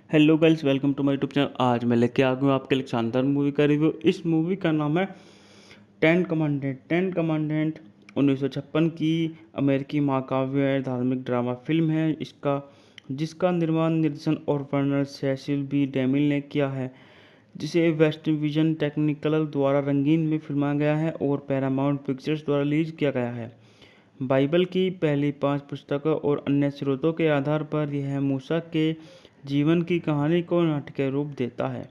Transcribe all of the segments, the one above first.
Hello guys, welcome to my YouTube channel. आज मैं लेके आ गया हूँ आपके लिए एक शानदार मूवी का रिव्यू। इस मूवी का नाम है टेन कमांडेंट 1956 की अमेरिकी महाकाव्य धार्मिक ड्रामा फिल्म है इसका जिसका निर्माण, निर्देशन और वर्णन सेसिल बी डेमिल ने किया है, जिसे वेस्ट विजन टेक्निकल द्वारा रंगीन में फिल्माया गया है और पैरामाउंट पिक्चर्स द्वारा रिलीज किया गया है। बाइबल की पहली 5 पुस्तकों और अन्य स्रोतों के आधार पर यह मूसा के जीवन की कहानी को नाटकीय रूप देता है,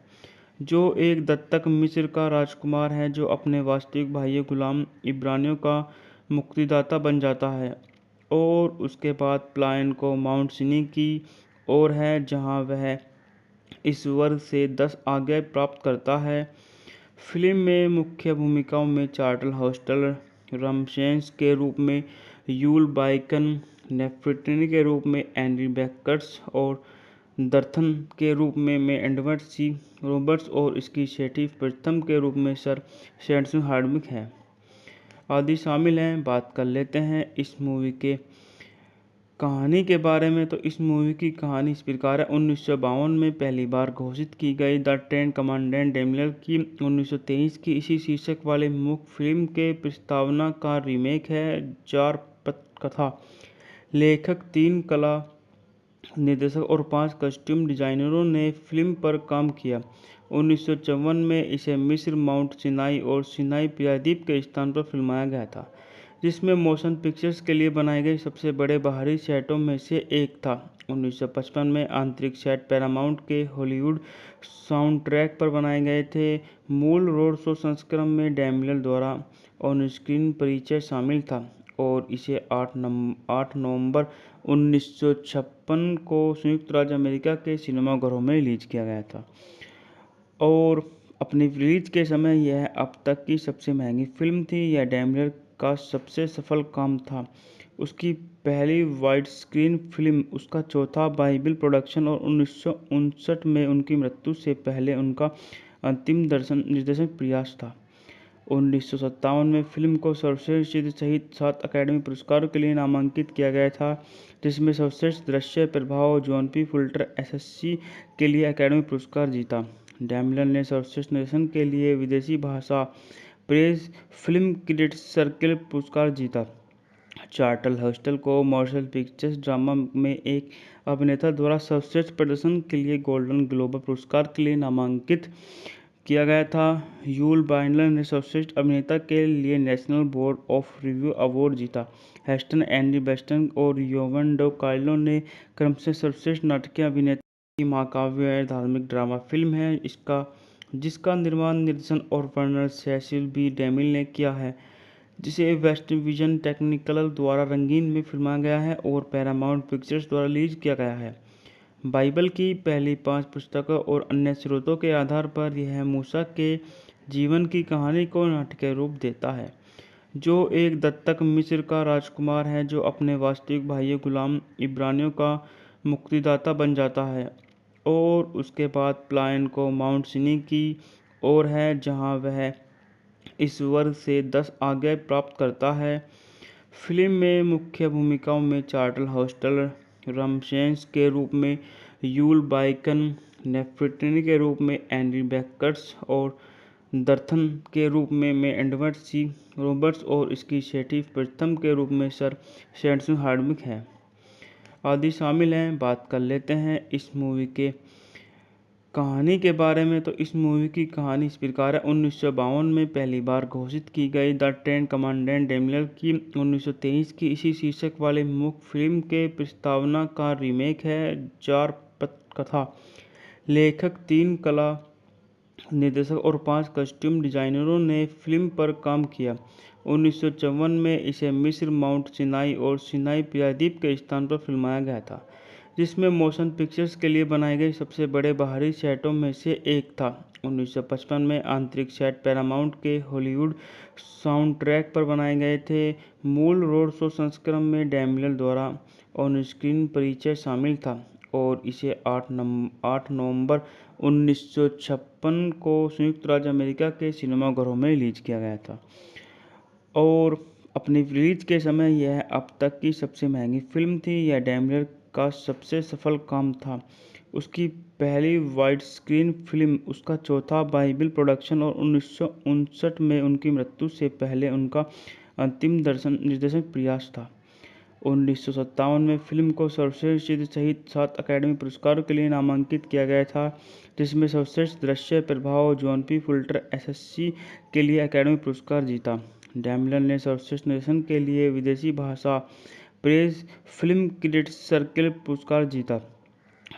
जो एक दत्तक मिस्र का राजकुमार है जो अपने वास्तविक भाई गुलाम इब्रानियों का मुक्तिदाता बन जाता है और उसके बाद प्लायन को माउंट सिनी की ओर है, जहां वह ईश्वर से 10 आज्ञाएं प्राप्त करता है। फिल्म में मुख्य भूमिकाओं में चार्ल्टन हस्टन रमसेस के रूप में, यूल बाइकन नेफ्रिटनी के रूप में, एंड्री बेकर्स और दर्थन के रूप में एडवर्ड सी रॉबर्ट्स और इसकी सेठी प्रथम के रूप में सर शैनसन हार्डविक है आदि शामिल हैं। बात कर लेते हैं इस मूवी के कहानी के बारे में। तो इस मूवी की कहानी इस प्रकार है। 1952 में पहली बार घोषित की गई द टेन कमांडेंट डेमियल की 1923 की इसी शीर्षक वाले मुख्य फिल्म के प्रस्तावना का रीमेक है। 4 पटकथा लेखक, 3 कला निर्देशक और 5 कस्ट्यूम डिजाइनरों ने फिल्म पर काम किया। 1954 में इसे मिस्र, माउंट सिनाई और सिनाई प्रायद्वीप के स्थान पर फिल्माया गया था, जिसमें मोशन पिक्चर्स के लिए बनाए गए सबसे बड़े बाहरी सेटों में से एक था। 1955 में आंतरिक सेट पैरामाउंट के हॉलीवुड साउंडट्रैक पर बनाए गए थे। मूल रोड शो संस्करण में डेमियल द्वारा ऑन स्क्रीन परिचय शामिल था और इसे 8 नवंबर 1956 को संयुक्त राज्य अमेरिका के सिनेमाघरों में रिलीज किया गया था और अपनी रिलीज के समय यह अब तक की सबसे महंगी फिल्म थी। यह डेमियल का सबसे सफल काम था। उसकी पहली वाइड स्क्रीन फिल्म, उसका चौथा बाइबल प्रोडक्शन और 1959 में उनकी मृत्यु से पहले उनका अंतिम निर्देशन प्रयास था। 1957 में फिल्म को सर्वश्रेष्ठ सहित 7 अकादमी पुरस्कारों के लिए नामांकित किया गया था, जिसमें सर्वश्रेष्ठ दृश्य प्रभाव जॉन पी फुल्टर एसएससी के लिए अकादमी पुरस्कार जीता। डेमियल ने सर्वश्रेष्ठ निर्देशन के लिए विदेशी भाषा प्रेस फिल्म क्रिटिक्स सर्कल पुरस्कार जीता। चार्ल्टन हस्टन को मोशन पिक्चर्स ड्रामा में एक अभिनेता द्वारा सर्वश्रेष्ठ प्रदर्शन के लिए गोल्डन ग्लोब पुरस्कार के लिए नामांकित किया गया था। यूल बाइंडलर ने सर्वश्रेष्ठ अभिनेता के लिए national board of review award जीता। हेस्टन, एंडी बेस्टन और योवन डो कार्लो ने क्रमशः सर्वश्रेष्ठ नाटकीय अभिनेता की महाकाव्य धार्मिक ड्रामा फिल्म है इसका जिसका निर्माण, निर्देशन और वर्णन सेसिल बी डेमिल ने किया है, जिसे वेस्ट विजन टेक्निकल द्वारा रंगीन में फिल्माया गया है और पैरामाउंट पिक्चर्स द्वारा रिलीज किया गया है। बाइबल की पहली 5 पुस्तकों और अन्य स्रोतों के आधार पर यह मूसा के जीवन की कहानी को नाटकीय रूप देता है, जो एक दत्तक मिस्र का राजकुमार है जो अपने वास्तविक भाई गुलाम इब्रानियों का मुक्तिदाता बन जाता है और उसके बाद प्लायन को माउंट सिनी की ओर है, जहां वह ईश्वर से 10 आज्ञाएं प्राप्त करता है। फिल्म में मुख्य भूमिकाओं में चार्ल्टन हस्टन रमसेस के रूप में, यूल बाइकन नेफ्रिटनी के रूप में, एंड्री बेकर्स और दर्थन के रूप में एडवर्ड सी रॉबर्ट्स और इसकी सेठी प्रथम के रूप में सर शैनसन हार्डविक है आदि शामिल हैं। बात कर लेते हैं इस मूवी के कहानी के बारे में। तो इस मूवी की कहानी इस प्रकार है। 1952 में पहली बार घोषित की गई द टेन कमांडेंट डेमियल की 1923 की इसी शीर्षक वाले मुख्य फिल्म के प्रस्तावना का रीमेक है। 4 पटकथा लेखक, 3 कला निर्देशक और 5 कस्ट्यूम डिजाइनरों ने फिल्म पर काम किया। 1954 में इसे मिस्र, माउंट सिनाई और सिनाई प्रायद्वीप के स्थान पर फिल्माया गया था, जिसमें मोशन पिक्चर्स के लिए बनाए गए सबसे बड़े बाहरी सेटों में से एक था। 1955 में आंतरिक सेट पैरामाउंट के हॉलीवुड साउंडट्रैक पर बनाए गए थे। मूल रोड शो संस्करण में डेमियल द्वारा ऑन स्क्रीन परिचय शामिल था और इसे 8 नवंबर 1956 को संयुक्त राज्य अमेरिका के सिनेमाघरों में रिलीज किया गया था और अपनी रिलीज के समय यह अब तक की सबसे महंगी फिल्म थी। यह डेमियल का सबसे सफल काम था। उसकी पहली वाइड स्क्रीन फिल्म उसका चौथा बाइबल प्रोडक्शन और 1959 में उनकी मृत्यु से पहले उनका अंतिम निर्देशन प्रयास था। 1957 में फिल्म को सर्वश्रेष्ठ सहित 7 अकादमी पुरस्कारों के लिए नामांकित किया गया था, जिसमें सर्वश्रेष्ठ दृश्य प्रभाव जॉन पी फुल्टर एसएससी के लिए अकादमी पुरस्कार जीता। डैमलन ने सर्वश्रेष्ठ निर्देशन के लिए विदेशी भाषा प्रेस फिल्म क्रिटिक्स सर्किल पुरस्कार जीता।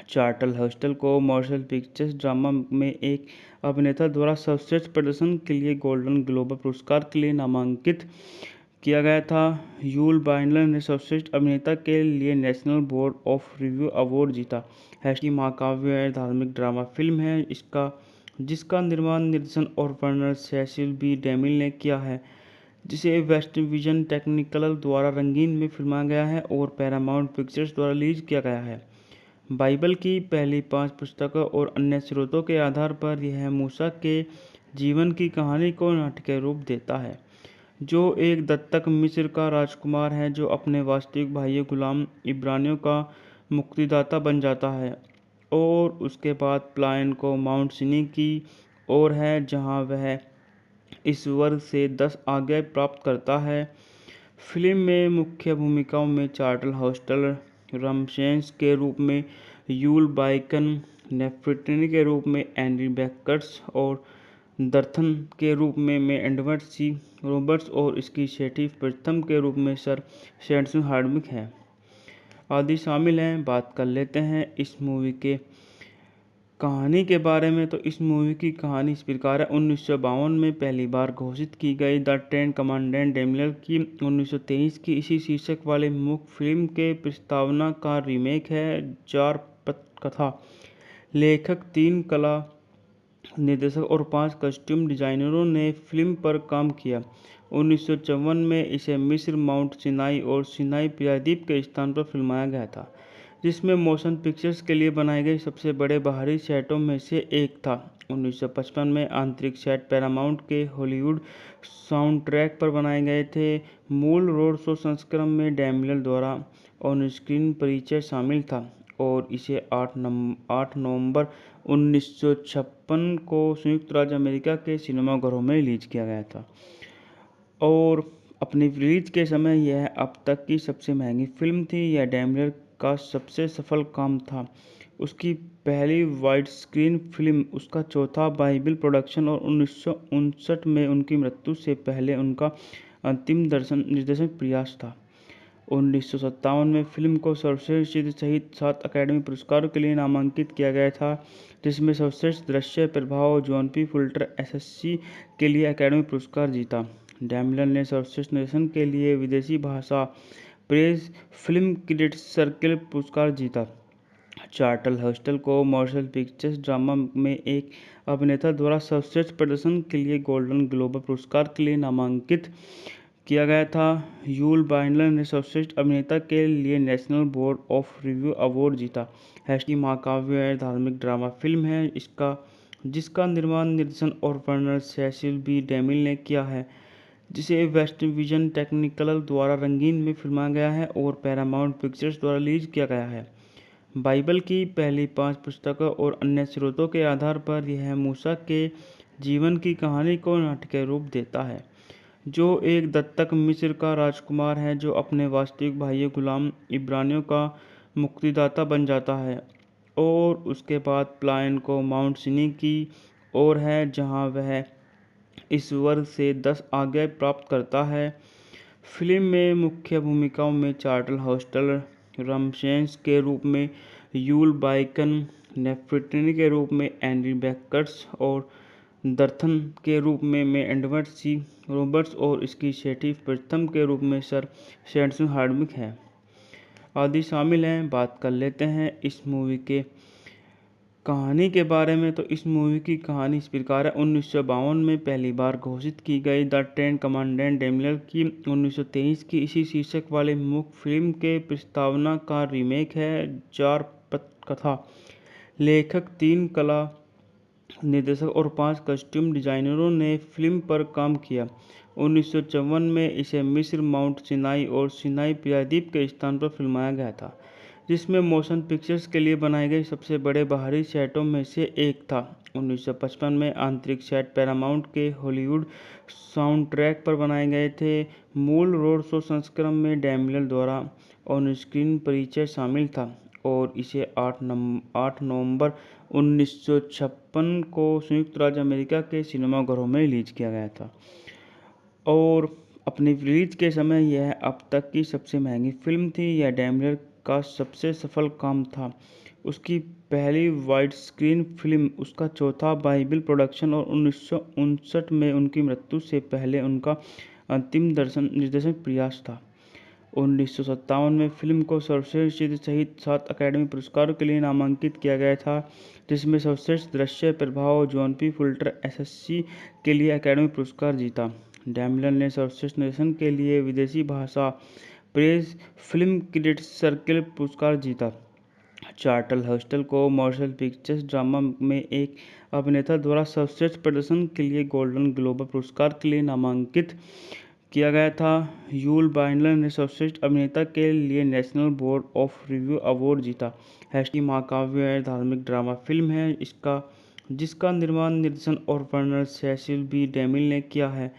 चार्टल हस्टल को मोशन पिक्चर्स ड्रामा में एक अभिनेता द्वारा सर्वश्रेष्ठ प्रदर्शन के लिए गोल्डन ग्लोब पुरस्कार के लिए नामांकित किया गया था। यूल बाइंडलर ने सर्वश्रेष्ठ अभिनेता के लिए national board of review award जीता। की महाकाव्य धार्मिक ड्रामा फिल्म है जिसका निर्माण, निर्देशन और वर्णन सेसिल बी डेमिल ने किया है, जिसे वेस्ट विजन टेक्निकल द्वारा रंगीन में फिल्माया गया है और पैरामाउंट पिक्चर्स द्वारा रिलीज किया गया है। बाइबल की पहली 5 पुस्तकों और अन्य स्रोतों के आधार पर यह मूसा के जीवन की कहानी को नाटकीय रूप देता है, जो एक दत्तक मिस्र का राजकुमार है जो अपने वास्तविक भाई गुलाम इब्रानियों का मुक्तिदाता बन जाता है और उसके बाद प्लायन को माउंट सिनी की ओर है, जहां वह ईश्वर से 10 आज्ञाएं प्राप्त करता है। फिल्म में मुख्य भूमिकाओं में चार्टल हस्टल रमसेस के रूप में, यूल बाइकन नेफ्रिटनी के रूप में, एंडी बेकर्स और दर्थन के रूप में एडवर्ड सी रॉबर्ट्स और इसकी सेठी प्रथम के रूप में सर शैनसन हार्डविक है आदि शामिल हैं। बात कर लेते हैं इस मूवी के कहानी के बारे में। तो इस मूवी की कहानी इस प्रकार है। 1952 में पहली बार घोषित की गई द टेन कमांडेंट डेमियल की 1923 की इसी शीर्षक वाले मुख्य फिल्म के प्रस्तावना का रीमेक है। 4 पटकथा लेखक, 3 कला निर्देशक और 5 कस्ट्यूम डिजाइनरों ने फिल्म पर काम किया। 1954 में इसे मिस्र, माउंट सिनाई और सिनाई प्रायद्वीप के स्थान पर फिल्माया गया था, जिसमें मोशन पिक्चर्स के लिए बनाए गए सबसे बड़े बाहरी सेटों में से एक था। 1955 में आंतरिक सेट पैरामाउंट के हॉलीवुड साउंडट्रैक पर बनाए गए थे। मूल रोड शो संस्करण में डैमियल द्वारा ऑन स्क्रीन परिचय शामिल था और इसे 8 नवंबर 1956 को संयुक्त राज्य अमेरिका के सिनेमाघरों में रिलीज किया गया था और अपनी रिलीज के समय यह अब तक की सबसे महंगी फिल्म थी। यह डैमियल का सबसे सफल काम था। उसकी पहली वाइड स्क्रीन फिल्म उसका चौथा बाइबल प्रोडक्शन और 1959 में उनकी मृत्यु से पहले उनका अंतिम निर्देशन प्रयास था। 1957 में फिल्म को सर्वश्रेष्ठ सहित 7 अकादमी पुरस्कारों के लिए नामांकित किया गया था, जिसमें सर्वश्रेष्ठ दृश्य प्रभाव जॉन पी फुल्टर एसएससी के लिए अकादमी पुरस्कार जीता। डैमियल ने सर्वश्रेष्ठ निर्देशन के लिए विदेशी भाषा प्रेस फिल्म क्रिटिक्स सर्किल पुरस्कार जीता। चार्टल हस्टल को मोशन पिक्चर्स ड्रामा में एक अभिनेता द्वारा सर्वश्रेष्ठ प्रदर्शन के लिए गोल्डन ग्लोब पुरस्कार के लिए नामांकित किया गया था। यूल बाइंडलर ने सर्वश्रेष्ठ अभिनेता के लिए national board of review award जीता। की महाकाव्य धार्मिक ड्रामा फिल्म है जिसका निर्माण, निर्देशन और वर्णन सेसिल बी डेमिल ने किया है, जिसे वेस्ट विजन टेक्निकल द्वारा रंगीन में फिल्माया गया है और पैरामाउंट पिक्चर्स द्वारा रिलीज किया गया है। बाइबल की पहली 5 पुस्तकों और अन्य स्रोतों के आधार पर यह मूसा के जीवन की कहानी को नाटकीय रूप देता है, जो एक दत्तक मिस्र का राजकुमार है जो अपने वास्तविक भाई गुलाम इब्रानियों का मुक्तिदाता बन जाता है और उसके बाद प्लायन को माउंट सिनी की ओर है, जहां वह ईश्वर से 10 आज्ञाएं प्राप्त करता है। फिल्म में मुख्य भूमिकाओं में चार्टल हस्टल रमसेस के रूप में, यूल बाइकन नेफ्रिटनी के रूप में, एंडी बेकर्स और दर्थन के रूप में एडवर्ड सी रॉबर्ट्स और इसकी सेठी प्रथम के रूप में सर शैनसन हार्डविक है आदि शामिल हैं। बात कर लेते हैं इस मूवी के कहानी के बारे में। तो इस मूवी की कहानी इस प्रकार है। 1952 में पहली बार घोषित की गई द टेन कमांडेंट डेमियल की 1923 की इसी शीर्षक वाले मुख्य फिल्म के प्रस्तावना का रीमेक है। 4 पटकथा लेखक, 3 कला निर्देशक और 5 कस्ट्यूम डिजाइनरों ने फिल्म पर काम किया। 1954 में इसे मिस्र, माउंट सिनाई और सिनाई प्रायद्वीप के स्थान पर फिल्माया गया था, जिसमें मोशन पिक्चर्स के लिए बनाए गए सबसे बड़े बाहरी सेटों में से एक था। 1955 में आंतरिक सेट पैरामाउंट के हॉलीवुड साउंडट्रैक पर बनाए गए थे। मूल रोड शो संस्करण में डैमिलर द्वारा ऑन स्क्रीन परिचय शामिल था और इसे 8 नवंबर 1956 को संयुक्त राज्य अमेरिका के सिनेमाघरों में रिलीज किया गया था और अपनी रिलीज के समय यह अब तक की सबसे महंगी फिल्म थी। यह डैमिलर का सबसे सफल काम था। उसकी पहली वाइड स्क्रीन फिल्म, उसका चौथा बाइबल प्रोडक्शन और 1959 में उनकी मृत्यु से पहले उनका अंतिम निर्देशन प्रयास था। 1957 में फिल्म को सर्वश्रेष्ठ चित्र सहित 7 अकादमी पुरस्कारों के लिए नामांकित किया गया था, जिसमें सर्वश्रेष्ठ दृश्य प्रभाव जॉन पी फुल्टर एसएससी के लिए अकादमी पुरस्कार जीता। डैमिलर ने सर्वश्रेष्ठ निर्देशन के लिए विदेशी भाषा प्रेस फिल्म क्रिटिक्स सर्कल पुरस्कार जीता। चार्ल्टन हस्टन को मोशन पिक्चर्स ड्रामा में एक अभिनेता द्वारा सर्वश्रेष्ठ प्रदर्शन के लिए गोल्डन ग्लोब पुरस्कार के लिए नामांकित किया गया था। यूल बाइंडलर ने सर्वश्रेष्ठ अभिनेता के लिए national board of review award जीता। हैस्टी महाकाव्य धार्मिक ड्रामा फिल्म है जिसका निर्माण, निर्देशन और वर्णन सेसिल बी डेमिल ने किया है,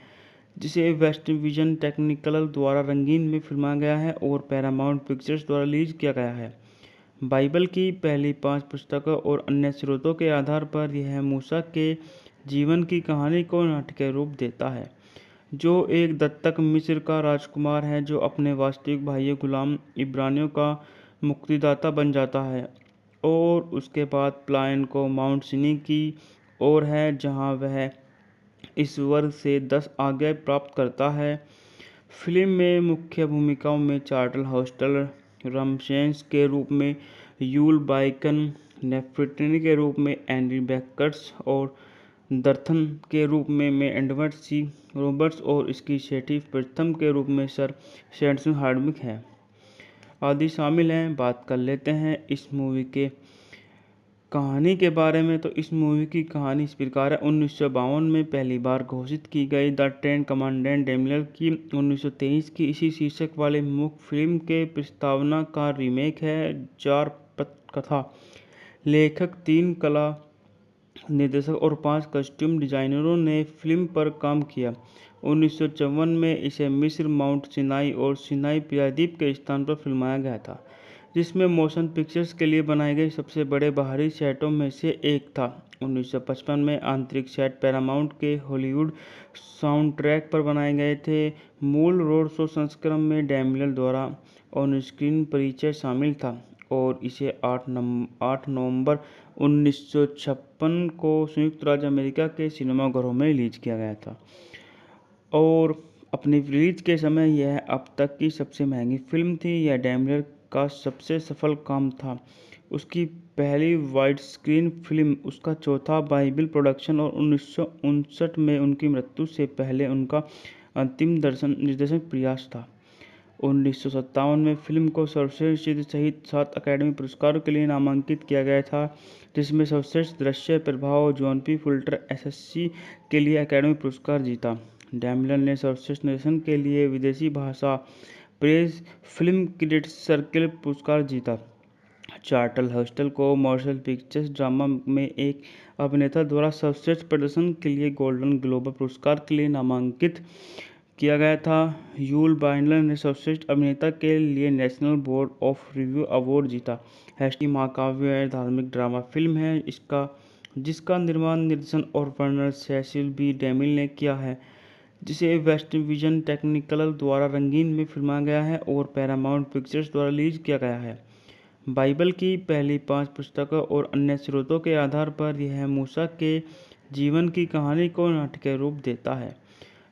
जिसे वेस्ट विजन टेक्निकल द्वारा रंगीन में फिल्माया गया है और पैरामाउंट पिक्चर्स द्वारा रिलीज किया गया है। बाइबल की पहली 5 पुस्तकों और अन्य स्रोतों के आधार पर यह मूसा के जीवन की कहानी को नाटकीय रूप देता है, जो एक दत्तक मिस्र का राजकुमार है जो अपने वास्तविक भाई गुलाम इब्रानियों का मुक्तिदाता बन जाता है और उसके बाद प्लायन को माउंट सिनी की ओर है, जहां वह ईश्वर से 10 आज्ञाएं प्राप्त करता है। फिल्म में मुख्य भूमिकाओं में चार्ल्टन हस्टन रमसेस के रूप में, यूल बाइकन नेफर्टिनी के रूप में, एंडी बेकर्स और दर्थन के रूप में एडवर्ड सी रॉबर्ट्स और इसकी सेठी प्रथम के रूप में सर सैंडर्स हार्डविक है आदि शामिल हैं। बात कर लेते हैं इस मूवी के कहानी के बारे में। तो इस मूवी की कहानी इस प्रकार है। 1952 में पहली बार घोषित की गई द टेन कमांडेंट डैमिलर की 1923 की इसी शीर्षक वाले मुख्य फिल्म के प्रस्तावना का रीमेक है। 4 पटकथा लेखक, 3 कला निर्देशक और 5 कस्ट्यूम डिजाइनरों ने फिल्म पर काम किया। 1954 में इसे मिस्र, माउंट सिनाई और सिनाई प्रायद्वीप के स्थान पर फिल्माया गया था, जिसमें मोशन पिक्चर्स के लिए बनाए गए सबसे बड़े बाहरी सेटों में से एक था। 1955 में आंतरिक सेट पैरामाउंट के हॉलीवुड साउंडट्रैक पर बनाए गए थे। मूल रोड शो संस्करण में डैमिलर द्वारा ऑन स्क्रीन परिचय शामिल था और इसे 8 नवंबर 1956 को संयुक्त राज्य अमेरिका के सिनेमाघरों में रिलीज किया गया था और अपनी रिलीज के समय यह अब तक की सबसे महंगी फिल्म थी। यह डैमिलर का सबसे सफल काम था। उसकी पहली वाइड स्क्रीन फिल्म, उसका चौथा बाइबल प्रोडक्शन और 1959 में उनकी मृत्यु से पहले उनका अंतिम निर्देशन प्रयास था। 1957 में फिल्म को सर्वश्रेष्ठ चित्र सहित 7 अकादमी पुरस्कारों के लिए नामांकित किया गया था, जिसमें सर्वश्रेष्ठ दृश्य प्रभाव जॉन पी फुल्टर एसएससी के लिए अकादमी पुरस्कार जीता। डैमिलर ने सर्वश्रेष्ठ निर्देशन के लिए विदेशी भाषा प्रेस फिल्म क्रिटिक्स सर्कल पुरस्कार जीता। चार्ल्टन हस्टन को मोशन पिक्चर्स ड्रामा में एक अभिनेता द्वारा सर्वश्रेष्ठ प्रदर्शन के लिए गोल्डन ग्लोब पुरस्कार के लिए नामांकित किया गया था। यूल बाइंडलर ने सर्वश्रेष्ठ अभिनेता के लिए national board of review award जीता। हैस्टी महाकाव्य धार्मिक ड्रामा फिल्म है जिसका निर्माण, निर्देशन और वर्णन सेसिल बी डेमिल ने किया है, जिसे वेस्ट विजन टेक्निकल द्वारा रंगीन में फिल्माया गया है और पैरामाउंट पिक्चर्स द्वारा रिलीज किया गया है। बाइबल की पहली 5 पुस्तकों और अन्य स्रोतों के आधार पर यह मूसा के जीवन की कहानी को नाटकीय रूप देता है,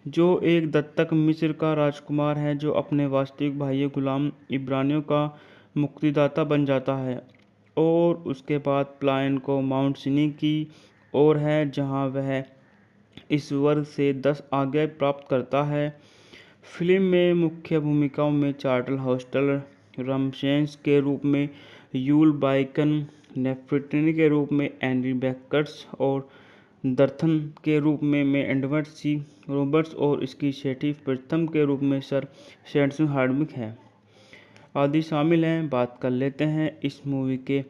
जो एक दत्तक मिस्र का राजकुमार है जो अपने वास्तविक भाई गुलाम इब्रानियों का मुक्तिदाता बन जाता है और उसके बाद प्लायन को माउंट सिनी की ओर है, जहां वह ईश्वर से 10 आज्ञाएं प्राप्त करता है। फिल्म में मुख्य भूमिकाओं में चार्ल्टन हस्टन रमसेस के रूप में, यूल बाइकन नेफर्टिनी के रूप में, एंडी बेकर्स और दर्थन के रूप में एडवर्ड सी रॉबर्ट्स और इसकी सेठी प्रथम के रूप में सर सैंडर्स हार्डविक है आदि शामिल हैं। बात कर लेते हैं इस मूवी के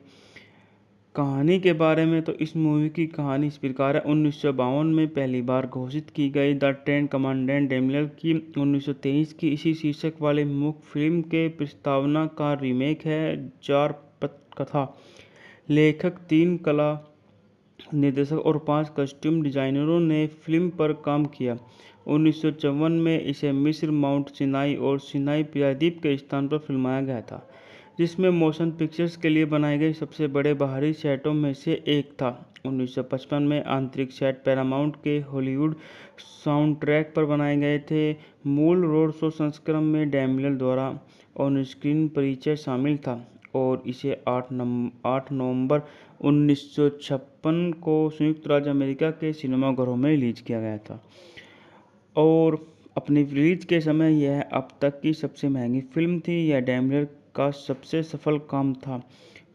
कहानी के बारे में। तो इस मूवी की कहानी इस प्रकार है। 1952 में पहली बार घोषित की गई द टेन कमांडेंट डैनियल की 1923 की इसी शीर्षक वाली मुख्य फिल्म के प्रस्तावना का रीमेक है। 4 पटकथा, लेखक, 3 कला निर्देशक और 5 कस्ट्यूम डिजाइनरों ने फिल्म पर काम किया। 1954 में इसे मिस्र, माउंट सिनाई और सिनाई प्रायद्वीप के स्थान पर फिल्माया गया था, जिसमें मोशन पिक्चर्स के लिए बनाए गए सबसे बड़े बाहरी सेटों में से एक था। 1955 में आंतरिक सेट पैरामाउंट के हॉलीवुड साउंडट्रैक पर बनाए गए थे। मूल रोड शो संस्करण में डैनियल द्वारा ऑन स्क्रीन परिचय शामिल था और इसे 8 नवंबर 1956 को संयुक्त राज्य अमेरिका के सिनेमाघरों में रिलीज किया गया था और अपनी रिलीज के समय यह अब तक की सबसे महंगी फिल्म थी। यह डैनियल का सबसे सफल काम था।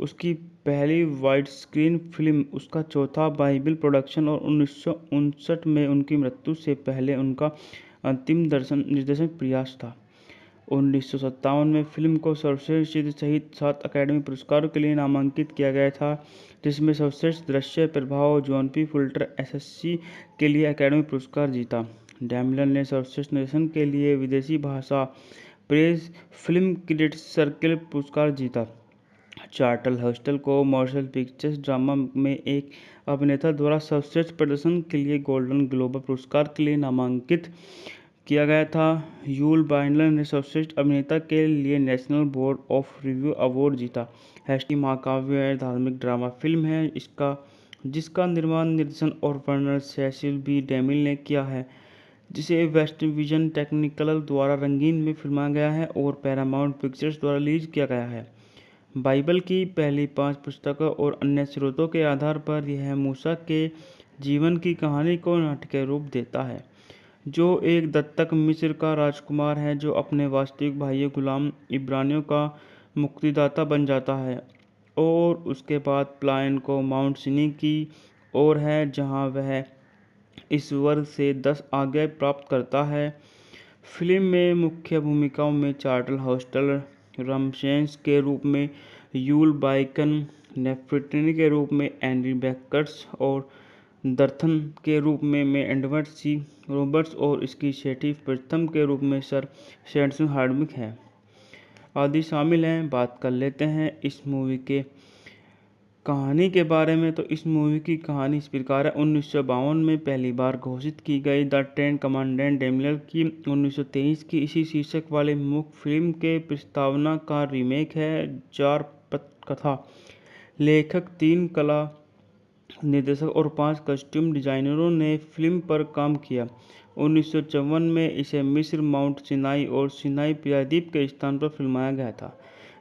उसकी पहली वाइड स्क्रीन फिल्म, उसका चौथा बाइबल प्रोडक्शन और 1959 में उनकी मृत्यु से पहले उनका अंतिम निर्देशन प्रयास था। 1957 में फिल्म को सर्वश्रेष्ठ सहित 7 अकादमी पुरस्कारों के लिए नामांकित किया गया था, जिसमें सर्वश्रेष्ठ दृश्य प्रभाव जॉन पी फुल्टर एसएससी के लिए अकादमी पुरस्कार जीता। डैनियल ने सर्वश्रेष्ठ निर्देशन के लिए विदेशी भाषा प्रेस फिल्म क्रिटिक्स सर्कल पुरस्कार जीता। चार्ल्टन हस्टन को मोशन पिक्चर्स ड्रामा में एक अभिनेता द्वारा सर्वश्रेष्ठ प्रदर्शन के लिए गोल्डन ग्लोब पुरस्कार के लिए नामांकित किया गया था। यूल बाइंडलर ने सर्वश्रेष्ठ अभिनेता के लिए national board of review award जीता। हैस्टी महाकाव्य धार्मिक ड्रामा फिल्म है जिसका निर्माण, निर्देशन और वर्णन सेसिल बी डेमिल ने किया है, जिसे वेस्ट विजन टेक्निकल द्वारा रंगीन में फिल्माया गया है और पैरामाउंट पिक्चर्स द्वारा रिलीज किया गया है। बाइबल की पहली 5 पुस्तकों और अन्य स्रोतों के आधार पर यह मूसा के जीवन की कहानी को नाटकीय रूप देता है, जो एक दत्तक मिस्र का राजकुमार है जो अपने वास्तविक भाई गुलाम इब्रानियों का मुक्तिदाता बन जाता है और उसके बाद प्लायन को माउंट सिनी की ओर है, जहां वह ईश्वर से 10 आज्ञाएं प्राप्त करता है। फिल्म में मुख्य भूमिकाओं में चार्ल्टन हस्टन रमसेस के रूप में, यूल बाइकन नेफ्रिटनी के रूप में, एंडी बेकर्स और दर्थन के रूप में एडवर्ड सी रॉबर्ट्स और इसकी सेठी प्रथम के रूप में सर सैंडर्स हार्डविक है आदि शामिल हैं। बात कर लेते हैं इस मूवी के कहानी के बारे में। तो इस मूवी की कहानी इस प्रकार है। 1952 में पहली बार घोषित की गई द टेन कमांडेंट डैनियल की 1923 की इसी शीर्षक वाली मुख्य फिल्म के प्रस्तावना का रीमेक है। 4 पटकथा, लेखक, 3 कला निर्देशक और 5 कस्ट्यूम डिजाइनरों ने फिल्म पर काम किया। 1954 में इसे मिस्र, माउंट सिनाई और सिनाई प्रायद्वीप के स्थान पर फिल्माया गया था,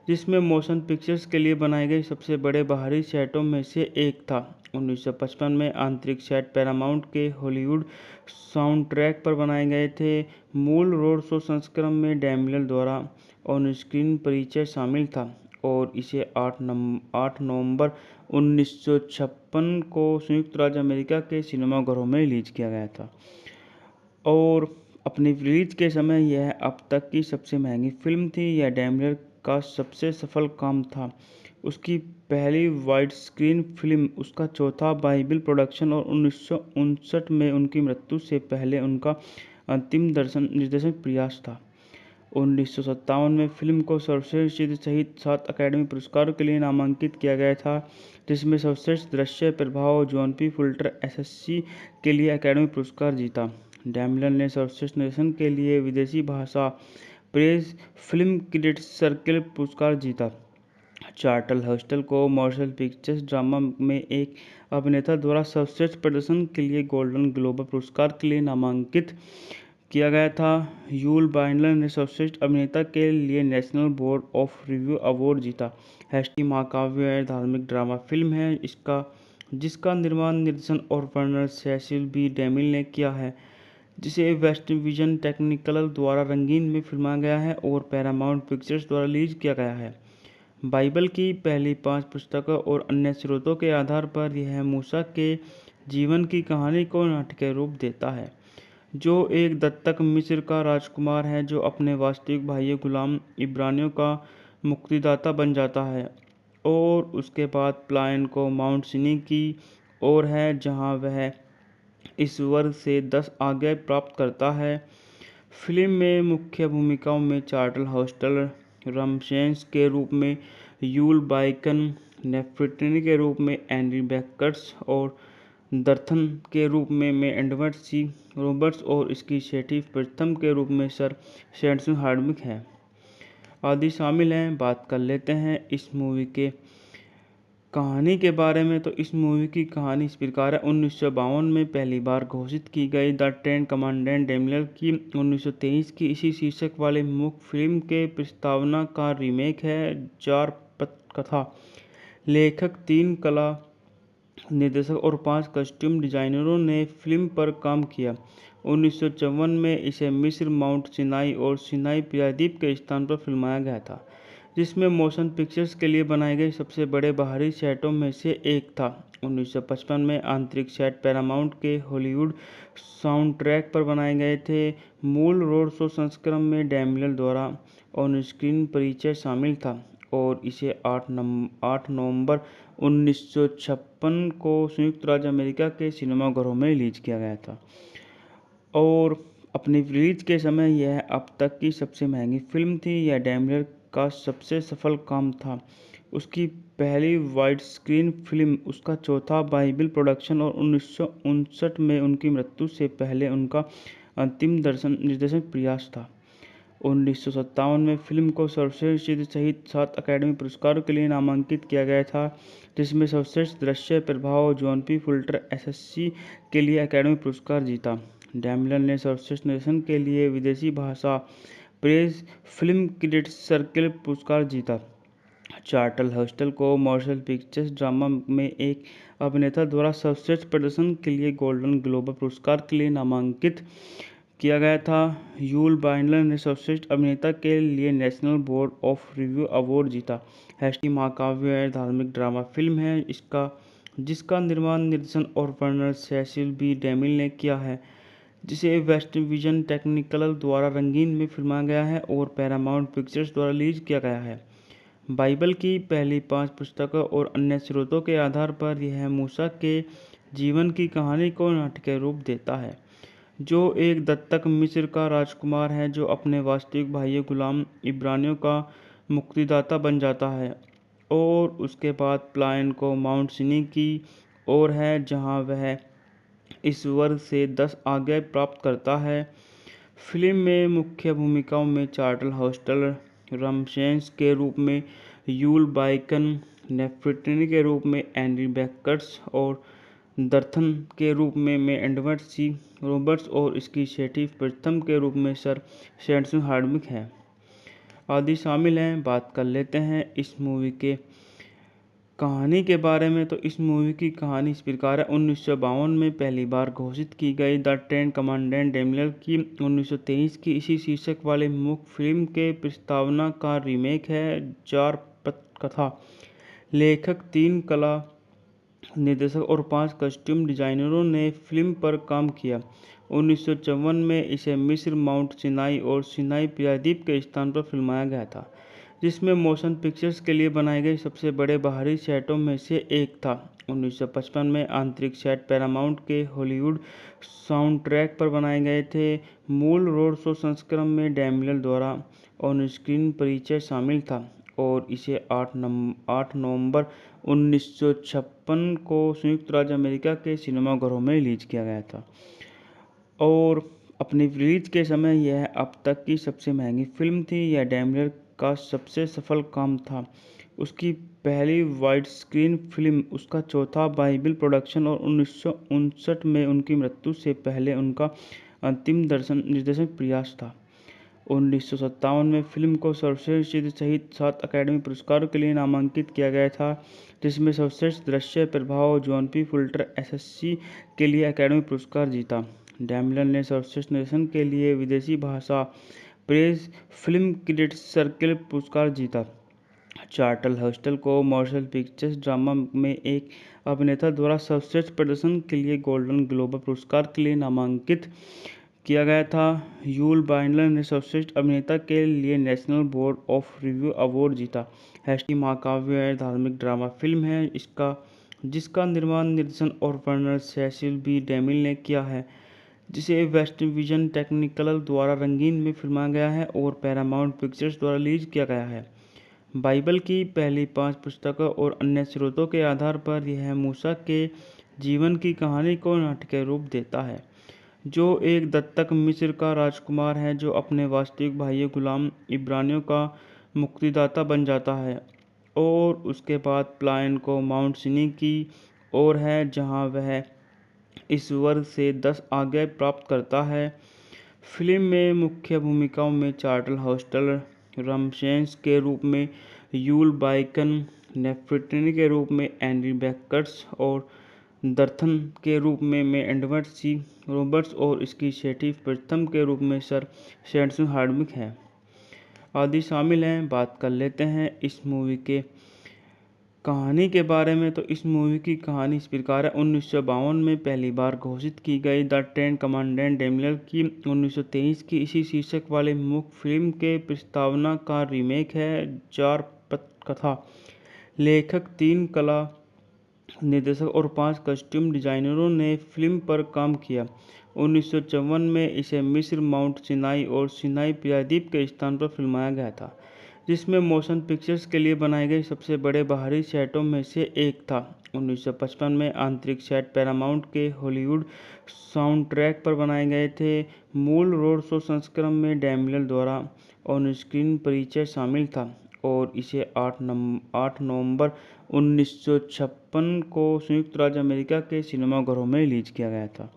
जिसमें मोशन पिक्चर्स के लिए बनाए गए सबसे बड़े बाहरी सेटों में से एक था। 1955 में आंतरिक सेट पैरामाउंट के हॉलीवुड साउंडट्रैक पर बनाए गए थे। मूल रोड शो संस्करण में डैनियल द्वारा ऑन स्क्रीन परिचय शामिल था और इसे 8 नवंबर 1956 को संयुक्त राज्य अमेरिका के सिनेमाघरों में रिलीज किया गया था और अपनी रिलीज के समय यह अब तक की सबसे महंगी फिल्म थी। यह डैनियल का सबसे सफल काम था। उसकी पहली वाइड स्क्रीन फिल्म, उसका चौथा बाइबल प्रोडक्शन और 1959 में उनकी मृत्यु से पहले उनका अंतिम निर्देशन प्रयास था। 1957 में फिल्म को सर्वश्रेष्ठ सहित 7 अकादमी पुरस्कारों के लिए नामांकित किया गया था, जिसमें सर्वश्रेष्ठ दृश्य प्रभाव जॉन पी फुल्टर एसएससी के लिए अकादमी पुरस्कार जीता। डैनियल ने सर्वश्रेष्ठ निर्देशन के लिए विदेशी भाषा प्रेस फिल्म क्रिटिक्स सर्कल पुरस्कार जीता। चार्ल्टन हस्टन को मोशन पिक्चर्स ड्रामा में एक अभिनेता द्वारा सर्वश्रेष्ठ प्रदर्शन के लिए गोल्डन ग्लोब पुरस्कार के लिए नामांकित किया गया था। यूल बाइंडलर ने सर्वश्रेष्ठ अभिनेता के लिए national board of review award जीता। हैस्टी महाकाव्य धार्मिक ड्रामा फिल्म है जिसका निर्माण, निर्देशन और वर्णन सेसिल बी डेमिल ने किया है, जिसे वेस्ट विजन टेक्निकल द्वारा रंगीन में फिल्माया गया है और पैरामाउंट पिक्चर्स द्वारा रिलीज किया गया है। बाइबल की पहली 5 पुस्तकों और अन्य स्रोतों के आधार पर यह मूसा के जीवन की कहानी को नाटकीय रूप देता है, जो एक दत्तक मिस्र का राजकुमार है जो अपने वास्तविक भाई गुलाम इब्रानियों का मुक्तिदाता बन जाता है और उसके बाद प्लायन को माउंट सिनी की ओर है, जहां वह ईश्वर से 10 आज्ञाएं प्राप्त करता है। फिल्म में मुख्य भूमिकाओं में चार्ल्टन हस्टल रमसेस के रूप में, यूल बाइकन नेफर्टिनी के रूप में, एंडी बेकर्स और दर्थन के रूप में एडवर्ड सी रॉबर्ट्स और इसकी छठी प्रथम के रूप में सर सैंडर्स हार्डविक है आदि शामिल हैं। बात कर लेते हैं इस मूवी के कहानी के बारे में। तो इस मूवी की कहानी इस प्रकार है। 1952 में पहली बार घोषित की गई द टेन कमांडेंट डैनियल की 1923 की इसी शीर्षक वाले मुख्य फिल्म के प्रस्तावना का रीमेक है। 4 पटकथा लेखक, 3 कला निर्देशक और 5 कस्ट्यूम डिजाइनरों ने फिल्म पर काम किया। 1954 में इसे मिस्र, माउंट सिनाई और सिनाई प्रायद्वीप के स्थान पर फिल्माया गया था, जिसमें मोशन पिक्चर्स के लिए बनाए गए सबसे बड़े बाहरी सेटों में से एक था। 1955 में आंतरिक सेट पैरामाउंट के हॉलीवुड साउंडट्रैक पर बनाए गए थे। मूल रोड शो संस्करण में डैनियल द्वारा ऑन स्क्रीन परिचय शामिल था और इसे 8 नवंबर 1956 को संयुक्त राज्य अमेरिका के सिनेमाघरों में रिलीज किया गया था और अपनी रिलीज के समय यह अब तक की सबसे महंगी फिल्म थी। यह डैनियल का सबसे सफल काम था। उसकी पहली वाइड स्क्रीन फिल्म उसका चौथा बाइबल प्रोडक्शन और 1959 में उनकी मृत्यु से पहले उनका अंतिम निर्देशन प्रयास था। 1957 में फिल्म को सर्वश्रेष्ठ सहित 7 अकादमी पुरस्कारों के लिए नामांकित किया गया था, जिसमें सर्वश्रेष्ठ दृश्य प्रभाव जॉन पी फुल्टर एसएससी के लिए अकादमी पुरस्कार जीता। डैनियल ने सर्वश्रेष्ठ निर्देशन के लिए विदेशी भाषा प्रेस फिल्म क्रिटिक्स सर्कल पुरस्कार जीता। चार्ल्टन हस्टल को मोशन पिक्चर्स ड्रामा में एक अभिनेता द्वारा सर्वश्रेष्ठ प्रदर्शन के लिए गोल्डन ग्लोब पुरस्कार के लिए नामांकित किया गया था। यूल बाइंडलर ने सर्वश्रेष्ठ अभिनेता के लिए national board of review award जीता। हैस्टी महाकाव्य धार्मिक ड्रामा फिल्म है जिसका निर्माण, निर्देशन और वर्णन सेसिल बी डेमिल ने किया है, जिसे वेस्ट विजन टेक्निकल द्वारा रंगीन में फिल्माया गया है और पैरामाउंट पिक्चर्स द्वारा रिलीज किया गया है। बाइबल की पहली 5 पुस्तकों और अन्य स्रोतों के आधार पर यह मूसा के जीवन की कहानी को नाटकीय रूप देता है, जो एक दत्तक मिस्र का राजकुमार है जो अपने वास्तविक भाई गुलाम इब्रानियों का मुक्तिदाता बन जाता है और उसके बाद प्लायन को माउंट सिनी की ओर है, जहां वह ईश्वर से 10 आज्ञाएं प्राप्त करता है। फिल्म में मुख्य भूमिकाओं में चार्ल्टन हस्टल रमसेस के रूप में, यूल बाइकन नेफर्टिनी के रूप में, एंडी बेकर्स और दर्थन के रूप में एडवर्ड सी रॉबर्ट्स और इसकी छठी प्रथम के रूप में सर सैंडर्स हार्डविक है आदि शामिल हैं। बात कर लेते हैं इस मूवी के कहानी के बारे में। तो इस मूवी की कहानी इस प्रकार है। 1952 में पहली बार घोषित की गई द टेन कमांडेंट डैनियल की 1923 की इसी शीर्षक वाले मुख्य फिल्म के प्रस्तावना का रीमेक है। 4 पटकथा लेखक, 3 कला निर्देशक और 5 कस्ट्यूम डिजाइनरों ने फिल्म पर काम किया। 1954 में इसे मिस्र, माउंट सिनाई और सिनाई प्रायद्वीप के स्थान पर फिल्माया गया था, जिसमें मोशन पिक्चर्स के लिए बनाए गए सबसे बड़े बाहरी सेटों में से एक था। 1955 में आंतरिक सेट पैरामाउंट के हॉलीवुड साउंडट्रैक पर बनाए गए थे। मूल रोड शो संस्करण में डैनियल द्वारा ऑन स्क्रीन परिचय शामिल था और इसे 8 नवंबर 1956 को संयुक्त राज्य अमेरिका के सिनेमाघरों में रिलीज किया गया था और अपनी रिलीज के समय यह अब तक की सबसे महंगी फिल्म थी। यह डैनियल का सबसे सफल काम था। उसकी पहली वाइड स्क्रीन फिल्म उसका चौथा बाइबल प्रोडक्शन और 1959 में उनकी मृत्यु से पहले उनका अंतिम निर्देशन प्रयास था। 1957 में फिल्म को सर्वश्रेष्ठ सहित 7 अकादमी पुरस्कारों के लिए नामांकित किया गया था, जिसमें सर्वश्रेष्ठ दृश्य प्रभाव जॉन पी फुल्टर एसएससी के लिए अकादमी पुरस्कार जीता। डैनियल ने सर्वश्रेष्ठ निर्देशन के लिए विदेशी भाषा प्रेस फिल्म क्रिटिक्स सर्कल पुरस्कार जीता। चार्ल्टन हस्टल को मोशन पिक्चर्स ड्रामा में एक अभिनेता द्वारा सर्वश्रेष्ठ प्रदर्शन के लिए गोल्डन ग्लोब पुरस्कार के लिए नामांकित किया गया था। यूल बाइंडलर ने सर्वश्रेष्ठ अभिनेता के लिए national board of review award जीता। हैस्टी महाकाव्य धार्मिक ड्रामा फिल्म है जिसका निर्माण, निर्देशन और वर्णन सेसिल बी डेमिल ने किया है, जिसे वेस्ट विजन टेक्निकल द्वारा रंगीन में फिल्माया गया है और पैरामाउंट पिक्चर्स द्वारा रिलीज किया गया है। बाइबल की पहली 5 पुस्तकों और अन्य स्रोतों के आधार पर यह मूसा के जीवन की कहानी को नाटकीय रूप देता है, जो एक दत्तक मिस्र का राजकुमार है जो अपने वास्तविक भाई गुलाम इब्रानियों का मुक्तिदाता बन जाता है और उसके बाद प्लायन को माउंट सिनी की ओर है जहां वह ईश्वर से 10 आज्ञाएं प्राप्त करता है। फिल्म में मुख्य भूमिकाओं में चार्ल्टन हस्टन रमसेस के रूप में, यूल बाइकन नेफ्रिटनी के रूप में, एंडी बेकर्स और दर्थन के रूप में एडवर्ड सी रॉबर्ट्स और इसकी सेठी प्रथम के रूप में सर शैनसन हार्डविक है आदि शामिल हैं। बात कर लेते हैं इस मूवी के कहानी के बारे में। तो इस मूवी की कहानी इस प्रकार है। 1952 में पहली बार घोषित की गई द टेन कमांडेंट डेमियल की 1923 की इसी शीर्षक वाले मुख्य फिल्म के प्रस्तावना का रीमेक है। 4 पटकथा लेखक, 3 कला निर्देशक और 5 कस्ट्यूम डिजाइनरों ने फिल्म पर काम किया। 1954 में इसे मिस्र, माउंट सिनाई और सिनाई प्रायद्वीप के स्थान पर फिल्माया गया था, जिसमें मोशन पिक्चर्स के लिए बनाए गए सबसे बड़े बाहरी सेटों में से एक था। 1955 में आंतरिक सेट पैरामाउंट के हॉलीवुड साउंडट्रैक पर बनाए गए थे। मूल रोड शो संस्करण में डेमियल द्वारा ऑन स्क्रीन परिचय शामिल था और इसे 8 नवंबर 1956 को संयुक्त राज्य अमेरिका के सिनेमाघरों में रिलीज किया गया था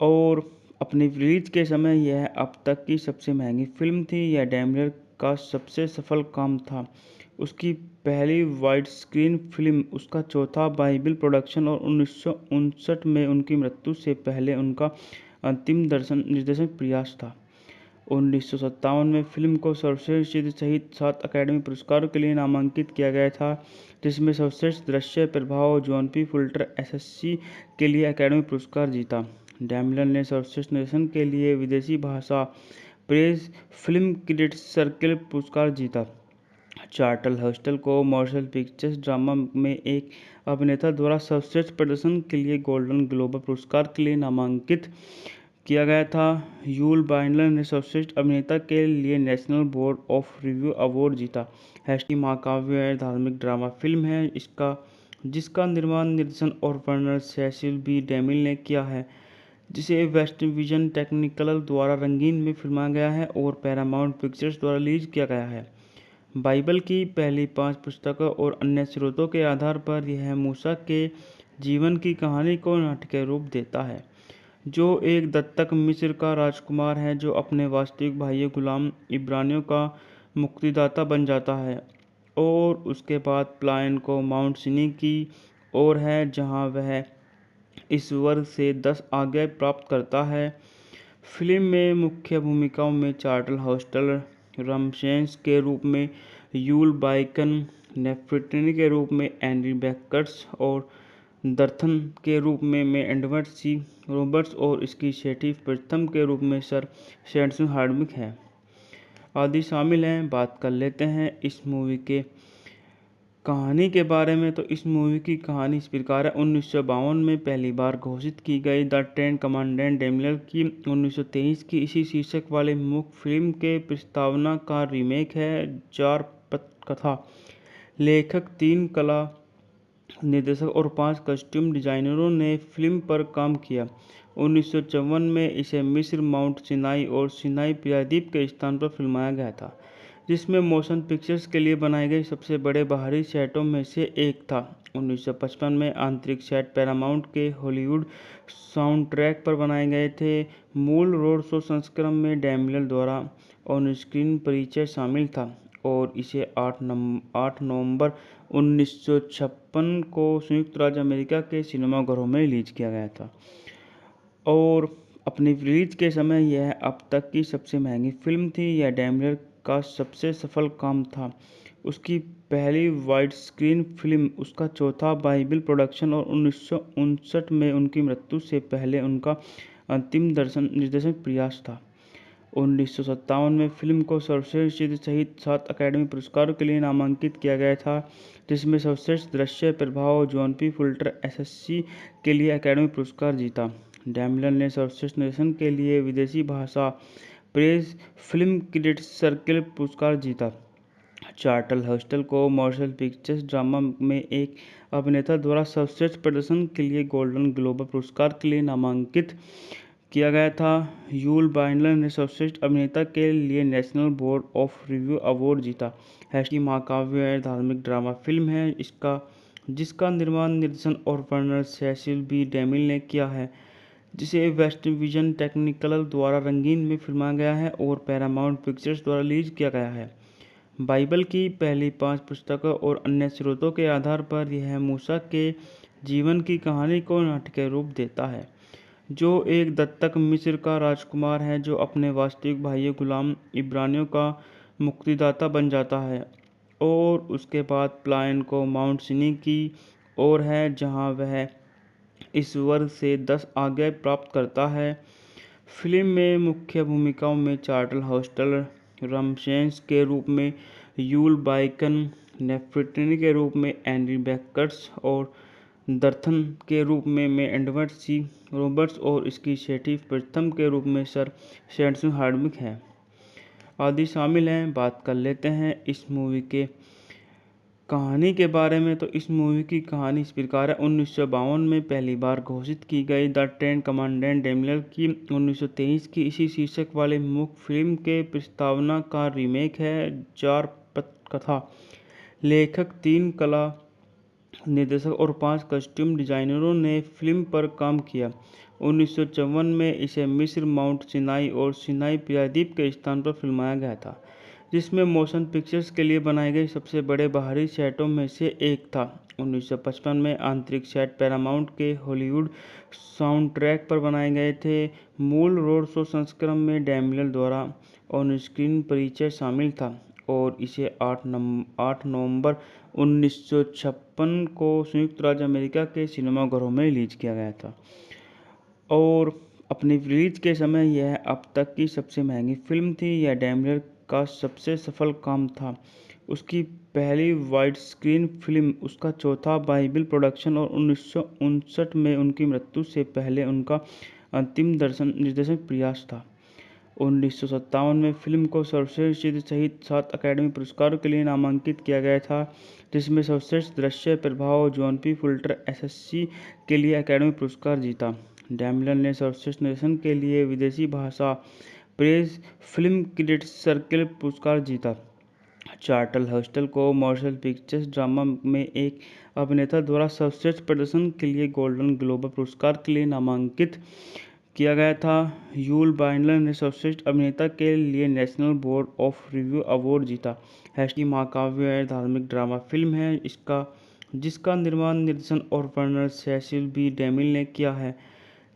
और अपनी रिलीज के समय यह अब तक की सबसे महंगी फिल्म थी। यह डेमियल का सबसे सफल काम था। उसकी पहली वाइड स्क्रीन फिल्म उसका चौथा बाइबल प्रोडक्शन और 1959 में उनकी मृत्यु से पहले उनका अंतिम निर्देशन प्रयास था। 1957 में फिल्म को सर्वश्रेष्ठ सहित 7 अकादमी पुरस्कारों के लिए नामांकित किया गया था, जिसमें सर्वश्रेष्ठ दृश्य प्रभाव जॉन पी फुल्टर एसएससी के लिए अकादमी पुरस्कार जीता। डेमियल ने सर्वश्रेष्ठ निर्देशन के लिए विदेशी भाषा प्रेस फिल्म क्रिटिक्स सर्कल पुरस्कार जीता। चार्ल्टन हस्टन को मोशन पिक्चर्स ड्रामा में एक अभिनेता द्वारा सर्वश्रेष्ठ प्रदर्शन के लिए गोल्डन ग्लोब पुरस्कार के लिए नामांकित किया गया था। यूल बाइंडलर ने सर्वश्रेष्ठ अभिनेता के लिए national board of review award जीता। हैस्टी महाकाव्य धार्मिक ड्रामा फिल्म है जिसका निर्माण, निर्देशन और वर्णन सेसिल बी डेमिल ने किया है, जिसे वेस्ट विजन टेक्निकल द्वारा रंगीन में फिल्माया गया है और पैरामाउंट पिक्चर्स द्वारा रिलीज किया गया है। बाइबल की पहली 5 पुस्तकों और अन्य स्रोतों के आधार पर यह मूसा के जीवन की कहानी को नाटकीय रूप देता है, जो एक दत्तक मिस्र का राजकुमार है जो अपने वास्तविक भाई गुलाम इब्रानियों का मुक्तिदाता बन जाता है और उसके बाद प्लायन को माउंट सिनी की ओर है जहां वह ईश्वर से 10 आज्ञाएं प्राप्त करता है। फिल्म में मुख्य भूमिकाओं में चार्ल्टन हस्टन रमसेस के रूप में, यूल बाइकन नेफ्रिटनी के रूप में, एंडी बेकर्स और दर्थन के रूप में एडवर्ड सी रॉबर्ट्स और इसकी सेठी प्रथम के रूप में सर शैनसन हार्डविक है आदि शामिल हैं। बात कर लेते हैं इस मूवी के कहानी के बारे में। तो इस मूवी की कहानी इस प्रकार है। 1952 में पहली बार घोषित की गई द टेन कमांडेंट डेमियल की 1923 की इसी शीर्षक वाले मुख्य फिल्म के प्रस्तावना का रीमेक है। 4 पटकथा लेखक, 3 कला निर्देशक और 5 कस्ट्यूम डिजाइनरों ने फिल्म पर काम किया। 1954 में इसे मिस्र, माउंट सिनाई और सिनाई प्रायद्वीप के स्थान पर फिल्माया गया था, जिसमें मोशन पिक्चर्स के लिए बनाए गए सबसे बड़े बाहरी सेटों में से एक था। 1955 में आंतरिक सेट पैरामाउंट के हॉलीवुड साउंडट्रैक पर बनाए गए थे। मूल रोड शो संस्करण में डेमियल द्वारा ऑन स्क्रीन परिचय शामिल था और इसे 8 नवंबर 1956 को संयुक्त राज्य अमेरिका के सिनेमाघरों में रिलीज किया गया था और अपनी रिलीज के समय यह अब तक की सबसे महंगी फिल्म थी। यह डेमियल का सबसे सफल काम था। उसकी पहली वाइड स्क्रीन फिल्म उसका चौथा बाइबल प्रोडक्शन और 1959 में उनकी मृत्यु से पहले उनका अंतिम निर्देशन प्रयास था। 1957 में फिल्म को सर्वश्रेष्ठ चित्र सहित 7 अकादमी पुरस्कारों के लिए नामांकित किया गया था, जिसमें सर्वश्रेष्ठ दृश्य प्रभाव जॉन पी फुल्टर एसएससी के लिए अकादमी पुरस्कार जीता। डैमिलन ने सर्वश्रेष्ठ निर्देशन के लिए विदेशी भाषा प्रेस फिल्म क्रिटिक्स सर्कल पुरस्कार जीता। चार्टल हस्टल को मोशन पिक्चर्स ड्रामा में एक अभिनेता द्वारा सर्वश्रेष्ठ प्रदर्शन के लिए गोल्डन ग्लोब पुरस्कार के लिए नामांकित किया गया था। यूल बाइंडलर ने सर्वश्रेष्ठ अभिनेता के लिए national board of review award जीता। की महाकाव्य धार्मिक ड्रामा फिल्म है जिसका निर्माण, निर्देशन और वर्णन सेसिल बी डेमिल ने किया है, जिसे वेस्ट विजन टेक्निकल द्वारा रंगीन में फिल्माया गया है और पैरामाउंट पिक्चर्स द्वारा रिलीज किया गया है। बाइबल की पहली 5 पुस्तकों और अन्य स्रोतों के आधार पर यह मूसा के जीवन की कहानी को नाटकीय रूप देता है, जो एक दत्तक मिस्र का राजकुमार है जो अपने वास्तविक भाई गुलाम इब्रानियों का मुक्तिदाता बन जाता है, और उसके बाद प्लायन को माउंट सिनी की ओर है जहां वह ईश्वर से 10 आज्ञाएं प्राप्त करता है। फिल्म में मुख्य भूमिकाओं में चार्टल हस्टल रमसेस के रूप में, यूल बाइकन नेफ्रिटनी के रूप में, एंडी बैकर्स और दर्थन के रूप में एडवर्ड सी रॉबर्ट्स और इसकी सेठी प्रथम के रूप में सर शैनसन हार्डविक है आदि शामिल हैं। बात कर लेते हैं इस मूवी के कहानी के बारे में। तो इस मूवी की कहानी इस प्रकार है। 1952 में पहली बार घोषित की गई द टेन कमांडेंट डेमिलर की 1923 की इसी शीर्षक वाले मुख्य फिल्म के प्रस्तावना का रीमेक है। 4 पटकथा लेखक, 3 कला निर्देशक और 5 कस्ट्यूम डिजाइनरों ने फिल्म पर काम किया। 1954 में इसे मिस्र, माउंट सिनाई और सिनाई प्रायद्वीप के स्थान पर फिल्माया गया था, जिसमें मोशन पिक्चर्स के लिए बनाए गए सबसे बड़े बाहरी सेटों में से एक था। 1955 में आंतरिक सेट पैरामाउंट के हॉलीवुड साउंडट्रैक पर बनाए गए थे। मूल रोड शो संस्करण में डैमिलर द्वारा ऑन स्क्रीन परिचय शामिल था और इसे 8 नवंबर 1956 को संयुक्त राज्य अमेरिका के सिनेमाघरों में रिलीज किया गया था और अपनी रिलीज के समय यह अब तक की सबसे महंगी फिल्म थी। यह डैमिलर का सबसे सफल काम था। उसकी पहली वाइड स्क्रीन फिल्म उसका चौथा बाइबल प्रोडक्शन और 1959 में उनकी मृत्यु से पहले उनका अंतिम निर्देशन प्रयास था। 1957 में फिल्म को सर्वश्रेष्ठ चित्र सहित 7 अकादमी पुरस्कारों के लिए नामांकित किया गया था, जिसमें सर्वश्रेष्ठ दृश्य प्रभाव जॉन पी फुल्टर एसएससी के लिए अकादमी पुरस्कार जीता। डैमिलर ने सर्वश्रेष्ठ निर्देशन के लिए विदेशी भाषा प्रेस फिल्म क्रिटिक्स सर्कल पुरस्कार जीता। चार्टल हस्टल को मोशन पिक्चर्स ड्रामा में एक अभिनेता द्वारा सर्वश्रेष्ठ प्रदर्शन के लिए गोल्डन ग्लोब पुरस्कार के लिए नामांकित किया गया था। यूल बाइंडलर ने सर्वश्रेष्ठ अभिनेता के लिए national board of review award जीता। की महाकाव्य धार्मिक ड्रामा फिल्म है जिसका निर्माण, निर्देशन और वर्णन सेसिल बी डेमिल ने किया है,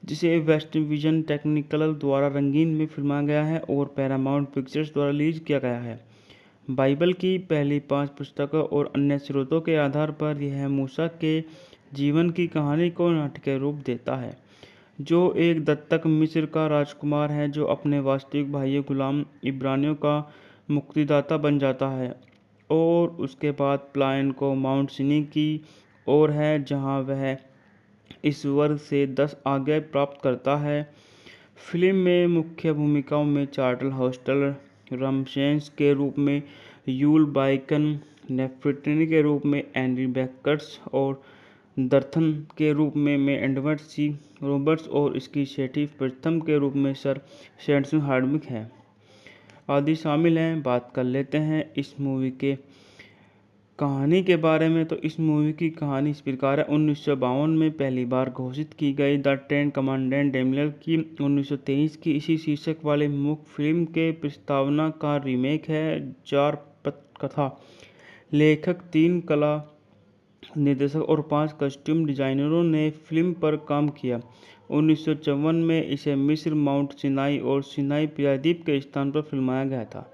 जिसे वेस्ट विजन टेक्निकल द्वारा रंगीन में फिल्माया गया है और पैरामाउंट पिक्चर्स द्वारा रिलीज किया गया है। बाइबल की पहली 5 पुस्तकों और अन्य स्रोतों के आधार पर यह मूसा के जीवन की कहानी को नाटकीय रूप देता है, जो एक दत्तक मिस्र का राजकुमार है जो अपने वास्तविक भाई गुलाम इब्रानियों का मुक्तिदाता बन जाता है, और उसके बाद प्लायन को माउंट सिनी की ओर है जहां वह ईश्वर से 10 आज्ञाएं प्राप्त करता है। फिल्म में मुख्य भूमिकाओं में चार्टल हस्टल रमसेस के रूप में, यूल बाइकन नेफ्रिटनी के रूप में, एंडी बैकर्स और दर्थन के रूप में एडवर्ड सी रॉबर्ट्स और इसकी सेठी प्रथम के रूप में सर शैनसन हार्डविक है आदि शामिल हैं। बात कर लेते हैं इस मूवी के कहानी के बारे में। तो इस मूवी की कहानी इस प्रकार है। 1952 में पहली बार घोषित की गई द टेन कमांडेंट डेमिलर की 1923 की इसी शीर्षक वाले मुख्य फिल्म के प्रस्तावना का रीमेक है। 4 पटकथा लेखक, 3 कला निर्देशक और 5 कस्ट्यूम डिजाइनरों ने फिल्म पर काम किया। 1954 में इसे मिस्र, माउंट सिनाई और सिनाई प्रायद्वीप के स्थान पर फिल्माया गया था,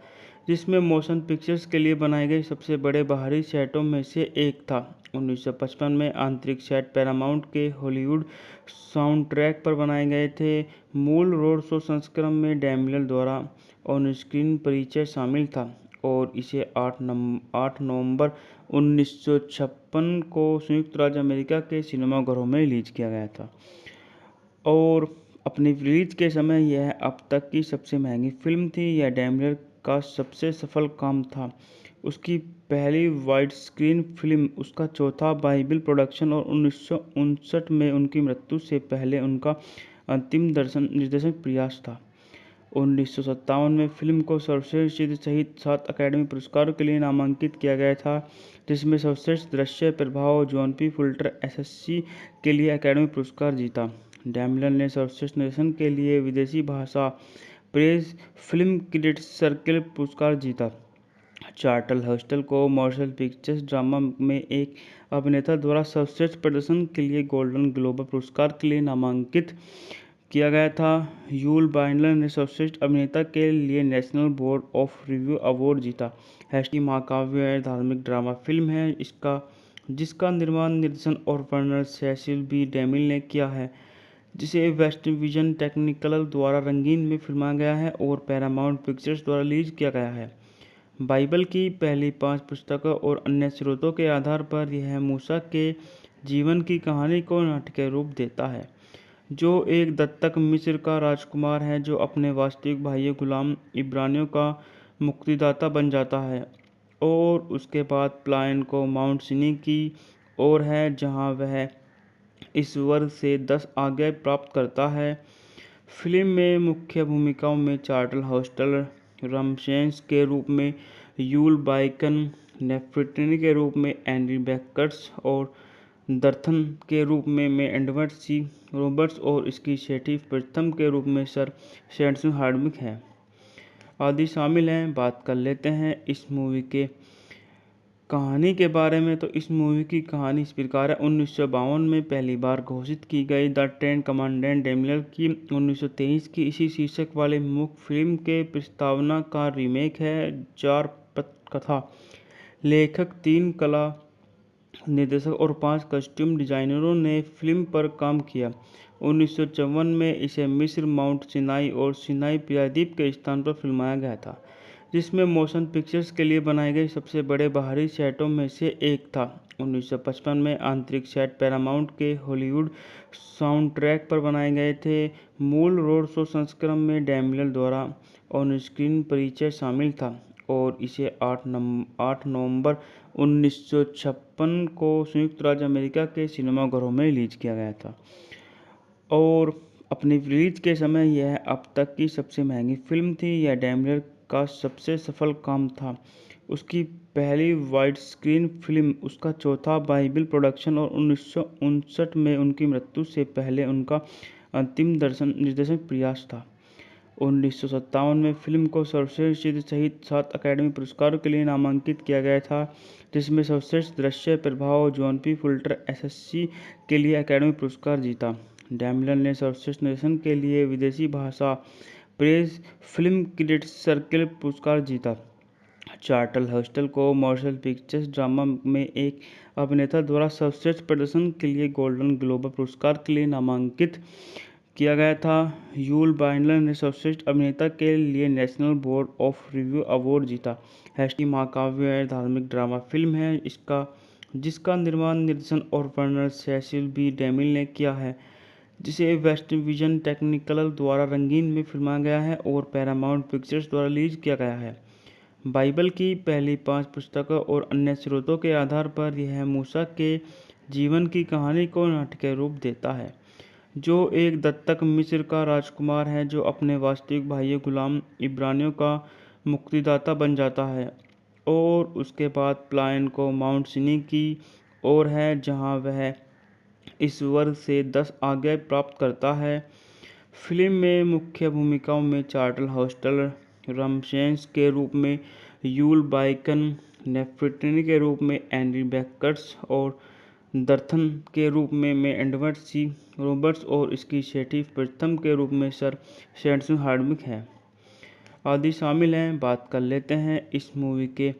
जिसमें मोशन पिक्चर्स के लिए बनाए गए सबसे बड़े बाहरी सेटों में से एक था। 1955 में आंतरिक सेट पैरामाउंट के हॉलीवुड साउंडट्रैक पर बनाए गए थे। मूल रोड शो संस्करण में डैमिलर द्वारा ऑन स्क्रीन परिचय शामिल था और इसे 8 नवंबर 1956 को संयुक्त राज्य अमेरिका के सिनेमाघरों में रिलीज किया गया था और अपनी रिलीज के समय यह अब तक की सबसे महंगी फिल्म थी। यह डैमिलर का सबसे सफल काम था। उसकी पहली वाइड स्क्रीन फिल्म उसका चौथा बाइबल प्रोडक्शन और 1959 में उनकी मृत्यु से पहले उनका अंतिम निर्देशन प्रयास था। 1957 में फिल्म को सर्वश्रेष्ठ चित्र सहित 7 अकादमी पुरस्कारों के लिए नामांकित किया गया था, जिसमें सर्वश्रेष्ठ दृश्य प्रभाव जॉन पी फुल्टर एसएससी के लिए अकादमी पुरस्कार जीता। डैमिलर ने सर्वश्रेष्ठ निर्देशन के लिए विदेशी भाषा प्रेस फिल्म क्रिटिक्स सर्कल पुरस्कार जीता। चार्ल्टन हस्टन को मोशन पिक्चर्स ड्रामा में एक अभिनेता द्वारा सर्वश्रेष्ठ प्रदर्शन के लिए गोल्डन ग्लोब पुरस्कार के लिए नामांकित किया गया था। यूल बाइंडलर ने सर्वश्रेष्ठ अभिनेता के लिए national board of review award जीता। हैस्टी महाकाव्य धार्मिक ड्रामा फिल्म है जिसका निर्माण, निर्देशन और वर्णन सेसिल बी डेमिल ने किया है, जिसे वेस्ट विजन टेक्निकल द्वारा रंगीन में फिल्माया गया है और पैरामाउंट पिक्चर्स द्वारा रिलीज किया गया है। बाइबल की पहली 5 पुस्तकों और अन्य स्रोतों के आधार पर यह मूसा के जीवन की कहानी को नाटकीय रूप देता है, जो एक दत्तक मिस्र का राजकुमार है जो अपने वास्तविक भाई गुलाम इब्रानियों का मुक्तिदाता बन जाता है और उसके बाद प्लायन को माउंट सिनी की ओर है जहां वह ईश्वर से 10 आज्ञाएं प्राप्त करता है। फिल्म में मुख्य भूमिकाओं में चार्ल्टन हस्टन रमसेस के रूप में, यूल बाइकन नेफर्टिनी के रूप में, एंडी बेकर्स और दर्थन के रूप में एडवर्ड सी रॉबर्ट्स और इसकी छठी प्रथम के रूप में सर शैनसन हार्डविक है आदि शामिल हैं। बात कर लेते हैं इस मूवी के कहानी के बारे में। तो इस मूवी की कहानी इस प्रकार है। 1952 में पहली बार घोषित की गई द टेन कमांडेंट डैमिलर की 1923 की इसी शीर्षक वाले मुख्य फिल्म के प्रस्तावना का रीमेक है। 4 पटकथा लेखक, 3 कला निर्देशक और 5 कस्ट्यूम डिजाइनरों ने फिल्म पर काम किया। 1954 में इसे मिस्र, माउंट सिनाई और सिनाई प्रायद्वीप के स्थान पर फिल्माया गया था, जिसमें मोशन पिक्चर्स के लिए बनाए गए सबसे बड़े बाहरी सेटों में से एक था। 1955 में आंतरिक सेट पैरामाउंट के हॉलीवुड साउंडट्रैक पर बनाए गए थे। मूल रोड शो संस्करण में डैमिलर द्वारा ऑन स्क्रीन परिचय शामिल था और इसे 8 नवंबर 1956 को संयुक्त राज्य अमेरिका के सिनेमाघरों में रिलीज किया गया था और अपनी रिलीज के समय यह अब तक की सबसे महंगी फिल्म थी। यह डैमिलर का सबसे सफल काम था। उसकी पहली वाइड स्क्रीन फिल्म उसका चौथा बाइबल प्रोडक्शन और 1959 में उनकी मृत्यु से पहले उनका अंतिम निर्देशन प्रयास था। 1957 में फिल्म को सर्वश्रेष्ठ चित्र सहित 7 अकादमी पुरस्कारों के लिए नामांकित किया गया था, जिसमें सर्वश्रेष्ठ दृश्य प्रभाव जॉन पी फुल्टर एसएससी के लिए अकादमी पुरस्कार जीता। डैमिलर ने सर्वश्रेष्ठ निर्देशन के लिए विदेशी भाषा प्रेस फिल्म क्रिटिक्स सर्कल पुरस्कार जीता। चार्ल्टन हस्टन को मोशन पिक्चर्स ड्रामा में एक अभिनेता द्वारा सर्वश्रेष्ठ प्रदर्शन के लिए गोल्डन ग्लोब पुरस्कार के लिए नामांकित किया गया था। यूल बाइंडलर ने सर्वश्रेष्ठ अभिनेता के लिए national board of review award जीता। हैस्टी महाकाव्य धार्मिक ड्रामा फिल्म है जिसका निर्माण, निर्देशन और वर्णन सेसिल बी डेमिल ने किया है, जिसे वेस्ट विजन टेक्निकल द्वारा रंगीन में फिल्माया गया है और पैरामाउंट पिक्चर्स द्वारा रिलीज किया गया है। बाइबल की पहली 5 पुस्तकों और अन्य स्रोतों के आधार पर यह मूसा के जीवन की कहानी को नाटकीय रूप देता है, जो एक दत्तक मिस्र का राजकुमार है जो अपने वास्तविक भाई गुलाम इब्रानियों का मुक्तिदाता बन जाता है और उसके बाद प्लायन को माउंट सिनी की ओर है जहां वह ईश्वर से 10 आज्ञाएं प्राप्त करता है। फिल्म में मुख्य भूमिकाओं में चार्ल्टन हस्टन रमसेस के रूप में, यूल बाइकन नेफर्टिनी के रूप में, एंडी बेकर्स और दर्थन के रूप में एडवर्ड सी रॉबर्ट्स और इसकी छठी प्रथम के रूप में सर शैनसन हार्डविक है आदि शामिल हैं। बात कर लेते हैं इस मूवी के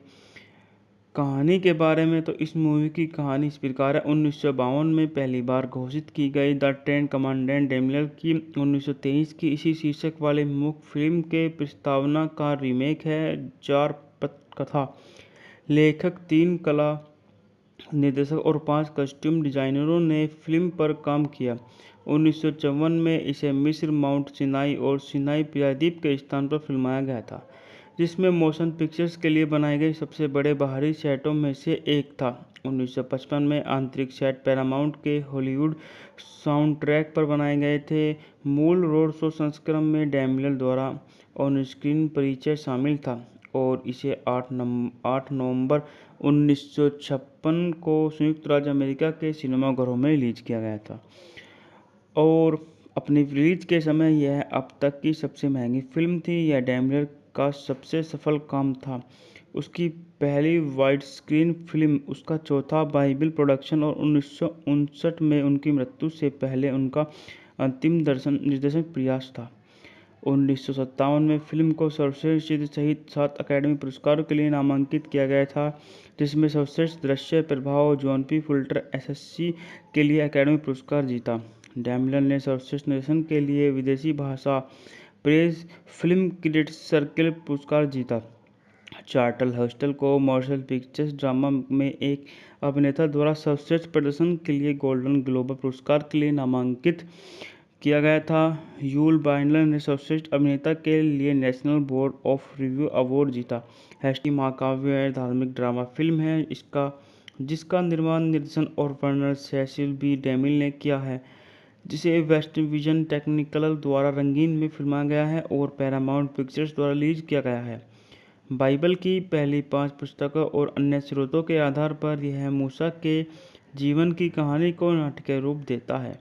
कहानी के बारे में। तो इस मूवी की कहानी इस प्रकार है। 1952 में पहली बार घोषित की गई द टेन कमांडेंट डैनियल की 1923 की इसी शीर्षक वाली मुख्य फिल्म के प्रस्तावना का रीमेक है। 4 पटकथा, लेखक, 3 कला निर्देशक और 5 कस्ट्यूम डिजाइनरों ने फिल्म पर काम किया। 1954 में इसे मिस्र, माउंट सिनाई और सिनाई प्रायद्वीप के स्थान पर फिल्माया गया था, जिसमें मोशन पिक्चर्स के लिए बनाए गए सबसे बड़े बाहरी सेटों में से एक था। 1955 में आंतरिक सेट पैरामाउंट के हॉलीवुड साउंडट्रैक पर बनाए गए थे। मूल रोड शो संस्करण में डैनियल द्वारा ऑन स्क्रीन परिचय शामिल था और इसे 8 नवंबर 1956 को संयुक्त राज्य अमेरिका के सिनेमाघरों में रिलीज किया गया था और अपनी रिलीज के समय यह अब तक की सबसे महंगी फिल्म थी। यह डैनियल का सबसे सफल काम था। उसकी पहली वाइड स्क्रीन फिल्म, उसका चौथा बाइबल प्रोडक्शन और 1959 में उनकी मृत्यु से पहले उनका अंतिम निर्देशन प्रयास था। 1957 में फिल्म को सर्वश्रेष्ठ चित्र सहित 7 अकादमी पुरस्कारों के लिए नामांकित किया गया था, जिसमें सर्वश्रेष्ठ दृश्य प्रभाव जॉन पी फुल्टर एसएससी के लिए अकादमी पुरस्कार जीता। डैनियल ने सर्वश्रेष्ठ निर्देशन के लिए विदेशी भाषा प्रेस फिल्म क्रिटिक्स सर्कल पुरस्कार जीता। चार्ल्टन हस्टन को मोशन पिक्चर्स ड्रामा में एक अभिनेता द्वारा सर्वश्रेष्ठ प्रदर्शन के लिए गोल्डन ग्लोब पुरस्कार के लिए नामांकित किया गया था। यूल बाइंडलर ने सर्वश्रेष्ठ अभिनेता के लिए national board of review award जीता। हैस्टी महाकाव्य धार्मिक ड्रामा फिल्म है जिसका निर्माण, निर्देशन और वर्णन सेसिल बी डेमिल ने किया है, जिसे वेस्ट विजन टेक्निकल द्वारा रंगीन में फिल्माया गया है और पैरामाउंट पिक्चर्स द्वारा रिलीज किया गया है। बाइबल की पहली 5 पुस्तकों और अन्य स्रोतों के आधार पर यह मूसा के जीवन की कहानी को नाटकीय रूप देता है,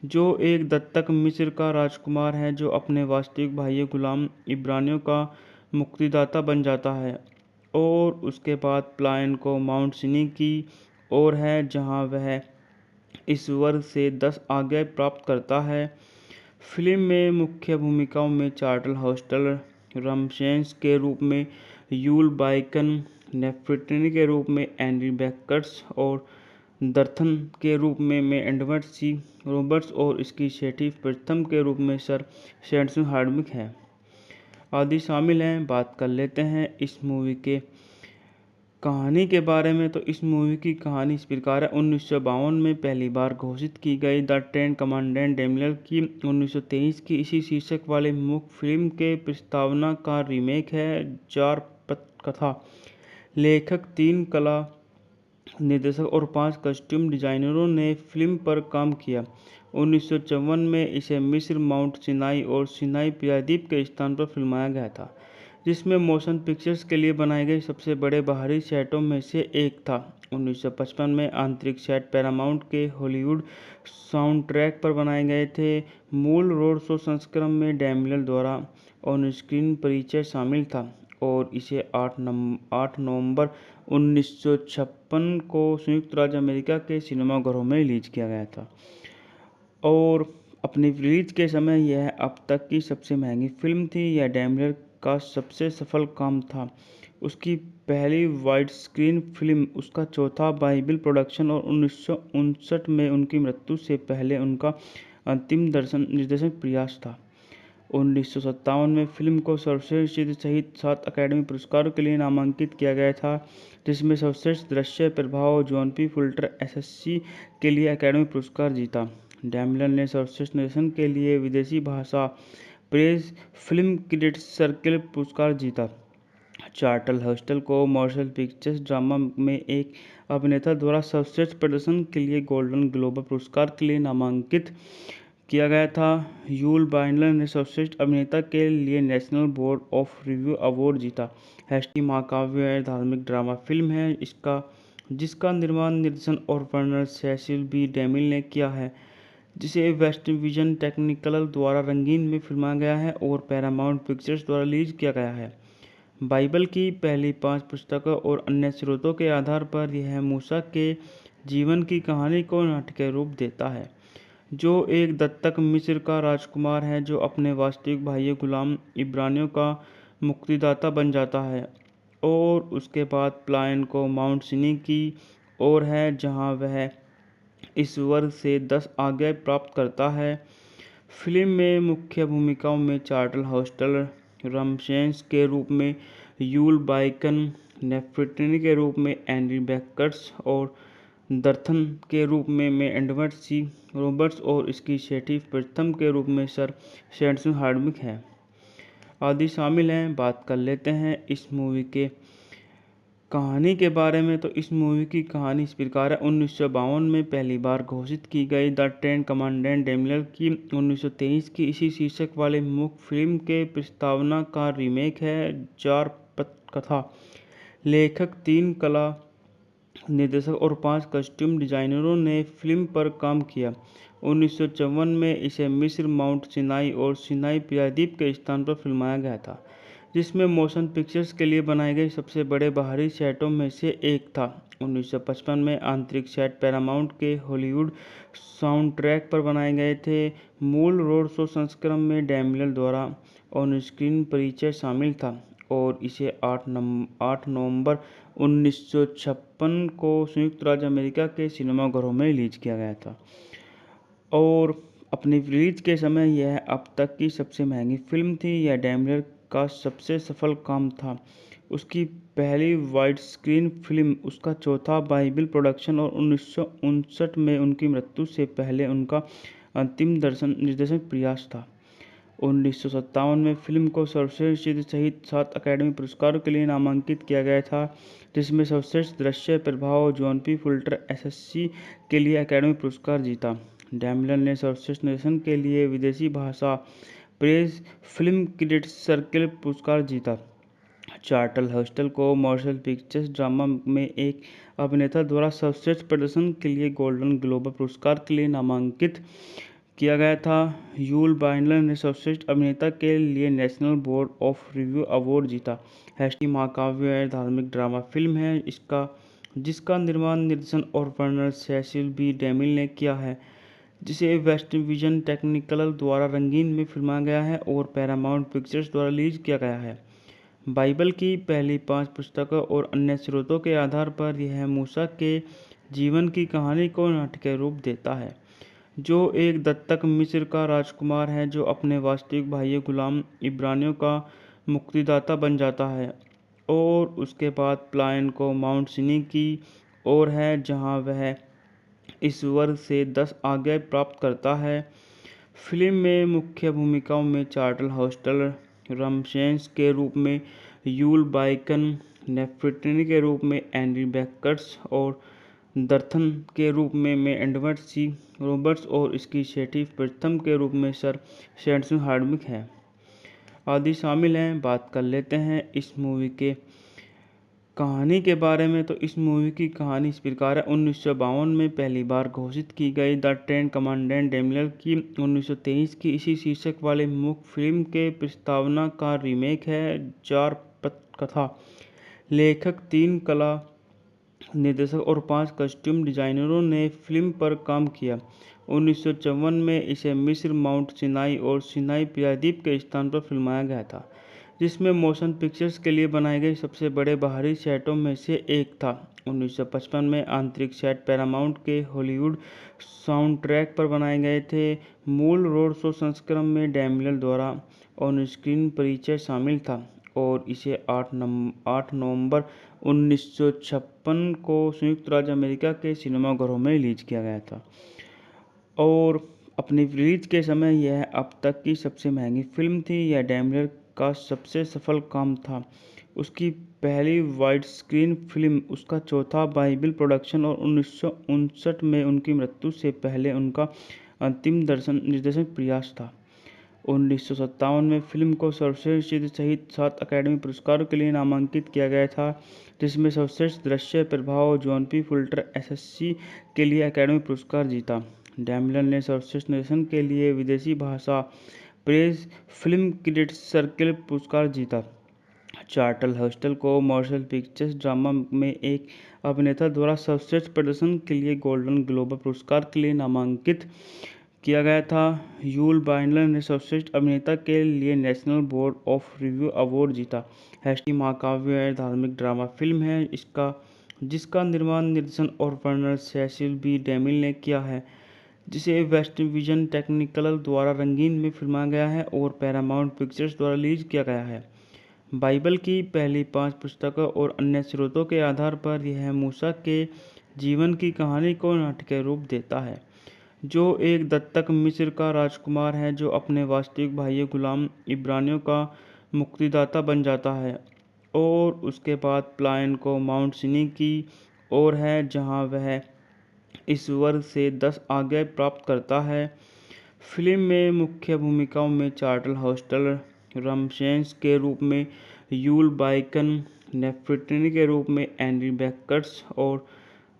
जो एक दत्तक मिस्र का राजकुमार है जो अपने वास्तविक भाई गुलाम इब्रानियों का मुक्तिदाता बन जाता है और उसके बाद प्लायन को माउंट सिनी की ओर है, जहां वह ईश्वर से 10 आज्ञाएं प्राप्त करता है। फिल्म में मुख्य भूमिकाओं में चार्ल्टन हस्टन रमसेस के रूप में, यूल बाइकन नेफ्रिटनी के रूप में, एंडी बेकर्स और दर्थन के रूप में एडवर्ड सी रॉबर्ट्स और इसकी सेठी प्रथम के रूप में सर सैंडर्स हार्डविक है आदि शामिल हैं। बात कर लेते हैं इस मूवी के कहानी के बारे में। तो इस मूवी की कहानी इस प्रकार है। 1952 में पहली बार घोषित की गई द टेन कमांडेंट डैनियल की 1923 की इसी शीर्षक वाली मुख्य फिल्म के प्रस्तावना का रीमेक है। 4 पटकथा, लेखक, 3 कला निर्देशक और 5 कस्ट्यूम डिजाइनरों ने फिल्म पर काम किया। 1954 में इसे मिस्र, माउंट सिनाई और सिनाई प्रायद्वीप के स्थान पर फिल्माया गया था, जिसमें मोशन पिक्चर्स के लिए बनाए गए सबसे बड़े बाहरी सेटों में से एक था। 1955 में आंतरिक सेट पैरामाउंट के हॉलीवुड साउंडट्रैक पर बनाए गए थे। मूल रोड शो संस्करण में डैनियल द्वारा ऑन स्क्रीन परिचय शामिल था और इसे 8 नवंबर 1956 को संयुक्त राज्य अमेरिका के सिनेमाघरों में रिलीज किया गया था और अपनी रिलीज के समय यह अब तक की सबसे महंगी फिल्म थी। यह डैनियल का सबसे सफल काम था। उसकी पहली वाइड स्क्रीन फिल्म, उसका चौथा बाइबल प्रोडक्शन और 1959 में उनकी मृत्यु से पहले उनका अंतिम निर्देशन प्रयास था। 1957 में फिल्म को सर्वश्रेष्ठ चित्र सहित 7 अकादमी पुरस्कारों के लिए नामांकित किया गया था, जिसमें सर्वश्रेष्ठ दृश्य प्रभाव जॉन पी फुल्टर एसएससी के लिए अकादमी पुरस्कार जीता। डैनियल ने सर्वश्रेष्ठ निर्देशन के लिए विदेशी भाषा प्रेस फिल्म क्रिटिक्स सर्कल पुरस्कार जीता। चार्ल्टन हस्टन को मोशन पिक्चर्स ड्रामा में एक अभिनेता द्वारा सर्वश्रेष्ठ प्रदर्शन के लिए गोल्डन ग्लोब पुरस्कार के लिए नामांकित किया गया था। यूल बाइंडलर ने सर्वश्रेष्ठ अभिनेता के लिए national board of review award जीता। हैस्टी महाकाव्य धार्मिक ड्रामा फिल्म है जिसका निर्माण, निर्देशन और वर्णन सेसिल बी डेमिल ने किया है, जिसे वेस्ट विजन टेक्निकल द्वारा रंगीन में फिल्माया गया है और पैरामाउंट पिक्चर्स द्वारा रिलीज किया गया है। बाइबल की पहली 5 पुस्तकों और अन्य स्रोतों के आधार पर यह मूसा के जीवन की कहानी को नाटकीय रूप देता है, जो एक दत्तक मिस्र का राजकुमार है जो अपने वास्तविक भाई गुलाम इब्रानियों का मुक्तिदाता बन जाता है और उसके बाद पलायन को माउंट सिनी की ओर है, जहां वह इस वर्ग से 10 आज्ञाएं प्राप्त करता है। फिल्म में मुख्य भूमिकाओं में चार्ल्टन हस्टल रमसेस के रूप में, यूल बाइकन नेफ्रिटनी के रूप में, एंडी बेकर्स और दर्थन के रूप में एडवर्ड सी रॉबर्ट्स और इसकी सेठी प्रथम के रूप में सर सैंडर्स हार्डविक है आदि शामिल हैं। बात कर लेते हैं इस मूवी के कहानी के बारे में। तो इस मूवी की कहानी इस प्रकार है। 1952 में पहली बार घोषित की गई द टेन कमांडेंट डैनियल की 1923 की इसी शीर्षक वाले मुख्य फिल्म के प्रस्तावना का रीमेक है। 4 पटकथा लेखक, 3 कला निर्देशक और 5 कस्ट्यूम डिजाइनरों ने फिल्म पर काम किया। 1954 में इसे मिस्र, माउंट सिनाई और सिनाई प्रायद्वीप के स्थान पर फिल्माया गया था, जिसमें मोशन पिक्चर्स के लिए बनाए गए सबसे बड़े बाहरी सेटों में से एक था। 1955 में आंतरिक सेट पैरामाउंट के हॉलीवुड साउंडट्रैक पर बनाए गए थे। मूल रोड शो संस्करण में डैनियल द्वारा ऑन स्क्रीन परिचय शामिल था और इसे 8 नवंबर 1956 को संयुक्त राज्य अमेरिका के सिनेमाघरों में रिलीज किया गया था और अपनी रिलीज के समय यह अब तक की सबसे महंगी फिल्म थी। यह डैनियल का सबसे सफल काम था। उसकी पहली वाइड स्क्रीन फिल्म उसका चौथा बाइबल प्रोडक्शन और 1959 में उनकी मृत्यु से पहले उनका अंतिम निर्देशन प्रयास था। 1957 में फिल्म को सर्वश्रेष्ठ सहित 7 अकादमी पुरस्कारों के लिए नामांकित किया गया था, जिसमें सर्वश्रेष्ठ दृश्य प्रभाव जॉन पी फुल्टर एसएससी के लिए अकादमी पुरस्कार जीता। डैनियल ने सर्वश्रेष्ठ निर्देशन के लिए विदेशी भाषा प्रेस फिल्म क्रिटिक्स सर्कल पुरस्कार जीता। चार्ल्टन हस्टल को मोशन पिक्चर्स ड्रामा में एक अभिनेता द्वारा सर्वश्रेष्ठ प्रदर्शन के लिए गोल्डन ग्लोब पुरस्कार के लिए नामांकित किया गया था। यूल बाइंडलर ने सर्वश्रेष्ठ अभिनेता के लिए national board of review award जीता। हैस्टी महाकाव्य धार्मिक ड्रामा फिल्म है जिसका निर्माण, निर्देशन और वर्णन सेसिल बी डेमिल ने किया है, जिसे वेस्ट विजन टेक्निकल द्वारा रंगीन में फिल्माया गया है और पैरामाउंट पिक्चर्स द्वारा रिलीज किया गया है। बाइबल की पहली 5 पुस्तकों और अन्य स्रोतों के आधार पर यह मूसा के जीवन की कहानी को नाटकीय रूप देता है, जो एक दत्तक मिस्र का राजकुमार है जो अपने वास्तविक भाई गुलाम इब्रानियों का मुक्तिदाता बन जाता है और उसके बाद पलायन को माउंट सिनी की ओर है, जहां वह इस वर्ग से 10 आज्ञाएं प्राप्त करता है। फिल्म में मुख्य भूमिकाओं में चार्ल्टन हस्टल रमसेस के रूप में, यूल बाइकन नेफ्रिटनी के रूप में, एंडी बेकर्स और दर्थन के रूप में एडवर्ड सी रॉबर्ट्स और इसकी सेठी प्रथम के रूप में सर सैंडर्स हार्डविक है आदि शामिल हैं। बात कर लेते हैं इस मूवी के कहानी के बारे में। तो इस मूवी की कहानी इस प्रकार है। 1952 में पहली बार घोषित की गई द टेन कमांडेंट डैनियल की 1923 की इसी शीर्षक वाले मुख्य फिल्म के प्रस्तावना का रीमेक है। 4 पटकथा लेखक, 3 कला निर्देशक और 5 कस्ट्यूम डिजाइनरों ने फिल्म पर काम किया। 1954 में इसे मिस्र, माउंट सिनाई और सिनाई प्रायद्वीप के स्थान पर फिल्माया गया था, जिसमें मोशन पिक्चर्स के लिए बनाए गए सबसे बड़े बाहरी सेटों में से एक था। 1955 में आंतरिक सेट पैरामाउंट के हॉलीवुड साउंडट्रैक पर बनाए गए थे। मूल रोड शो संस्करण में डैनियल द्वारा ऑन स्क्रीन परिचय शामिल था और इसे 8 नवंबर 1956 को संयुक्त राज्य अमेरिका के सिनेमाघरों में रिलीज किया गया था और अपनी रिलीज के समय यह अब तक की सबसे महंगी फिल्म थी। यह डैनियल का सबसे सफल काम था। उसकी पहली वाइड स्क्रीन फिल्म उसका चौथा बाइबल प्रोडक्शन और 1959 में उनकी मृत्यु से पहले उनका अंतिम निर्देशन प्रयास था। 1957 में फिल्म को सर्वश्रेष्ठ सहित 7 अकादमी पुरस्कारों के लिए नामांकित किया गया था, जिसमें सर्वश्रेष्ठ दृश्य प्रभाव जॉन पी फुल्टर एसएससी के लिए अकादमी पुरस्कार जीता। डैनियल ने सर्वश्रेष्ठ निर्देशन के लिए विदेशी भाषा प्रेस फिल्म क्रिटिक्स सर्कल पुरस्कार जीता। चार्ल्टन हस्टल को मोशन पिक्चर्स ड्रामा में एक अभिनेता द्वारा सर्वश्रेष्ठ प्रदर्शन के लिए गोल्डन ग्लोब पुरस्कार के लिए नामांकित किया गया था। यूल बाइंडलर ने सर्वश्रेष्ठ अभिनेता के लिए national board of review award जीता। हैस्टी महाकाव्य धार्मिक ड्रामा फिल्म है जिसका निर्माण, निर्देशन और वर्णन सेसिल बी डेमिल ने किया है, जिसे वेस्ट विजन टेक्निकल द्वारा रंगीन में फिल्माया गया है और पैरामाउंट पिक्चर्स द्वारा रिलीज किया गया है। बाइबल की पहली 5 पुस्तकों और अन्य स्रोतों के आधार पर यह मूसा के जीवन की कहानी को नाटकीय रूप देता है, जो एक दत्तक मिस्र का राजकुमार है जो अपने वास्तविक भाई गुलाम इब्रानियों का मुक्तिदाता बन जाता है और उसके बाद प्लायन को माउंट सिनी की ओर है, जहां वह ईश्वर से 10 आज्ञाएं प्राप्त करता है। फिल्म में मुख्य भूमिकाओं में चार्ल्टन हस्टन रमसेस के रूप में यूल बाइकन, नेफर्टिनी के रूप में एंडी बेकर्स और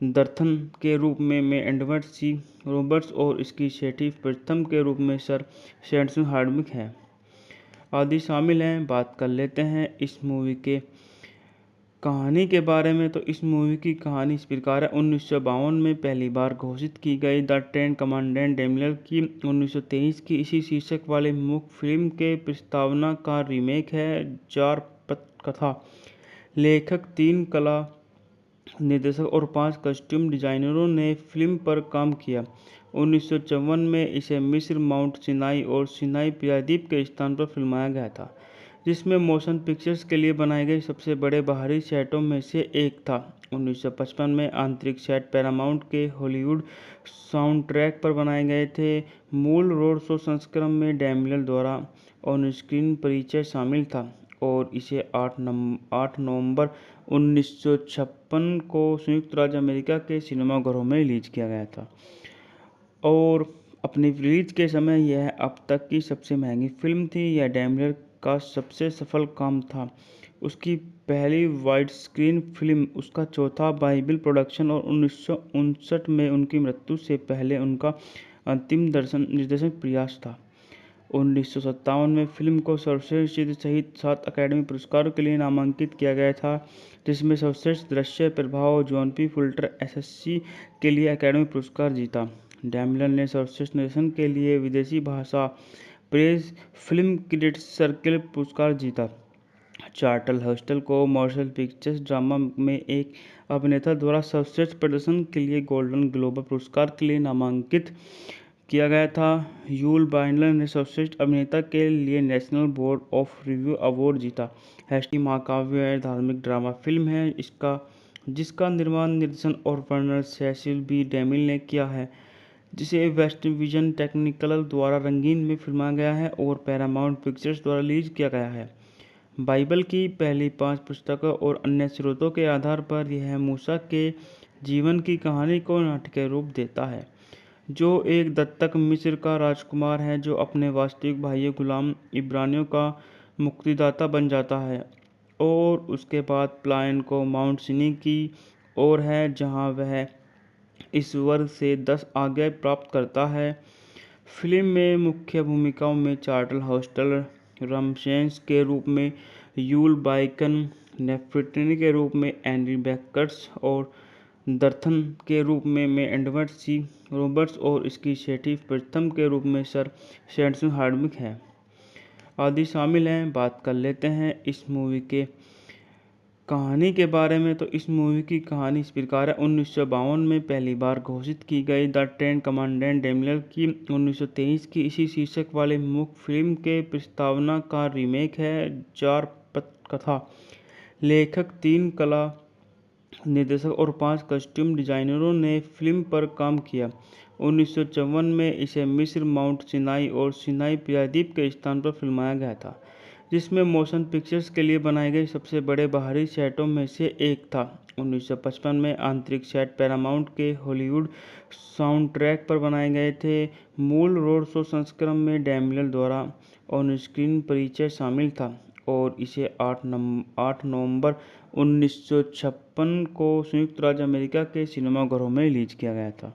दर्थन के रूप में एडवर्ड सी रॉबर्ट्स और इसकी सेठी प्रथम के रूप में सर शैनसन हार्डविक है आदि शामिल हैं। बात कर लेते हैं इस मूवी के कहानी के बारे में। तो इस मूवी की कहानी इस प्रकार है। 1952 में पहली बार घोषित की गई द टेन कमांडेंट डेमियल की 1923 की इसी शीर्षक वाले मुख्य फिल्म के प्रस्तावना का रीमेक है। 4 पटकथा लेखक, 3 कला निर्देशक और 5 कस्ट्यूम डिजाइनरों ने फिल्म पर काम किया। 1954 में इसे मिस्र, माउंट सिनाई और सिनाई प्रायद्वीप के स्थान पर फिल्माया गया था, जिसमें मोशन पिक्चर्स के लिए बनाए गए सबसे बड़े बाहरी सेटों में से एक था। 1955 में आंतरिक सेट पैरामाउंट के हॉलीवुड साउंडट्रैक पर बनाए गए थे। मूल रोड शो संस्करण में डैमियल द्वारा ऑन स्क्रीन परिचय शामिल था और इसे 8 नवंबर 1956 को संयुक्त राज्य अमेरिका के सिनेमाघरों में रिलीज किया गया था और अपनी रिलीज के समय यह अब तक की सबसे महंगी फिल्म थी। यह डैमियल का सबसे सफल काम था। उसकी पहली वाइड स्क्रीन फिल्म उसका चौथा बाइबल प्रोडक्शन और 1959 में उनकी मृत्यु से पहले उनका अंतिम निर्देशन प्रयास था। 1957 में फिल्म को सर्वश्रेष्ठ सहित 7 अकादमी पुरस्कारों के लिए नामांकित किया गया था, जिसमें सर्वश्रेष्ठ दृश्य प्रभाव जॉन पी फुल्टर एसएससी के लिए अकादमी पुरस्कार जीता। डैमियल ने सर्वश्रेष्ठ निर्देशन के लिए विदेशी भाषा प्रेस फिल्म क्रिटिक्स सर्कल पुरस्कार जीता। चार्ल्टन हस्टन को मोशन पिक्चर्स ड्रामा में एक अभिनेता द्वारा सर्वश्रेष्ठ प्रदर्शन के लिए गोल्डन ग्लोब पुरस्कार के लिए नामांकित किया गया था। यूल बाइंडलर ने सर्वश्रेष्ठ अभिनेता के लिए national board of review award जीता। हैस्टी महाकाव्य धार्मिक ड्रामा फिल्म है जिसका निर्माण, निर्देशन और वर्णन सेसिल बी डेमिल ने किया है, जिसे वेस्ट विजन टेक्निकल द्वारा रंगीन में फिल्माया गया है और पैरामाउंट पिक्चर्स द्वारा रिलीज किया गया है। बाइबल की पहली 5 पुस्तकों और अन्य स्रोतों के आधार पर यह मूसा के जीवन की कहानी को नाटकीय रूप देता है, जो एक दत्तक मिस्र का राजकुमार है जो अपने वास्तविक भाई गुलाम इब्रानियों का मुक्तिदाता बन जाता है और उसके बाद प्लायन को माउंट सिनी की ओर है, जहां वह ईश्वर से 10 आज्ञाएं प्राप्त करता है। फिल्म में मुख्य भूमिकाओं में चार्ल्टन हस्टन रमसेस के रूप में यूल बाइकन, नेफर्टिनी के रूप में एंडी बेकर्स और दर्थन के रूप में एडवर्ड सी रॉबर्ट्स और इसकी सेठी प्रथम के रूप में सर शैनसन हार्डविक है आदि शामिल हैं। बात कर लेते हैं इस मूवी के कहानी के बारे में। तो इस मूवी की कहानी इस प्रकार है। 1952 में पहली बार घोषित की गई द टेन कमांडेंट डेमियल की 1923 की इसी शीर्षक वाले मुख्य फिल्म के प्रस्तावना का रीमेक है। 4 पटकथा लेखक, 3 कला निर्देशक और 5 कस्ट्यूम डिजाइनरों ने फिल्म पर काम किया। 1954 में इसे मिस्र, माउंट सिनाई और सिनाई प्रायद्वीप के स्थान पर फिल्माया गया था, जिसमें मोशन पिक्चर्स के लिए बनाए गए सबसे बड़े बाहरी सेटों में से एक था। 1955 में आंतरिक सेट पैरामाउंट के हॉलीवुड साउंडट्रैक पर बनाए गए थे। मूल रोड शो संस्करण में डैमियल द्वारा ऑन स्क्रीन परिचय शामिल था और इसे 8 नवंबर 1956 को संयुक्त राज्य अमेरिका के सिनेमाघरों में रिलीज किया गया था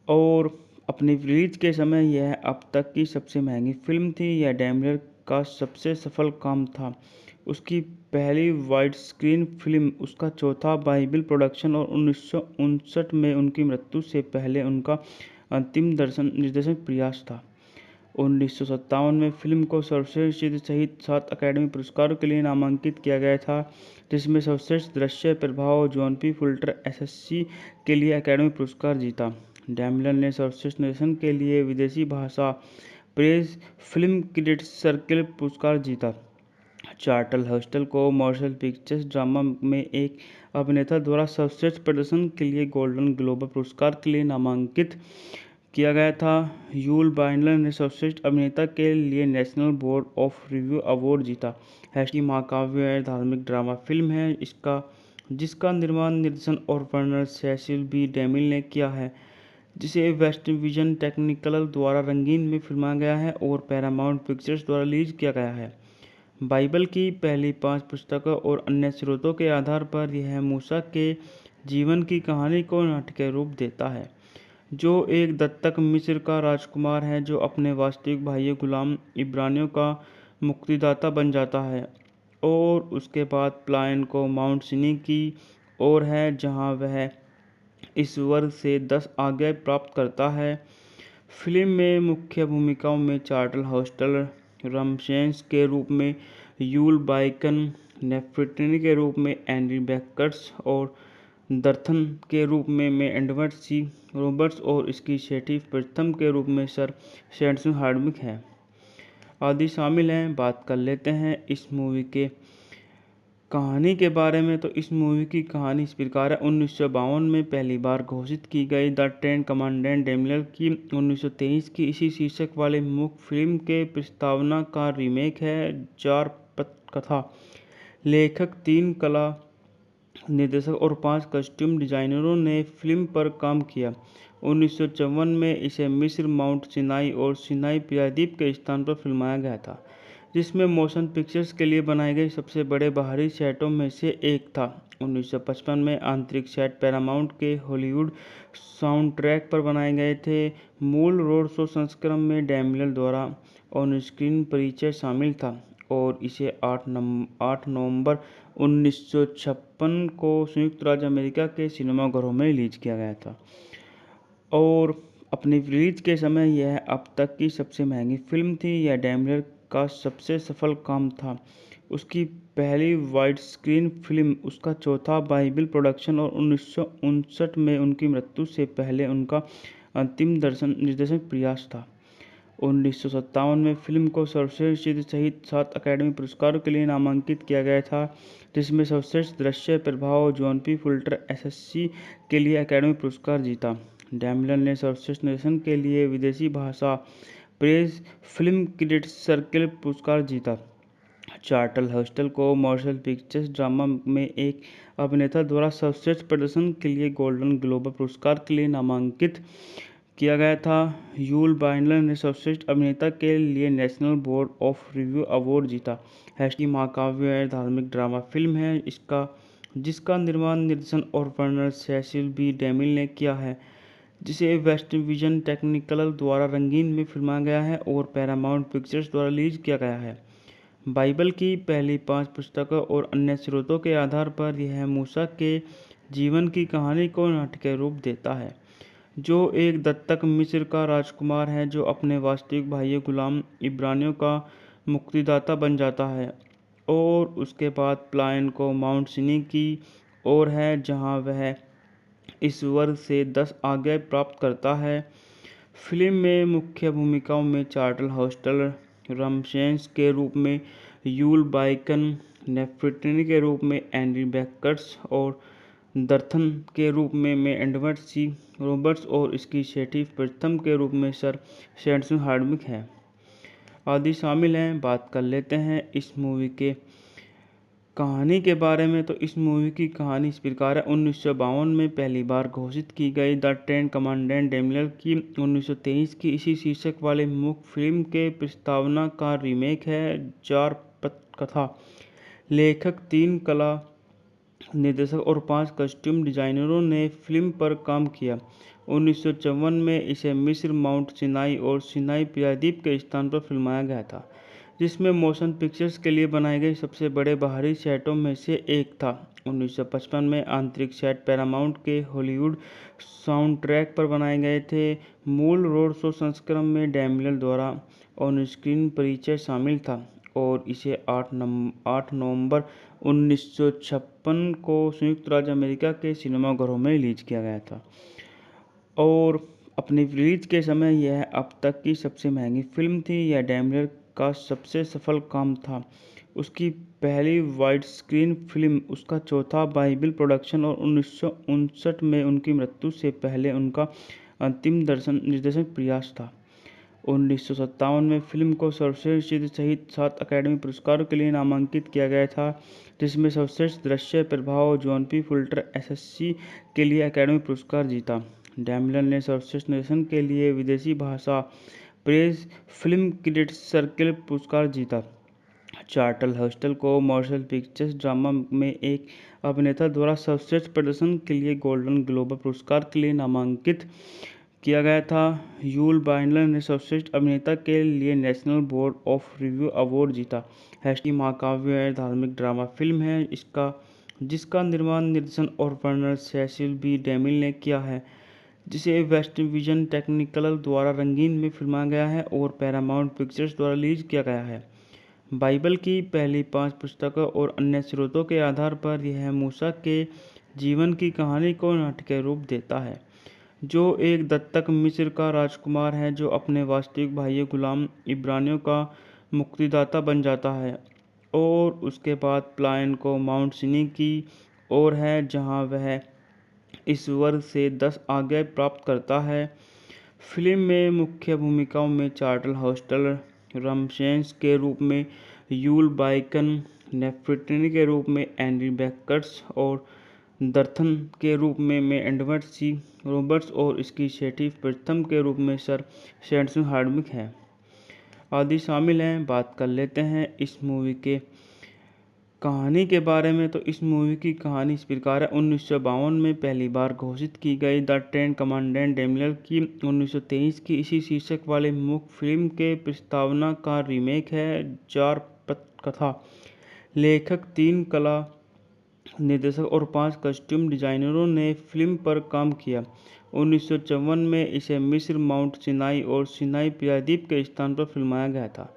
और अपनी रिलीज के समय यह अब तक की सबसे महंगी फिल्म थी। यह डैमियल का सबसे सफल काम था। उसकी पहली वाइड स्क्रीन फिल्म उसका चौथा बाइबल प्रोडक्शन और 1959 में उनकी मृत्यु से पहले उनका अंतिम निर्देशन प्रयास था। 1957 में फिल्म को सर्वश्रेष्ठ चित्र सहित 7 अकादमी पुरस्कारों के लिए नामांकित किया गया था, जिसमें सर्वश्रेष्ठ दृश्य प्रभाव जॉन पी फुल्टर एसएससी के लिए अकादमी पुरस्कार जीता। डैमलर ने सर्वश्रेष्ठ निर्देशन के लिए विदेशी भाषा प्रेस फिल्म क्रिटिक्स सर्कल पुरस्कार जीता। चार्टल हस्टल को मोशन पिक्चर्स ड्रामा में एक अभिनेता द्वारा सर्वश्रेष्ठ प्रदर्शन के लिए गोल्डन ग्लोब पुरस्कार के लिए नामांकित किया गया था। यूल बाइंडलर ने सर्वश्रेष्ठ अभिनेता के लिए national board of review award जीता। की महाकाव्य धार्मिक ड्रामा फिल्म है जिसका निर्माण, निर्देशन और वर्णन सेसिल बी डेमिल ने किया है, जिसे वेस्ट विजन टेक्निकल द्वारा रंगीन में फिल्माया गया है और पैरामाउंट पिक्चर्स द्वारा रिलीज किया गया है। बाइबल की पहली 5 पुस्तकों और अन्य स्रोतों के आधार पर यह मूसा के जीवन की कहानी को नाटकीय रूप देता है, जो एक दत्तक मिस्र का राजकुमार है जो अपने वास्तविक भाई गुलाम इब्रानियों का मुक्तिदाता बन जाता है और उसके बाद प्लायन को माउंट सिनी की ओर है, जहां वह ईश्वर से 10 आज्ञाएं प्राप्त करता है। फिल्म में मुख्य भूमिकाओं में चार्टल हस्टल रमसेस के रूप में, यूल बाइकन नेफ्रिटनी के रूप में, एंडी बेकर्स और दर्थन के रूप में एडवर्ड सी रॉबर्ट्स और इसकी शेठी प्रथम के रूप में सर शैनसन हार्डविक है आदि शामिल हैं। बात कर लेते हैं इस मूवी के कहानी के बारे में। तो इस मूवी की कहानी इस प्रकार है। 1952 में पहली बार घोषित की गई द टेन कमांडेंट डेमिलर की 1923 की इसी शीर्षक वाले मुख्य फिल्म के प्रस्तावना का रीमेक है। 4 पटकथा लेखक, 3 कला निर्देशक और 5 कस्ट्यूम डिजाइनरों ने फिल्म पर काम किया। 1954 में इसे मिस्र, माउंट सिनाई और सिनाई प्रायद्वीप के स्थान पर फिल्माया गया था, जिसमें मोशन पिक्चर्स के लिए बनाए गए सबसे बड़े बाहरी सेटों में से एक था। 1955 में आंतरिक सेट पैरामाउंट के हॉलीवुड साउंडट्रैक पर बनाए गए थे। मूल रोड शो संस्करण में डैमिलर द्वारा ऑन स्क्रीन परिचय शामिल था और इसे 8 नवंबर 1956 को संयुक्त राज्य अमेरिका के सिनेमाघरों में रिलीज किया गया था और अपनी रिलीज के समय यह अब तक की सबसे महंगी फिल्म थी। यह डैमिलर का सबसे सफल काम था। उसकी पहली वाइड स्क्रीन फिल्म उसका चौथा बाइबल प्रोडक्शन और 1959 में उनकी मृत्यु से पहले उनका अंतिम निर्देशन प्रयास था। 1957 में फिल्म को सर्वश्रेष्ठ चित्र सहित 7 अकादमी पुरस्कारों के लिए नामांकित किया गया था, जिसमें सर्वश्रेष्ठ दृश्य प्रभाव जॉन पी फुल्टर एसएससी के लिए अकादमी पुरस्कार जीता। डैमिलर ने सर्वश्रेष्ठ निर्देशन के लिए विदेशी भाषा प्रेस फिल्म क्रिटिक्स सर्कल पुरस्कार जीता। चार्टल हस्टल को मोशन पिक्चर्स ड्रामा में एक अभिनेता द्वारा सर्वश्रेष्ठ प्रदर्शन के लिए गोल्डन ग्लोब पुरस्कार के लिए नामांकित किया गया था। यूल बाइंडलर ने सर्वश्रेष्ठ अभिनेता के लिए national board of review award जीता। की महाकाव्य धार्मिक ड्रामा फिल्म है जिसका निर्माण, निर्देशन और वर्णन सेसिल बी डेमिल ने किया है, जिसे वेस्ट विजन टेक्निकल द्वारा रंगीन में फिल्माया गया है और पैरामाउंट पिक्चर्स द्वारा रिलीज किया गया है। बाइबल की पहली 5 पुस्तकों और अन्य स्रोतों के आधार पर यह मूसा के जीवन की कहानी को नाटकीय रूप देता है, जो एक दत्तक मिस्र का राजकुमार है जो अपने वास्तविक भाई गुलाम इब्रानियों का मुक्तिदाता बन जाता है और उसके बाद प्लायन को माउंट सिनी की ओर है, जहां वह ईश्वर से 10 आज्ञाएं प्राप्त करता है। फिल्म में मुख्य भूमिकाओं में चार्टल हस्टल रमसेस के रूप में, यूल बाइकन नेफ्रिटनी के रूप में, एंडी बेकर्स और दर्थन के रूप में एडवर्ड सी रॉबर्ट्स और इसकी शेठी प्रथम के रूप में सर शैनसन हार्डविक है आदि शामिल हैं। बात कर लेते हैं इस मूवी के कहानी के बारे में। तो इस मूवी की कहानी इस प्रकार है। 1952 में पहली बार घोषित की गई द टेन कमांडेंट डेमिलर की 1923 की इसी शीर्षक वाले मुख्य फिल्म के प्रस्तावना का रीमेक है। 4 पटकथा लेखक, 3 कला निर्देशक और 5 कस्ट्यूम डिजाइनरों ने फिल्म पर काम किया। 1954 में इसे मिस्र, माउंट सिनाई और सिनाई प्रायद्वीप के स्थान पर फिल्माया गया था, जिसमें मोशन पिक्चर्स के लिए बनाए गए सबसे बड़े बाहरी सेटों में से एक था। 1955 में आंतरिक सेट पैरामाउंट के हॉलीवुड साउंडट्रैक पर बनाए गए थे। मूल रोड शो संस्करण में डैमिलर द्वारा ऑन स्क्रीन परिचय शामिल था और इसे 8 नवंबर 1956 को संयुक्त राज्य अमेरिका के सिनेमाघरों में रिलीज किया गया था और अपनी रिलीज के समय यह अब तक की सबसे महंगी फिल्म थी। यह डैमिलर का सबसे सफल काम था। उसकी पहली वाइड स्क्रीन फिल्म उसका चौथा बाइबल प्रोडक्शन और 1959 में उनकी मृत्यु से पहले उनका अंतिम निर्देशन प्रयास था। 1957 में फिल्म को सर्वश्रेष्ठ चित्र सहित 7 अकादमी पुरस्कारों के लिए नामांकित किया गया था, जिसमें सर्वश्रेष्ठ दृश्य प्रभाव जॉन पी फुल्टर एसएससी के लिए अकादमी पुरस्कार जीता। डैमिलर ने सर्वश्रेष्ठ निर्देशन के लिए विदेशी भाषा प्रेस फिल्म क्रिटिक्स सर्कल पुरस्कार जीता। चार्ल्टन हस्टन को मोशन पिक्चर्स ड्रामा में एक अभिनेता द्वारा सर्वश्रेष्ठ प्रदर्शन के लिए गोल्डन ग्लोब पुरस्कार के लिए नामांकित किया गया था। यूल बाइंडलर ने सर्वश्रेष्ठ अभिनेता के लिए national board of review award जीता। हैस्टी महाकाव्य धार्मिक ड्रामा फिल्म है जिसका निर्माण, निर्देशन और वर्णन सेसिल बी डेमिल ने किया है, जिसे वेस्ट विजन टेक्निकल द्वारा रंगीन में फिल्माया गया है और पैरामाउंट पिक्चर्स द्वारा रिलीज किया गया है। बाइबल की पहली 5 पुस्तकों और अन्य स्रोतों के आधार पर यह मूसा के जीवन की कहानी को नाटकीय रूप देता है, जो एक दत्तक मिस्र का राजकुमार है जो अपने वास्तविक भाई गुलाम इब्रानियों का मुक्तिदाता बन जाता है और उसके बाद प्लायन को माउंट सिनी की ओर है, जहां वह ईश्वर से 10 आज्ञाएं प्राप्त करता है। फिल्म में मुख्य भूमिकाओं में चार्ल्टन हस्टन रमसेस के रूप में, यूल बाइकन नेफर्टिनी के रूप में, एंडी बेकर्स और दर्थन के रूप में एडवर्ड सी रॉबर्ट्स और इसकी सेठी प्रथम के रूप में सर शैनसन हार्डविक है आदि शामिल हैं। बात कर लेते हैं इस मूवी के कहानी के बारे में। तो इस मूवी की कहानी इस प्रकार है। 1952 में पहली बार घोषित की गई द टेन कमांडेंट डैनियल की 1923 की इसी शीर्षक वाले मुख्य फिल्म के प्रस्तावना का रीमेक है। 4 पटकथा लेखक, 3 कला निर्देशक और 5 कस्ट्यूम डिजाइनरों ने फिल्म पर काम किया। 1954 में इसे मिस्र, माउंट सिनाई और सिनाई प्रायद्वीप के स्थान पर फिल्माया गया था,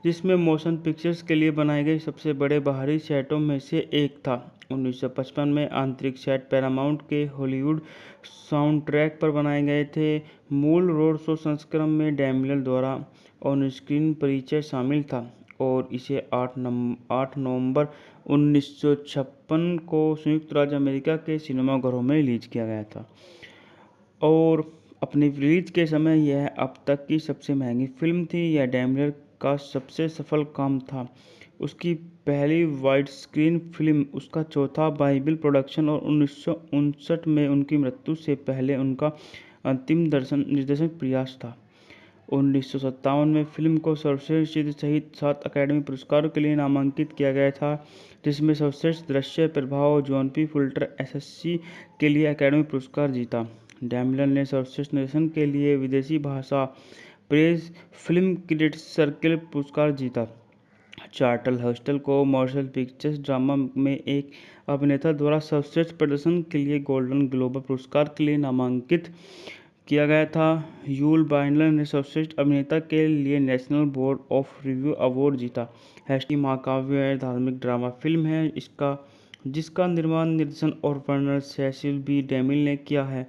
जिसमें मोशन पिक्चर्स के लिए बनाए गए सबसे बड़े बाहरी सेटों में से एक था। 1955 में आंतरिक सेट पैरामाउंट के हॉलीवुड साउंडट्रैक पर बनाए गए थे। मूल रोड शो संस्करण में डैमिलर द्वारा ऑन स्क्रीन परिचय शामिल था और इसे 8 नवंबर 1956 को संयुक्त राज्य अमेरिका के सिनेमाघरों में रिलीज किया गया था और अपनी रिलीज के समय यह अब तक की सबसे महंगी फिल्म थी। यह डैमिलर का सबसे सफल काम था। उसकी पहली वाइड स्क्रीन फिल्म उसका चौथा बाइबल प्रोडक्शन और 1959 में उनकी मृत्यु से पहले उनका अंतिम निर्देशन प्रयास था। 1957 में फिल्म को सर्वश्रेष्ठ चित्र सहित 7 अकादमी पुरस्कारों के लिए नामांकित किया गया था, जिसमें सर्वश्रेष्ठ दृश्य प्रभाव जॉन पी फुल्टर एसएससी के लिए अकादमी पुरस्कार जीता। डैमिलर ने सर्वश्रेष्ठ निर्देशन के लिए विदेशी भाषा प्रेस फिल्म क्रिटिक्स सर्कल पुरस्कार जीता। चार्ल्टन हस्टन को मोशन पिक्चर्स ड्रामा में एक अभिनेता द्वारा सर्वश्रेष्ठ प्रदर्शन के लिए गोल्डन ग्लोब पुरस्कार के लिए नामांकित किया गया था। यूल बाइंडलर ने सर्वश्रेष्ठ अभिनेता के लिए national board of review award जीता। हैस्टी महाकाव्य धार्मिक ड्रामा फिल्म है जिसका निर्माण, निर्देशन और वर्णन सेसिल बी डेमिल ने किया है,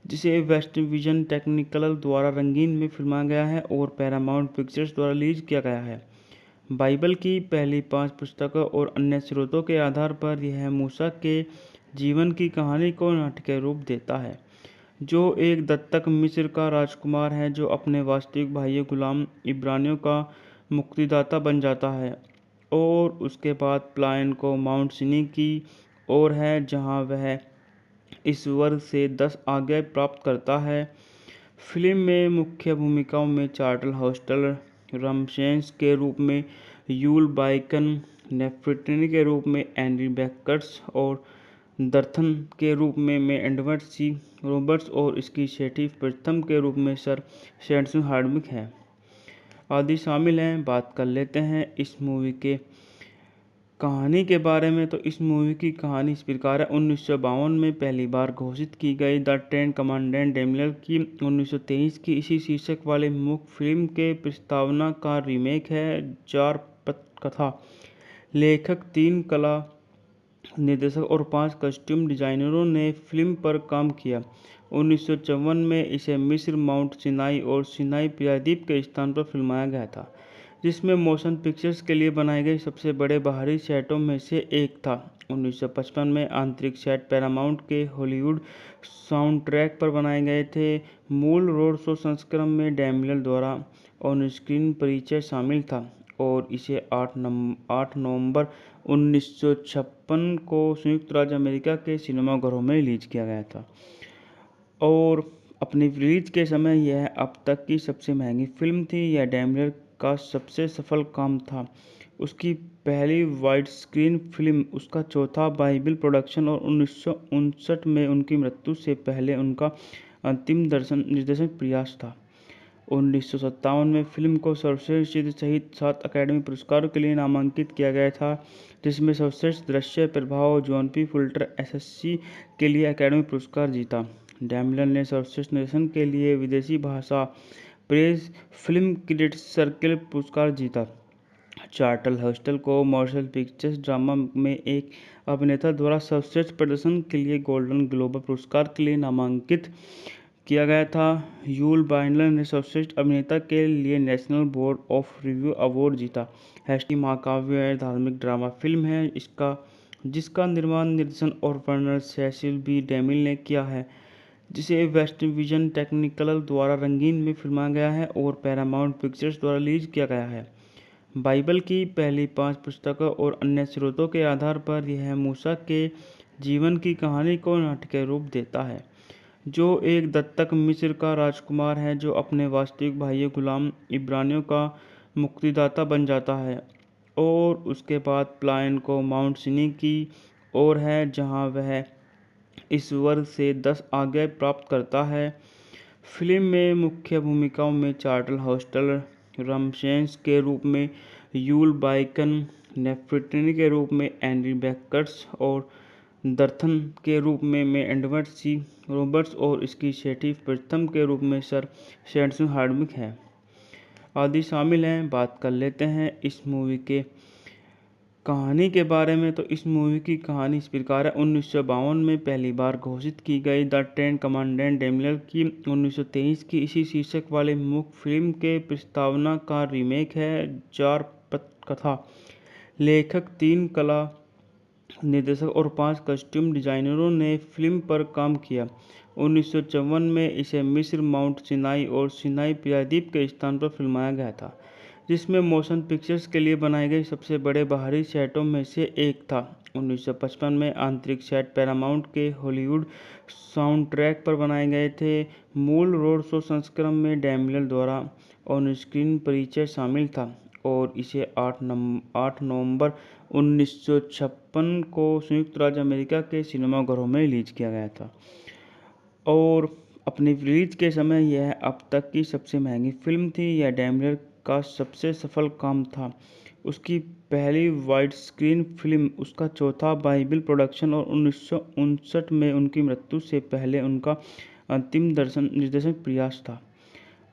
जिसे वेस्ट विजन टेक्निकल द्वारा रंगीन में फिल्माया गया है और पैरामाउंट पिक्चर्स द्वारा रिलीज किया गया है। बाइबल की पहली 5 पुस्तकों और अन्य स्रोतों के आधार पर यह मूसा के जीवन की कहानी को नाटकीय रूप देता है, जो एक दत्तक मिस्र का राजकुमार है जो अपने वास्तविक भाई गुलाम इब्रानियों का मुक्तिदाता बन जाता है और उसके बाद प्लायन को माउंट सिनी की ओर है, जहां वह ईश्वर से 10 आज्ञाएं प्राप्त करता है। फिल्म में मुख्य भूमिकाओं में चार्ल्टन हस्टन रमसेस के रूप में, यूल बाइकन नेफर्टिनी के रूप में, एंडी बेकर्स और दर्थन के रूप में एडवर्ड सी रॉबर्ट्स और इसकी सेठी प्रथम के रूप में सर शैनसन हार्डविक है आदि शामिल हैं। बात कर लेते हैं इस मूवी के कहानी के बारे में। तो इस मूवी की कहानी इस प्रकार है। 1952 में पहली बार घोषित की गई द टेन कमांडेंट डैनियल की 1923 की इसी शीर्षक वाले मुख्य फिल्म के प्रस्तावना का रीमेक है। 4 पटकथा, लेखक, 3 कला निर्देशक और 5 कस्ट्यूम डिजाइनरों ने फिल्म पर काम किया। 1954 में इसे मिस्र, माउंट सिनाई और सिनाई प्रायद्वीप के स्थान पर फिल्माया गया था, जिसमें मोशन पिक्चर्स के लिए बनाए गए सबसे बड़े बाहरी सेटों में से एक था। 1955 में आंतरिक सेट पैरामाउंट के हॉलीवुड साउंडट्रैक पर बनाए गए थे। मूल रोड शो संस्करण में डैनियल द्वारा ऑन स्क्रीन परिचय शामिल था और इसे 8 नवंबर 1956 को संयुक्त राज्य अमेरिका के सिनेमाघरों में रिलीज किया गया था और अपनी रिलीज के समय यह अब तक की सबसे महंगी फिल्म थी। यह डैनियल का सबसे सफल काम था। उसकी पहली वाइड स्क्रीन फिल्म, उसका चौथा बाइबल प्रोडक्शन और 1959 में उनकी मृत्यु से पहले उनका अंतिम निर्देशन प्रयास था। 1957 में फिल्म को सर्वश्रेष्ठ चित्र सहित 7 अकादमी पुरस्कारों के लिए नामांकित किया गया था, जिसमें सर्वश्रेष्ठ दृश्य प्रभाव जॉन पी फुल्टर एसएससी के लिए अकादमी पुरस्कार जीता। डैनियल ने सर्वश्रेष्ठ निर्देशन के लिए विदेशी भाषा प्रेस फिल्म क्रिटिक्स सर्कल पुरस्कार जीता। चार्टल हस्टल को मोशन पिक्चर्स ड्रामा में एक अभिनेता द्वारा सर्वश्रेष्ठ प्रदर्शन के लिए गोल्डन ग्लोब पुरस्कार के लिए नामांकित किया गया था। यूल बाइंडलर ने सर्वश्रेष्ठ अभिनेता के लिए national board of review award जीता। हैस्टी महाकाव्य धार्मिक ड्रामा फिल्म है जिसका निर्माण, निर्देशन और वर्णन सेसिल बी डेमिल ने किया है, जिसे वेस्ट विजन टेक्निकल द्वारा रंगीन में फिल्माया गया है और पैरामाउंट पिक्चर्स द्वारा रिलीज किया गया है। बाइबल की पहली 5 पुस्तकों और अन्य स्रोतों के आधार पर यह मूसा के जीवन की कहानी को नाटकीय रूप देता है, जो एक दत्तक मिस्र का राजकुमार है जो अपने वास्तविक भाई गुलाम इब्रानियों का मुक्तिदाता बन जाता है और उसके बाद प्लायन को माउंट सिनी की ओर है, जहां वह ईश्वर से 10 आज्ञाएं प्राप्त करता है। फिल्म में मुख्य भूमिकाओं में चार्लटन हस्टल रमसेस के रूप में, यूल बाइकन नेफ्रिटनी के रूप में, एंड्री बेकर्स और दर्थन के रूप में एडवर्ड सी रॉबर्ट्स और इसकी सेठी प्रथम के रूप में सर सैंडर्स हार्डविक है आदि शामिल हैं। बात कर लेते हैं इस मूवी के कहानी के बारे में। तो इस मूवी की कहानी इस प्रकार है। 1952 में पहली बार घोषित की गई द टेन कमांडेंट डैनियल की 1923 की इसी शीर्षक वाले मुख्य फिल्म के प्रस्तावना का रीमेक है। 4 पटकथा, लेखक, 3 कला निर्देशक और 5 कस्ट्यूम डिजाइनरों ने फिल्म पर काम किया। 1954 में इसे मिस्र, माउंट सिनाई और सिनाई प्रायद्वीप के स्थान पर फिल्माया गया था, जिसमें मोशन पिक्चर्स के लिए बनाए गए सबसे बड़े बाहरी सेटों में से एक था। 1955 में आंतरिक सेट पैरामाउंट के हॉलीवुड साउंडट्रैक पर बनाए गए थे। मूल रोड शो संस्करण में डैनियल द्वारा ऑन स्क्रीन परिचय शामिल था और इसे 8 नवंबर 1956 को संयुक्त राज्य अमेरिका के सिनेमाघरों में रिलीज किया गया था और अपनी रिलीज के समय यह अब तक की सबसे महंगी फिल्म थी। यह डैनियल का सबसे सफल काम था। उसकी पहली वाइड स्क्रीन फिल्म, उसका चौथा बाइबल प्रोडक्शन और 1959 में उनकी मृत्यु से पहले उनका अंतिम निर्देशन प्रयास था।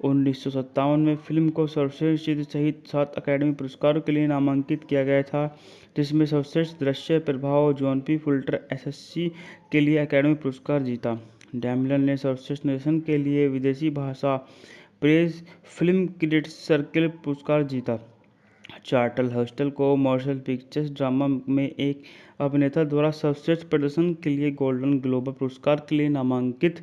1957 में फिल्म को सर्वश्रेष्ठ चित्र सहित 7 अकादमी पुरस्कारों के लिए नामांकित किया गया था, जिसमें सर्वश्रेष्ठ दृश्य प्रभाव जॉन पी फुल्टर एसएससी के लिए अकादमी पुरस्कार जीता। डैनियल ने सर्वश्रेष्ठ निर्देशन के लिए विदेशी भाषा प्रेस फिल्म क्रिटिक्स सर्कल पुरस्कार जीता। चार्टल हस्टल को मोशन पिक्चर्स ड्रामा में एक अभिनेता द्वारा सर्वश्रेष्ठ प्रदर्शन के लिए गोल्डन ग्लोब पुरस्कार के लिए नामांकित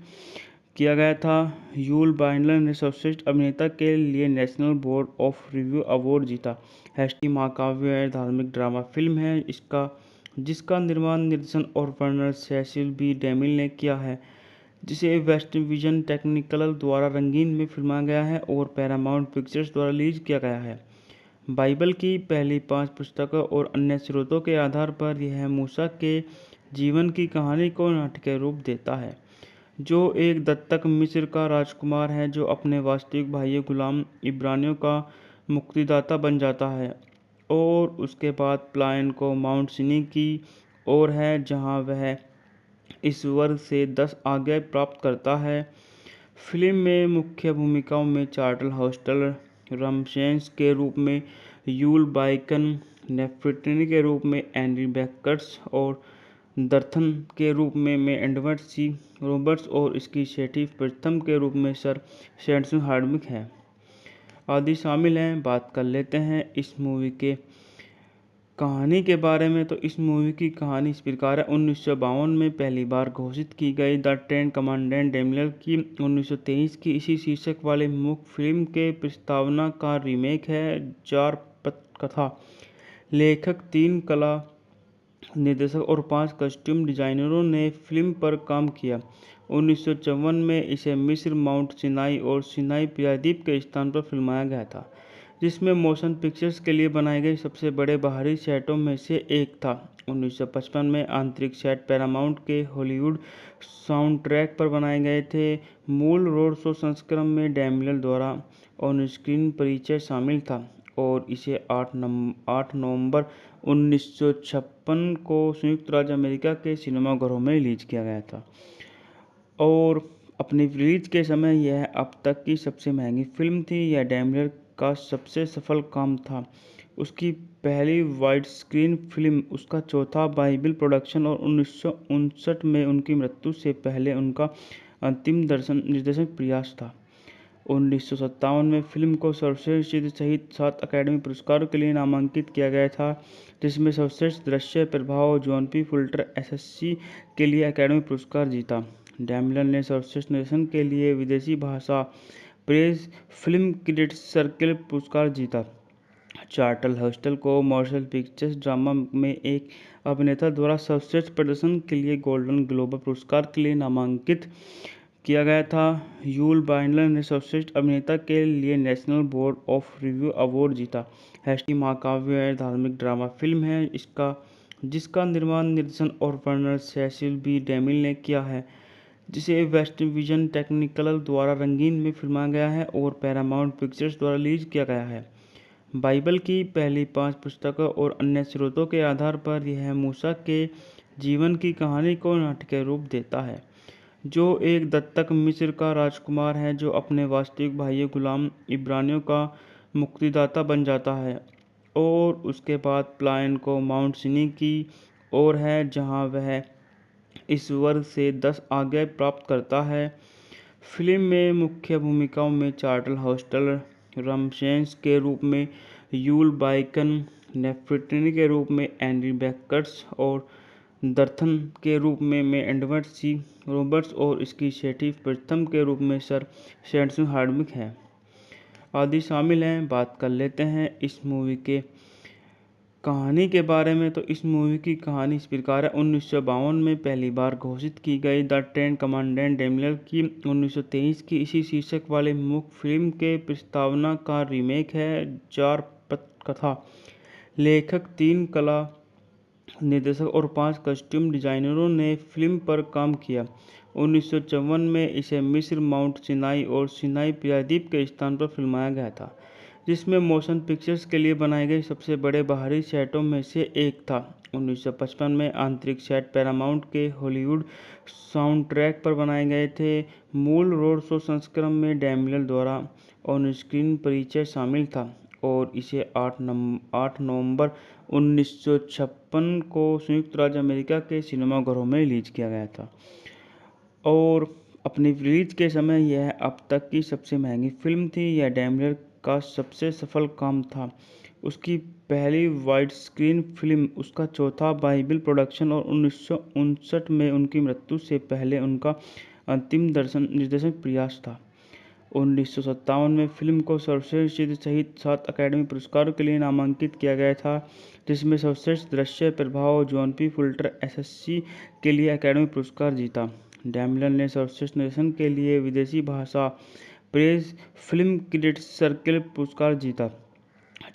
किया गया था। यूल बाइंडलर ने सर्वश्रेष्ठ अभिनेता के लिए national board of review award जीता। हैस्टी महाकाव्य धार्मिक ड्रामा फिल्म है जिसका निर्माण, निर्देशन और वर्णन सेसिल बी डेमिल ने किया है, जिसे वेस्ट विजन टेक्निकल द्वारा रंगीन में फिल्माया गया है और पैरामाउंट पिक्चर्स द्वारा रिलीज किया गया है। बाइबल की पहली 5 पुस्तकों और अन्य स्रोतों के आधार पर यह मूसा के जीवन की कहानी को नाटकीय रूप देता है, जो एक दत्तक मिस्र का राजकुमार है जो अपने वास्तविक भाई गुलाम इब्रानियों का मुक्तिदाता बन जाता है और उसके बाद प्लायन को माउंट सिनी की ओर है, जहां वह इस वर्ग से 10 आज्ञाएं प्राप्त करता है। फिल्म में मुख्य भूमिकाओं में चार्ल्टन हस्टल रमसेस के रूप में, यूल बाइकन नेफर्टिनी के रूप में, एंडी बेकर्स और दर्थन के रूप में एडवर्ड सी रॉबर्ट्स और इसकी सेठी प्रथम के रूप में सर सैंडर्स हार्डविक है आदि शामिल हैं। बात कर लेते हैं इस मूवी के कहानी के बारे में। तो इस मूवी की कहानी इस प्रकार है। 1952 में पहली बार घोषित की गई द टेन कमांडेंट डैनियल की 1923 की इसी शीर्षक वाले मुख्य फिल्म के प्रस्तावना का रीमेक है। 4 पटकथा लेखक, 3 कला निर्देशक और 5 कस्ट्यूम डिजाइनरों ने फिल्म पर काम किया। 1954 में इसे मिस्र, माउंट सिनाई और सिनाई प्रायद्वीप के स्थान पर फिल्माया गया था, जिसमें मोशन पिक्चर्स के लिए बनाए गए सबसे बड़े बाहरी सेटों में से एक था। 1955 में आंतरिक सेट पैरामाउंट के हॉलीवुड साउंडट्रैक पर बनाए गए थे। मूल रोड शो संस्करण में डैनियल द्वारा ऑन स्क्रीन परिचय शामिल था और इसे 8 नवंबर 1956 को संयुक्त राज्य अमेरिका के सिनेमाघरों में रिलीज किया गया था और अपनी रिलीज के समय यह अब तक की सबसे महंगी फिल्म थी। यह डैनियल का सबसे सफल काम था। उसकी पहली वाइड स्क्रीन फिल्म उसका चौथा बाइबल प्रोडक्शन और 1959 में उनकी मृत्यु से पहले उनका अंतिम निर्देशन प्रयास था। 1957 में फिल्म को सर्वश्रेष्ठ सहित 7 अकादमी पुरस्कारों के लिए नामांकित किया गया था, जिसमें सर्वश्रेष्ठ दृश्य प्रभाव जॉन पी फुल्टर एसएससी के लिए अकादमी पुरस्कार जीता। डैनियल ने सर्वश्रेष्ठ निर्देशन के लिए विदेशी भाषा प्रेस फिल्म क्रिटिक्स सर्कल पुरस्कार जीता। चार्ल्टन हस्टल को मोशन पिक्चर्स ड्रामा में एक अभिनेता द्वारा सर्वश्रेष्ठ प्रदर्शन के लिए गोल्डन ग्लोब पुरस्कार के लिए नामांकित किया गया था। यूल बाइंडलर ने सर्वश्रेष्ठ अभिनेता के लिए national board of review award जीता। हैस्टी महाकाव्य धार्मिक ड्रामा फिल्म है जिसका निर्माण, निर्देशन और वर्णन सेसिल बी डेमिल ने किया है, जिसे वेस्ट विजन टेक्निकल द्वारा रंगीन में फिल्माया गया है और पैरामाउंट पिक्चर्स द्वारा रिलीज किया गया है। बाइबल की पहली 5 पुस्तकों और अन्य स्रोतों के आधार पर यह मूसा के जीवन की कहानी को नाटकीय रूप देता है, जो एक दत्तक मिस्र का राजकुमार है जो अपने वास्तविक भाई गुलाम इब्रानियों का मुक्तिदाता बन जाता है और उसके बाद प्लायन को माउंट सिनी की ओर है, जहां वह इस वर्ग से 10 आज्ञाएं प्राप्त करता है। फिल्म में मुख्य भूमिकाओं में चार्ल्टन हस्टल रमसेस के रूप में, यूल बाइकन नेफर्टिनी के रूप में, एंडी बेकर्स और दर्थन के रूप में एडवर्ड सी रॉबर्ट्स और इसकी सेठी प्रथम के रूप में सर सैंडर्स हार्डविक है आदि शामिल हैं। बात कर लेते हैं इस मूवी के कहानी के बारे में। तो इस मूवी की कहानी इस प्रकार है। 1952 में पहली बार घोषित की गई द टेन कमांडेंट डैनियल की 1923 की इसी शीर्षक वाले मुख्य फिल्म के प्रस्तावना का रीमेक है। 4 पटकथा लेखक, 3 कला निर्देशक और 5 कस्ट्यूम डिजाइनरों ने फिल्म पर काम किया। 1954 में इसे मिस्र, माउंट सिनाई और सिनाई प्रायद्वीप के स्थान पर फिल्माया गया था, जिसमें मोशन पिक्चर्स के लिए बनाए गए सबसे बड़े बाहरी सेटों में से एक था। 1955 में आंतरिक सेट पैरामाउंट के हॉलीवुड साउंडट्रैक पर बनाए गए थे। मूल रोड शो संस्करण में डैनियल द्वारा ऑन स्क्रीन परिचय शामिल था और इसे 8 नवंबर 1956 को संयुक्त राज्य अमेरिका के सिनेमाघरों में रिलीज किया गया था और अपनी रिलीज के समय यह अब तक की सबसे महंगी फिल्म थी। यह डैनियल का सबसे सफल काम था। उसकी पहली वाइड स्क्रीन फिल्म उसका चौथा बाइबल प्रोडक्शन और 1959 में उनकी मृत्यु से पहले उनका अंतिम निर्देशन प्रयास था। 1957 में फिल्म को सर्वश्रेष्ठ सहित 7 अकादमी पुरस्कारों के लिए नामांकित किया गया था, जिसमें सर्वश्रेष्ठ दृश्य प्रभाव जॉन पी फुल्टर एसएससी के लिए अकादमी पुरस्कार जीता। डैनियल ने सर्वश्रेष्ठ निर्देशन के लिए विदेशी भाषा प्रेस फिल्म क्रिटिक्स सर्कल पुरस्कार जीता।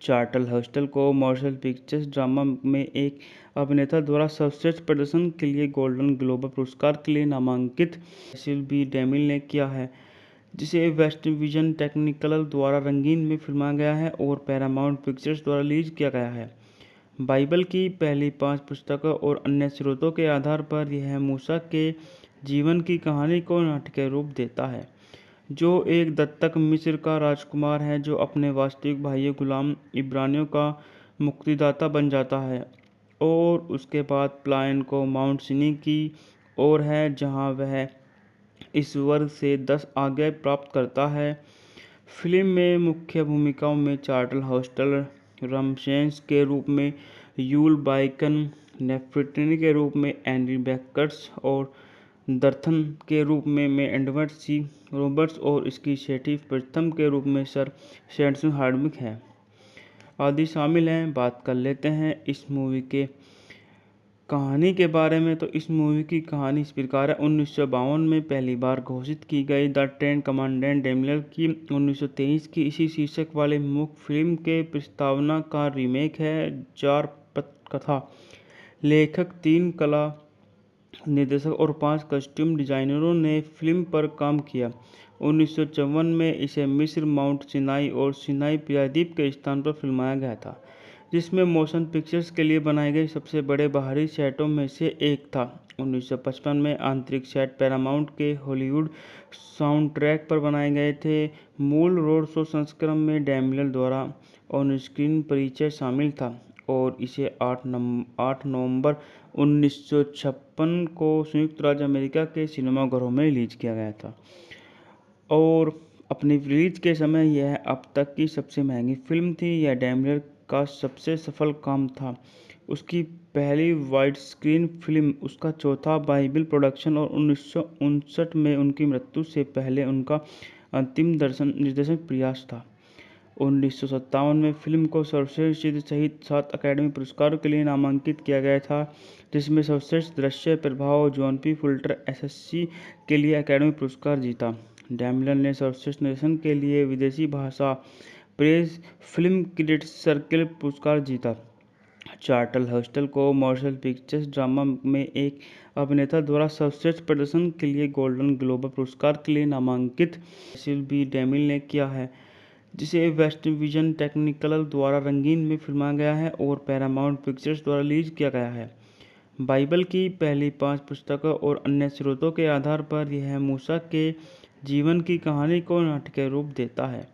चार्ल्टन हस्टल को मोशन पिक्चर्स ड्रामा में एक अभिनेता द्वारा सर्वश्रेष्ठ प्रदर्शन के लिए गोल्डन ग्लोब पुरस्कार के लिए नामांकित सेसिल बी डेमिल ने किया है, जिसे वेस्ट विजन टेक्निकल द्वारा रंगीन में फिल्माया गया है और पैरामाउंट पिक्चर्स द्वारा रिलीज किया गया है। बाइबल की पहली 5 पुस्तकों और अन्य स्रोतों के आधार पर यह मूसा के जीवन की कहानी को नाटकीय रूप देता है, जो एक दत्तक मिस्र का राजकुमार है जो अपने वास्तविक भाई गुलाम इब्रानियों का मुक्तिदाता बन जाता है और उसके बाद पलायन को माउंट सिनी की ओर है, जहां वह ईश्वर से 10 आज्ञाएं प्राप्त करता है। फिल्म में मुख्य भूमिकाओं में चार्ल्टन हस्टन, रमसेस के रूप में यूल बाइकन, नेफर्टिनी के रूप में एंडी बेकर्स और दर्थन के रूप में एडवर्ड सी रॉबर्ट्स और इसकी सेठी प्रथम के रूप में सर सैमसन हार्डविक हैं आदि शामिल हैं। बात कर लेते हैं इस मूवी के कहानी के बारे में। तो इस मूवी की कहानी इस प्रकार है। 1952 में पहली बार घोषित की गई द टेन कमांडेंट डैनियल की 1923 की इसी शीर्षक वाले मुख्य फिल्म के प्रस्तावना का रीमेक है। 4 पटकथा लेखक, 3 कला निर्देशक और 5 कस्ट्यूम डिजाइनरों ने फिल्म पर काम किया। 1954 में इसे मिस्र, माउंट सिनाई और सिनाई प्रायद्वीप के स्थान पर फिल्माया गया था, जिसमें मोशन पिक्चर्स के लिए बनाए गए सबसे बड़े बाहरी सेटों में से एक था। 1955 में आंतरिक सेट पैरामाउंट के हॉलीवुड साउंडट्रैक पर बनाए गए थे। मूल रोड शो संस्करण में डैनियल द्वारा ऑन स्क्रीन परिचय शामिल था और इसे 8 नवंबर 1956 को संयुक्त राज्य अमेरिका के सिनेमाघरों में रिलीज किया गया था और अपनी रिलीज के समय यह अब तक की सबसे महंगी फिल्म थी। यह डैनियल का सबसे सफल काम था। उसकी पहली वाइड स्क्रीन फिल्म उसका चौथा बाइबल प्रोडक्शन और 1959 में उनकी मृत्यु से पहले उनका अंतिम निर्देशन प्रयास था। 1957 में फिल्म को सर्वश्रेष्ठ चित्र सहित 7 अकादमी पुरस्कारों के लिए नामांकित किया गया था, जिसमें सर्वश्रेष्ठ दृश्य प्रभाव जॉन पी फुल्टर एसएससी के लिए अकादमी पुरस्कार जीता। डैनियल ने सर्वश्रेष्ठ निर्देशन के लिए विदेशी भाषा प्रेस फिल्म क्रिटिक्स सर्कल पुरस्कार जीता। चार्ल्टन हस्टन को मोशन पिक्चर्स ड्रामा में एक अभिनेता द्वारा सर्वश्रेष्ठ प्रदर्शन के लिए गोल्डन ग्लोब पुरस्कार के लिए नामांकित सेसिल बी डेमिल ने किया है, जिसे वेस्ट विजन टेक्निकल द्वारा रंगीन में फिल्माया गया है और पैरामाउंट पिक्चर्स द्वारा रिलीज किया गया है। बाइबल की पहली 5 पुस्तकों और अन्य स्रोतों के आधार पर यह मूसा के जीवन की कहानी को नाटकीय रूप देता है,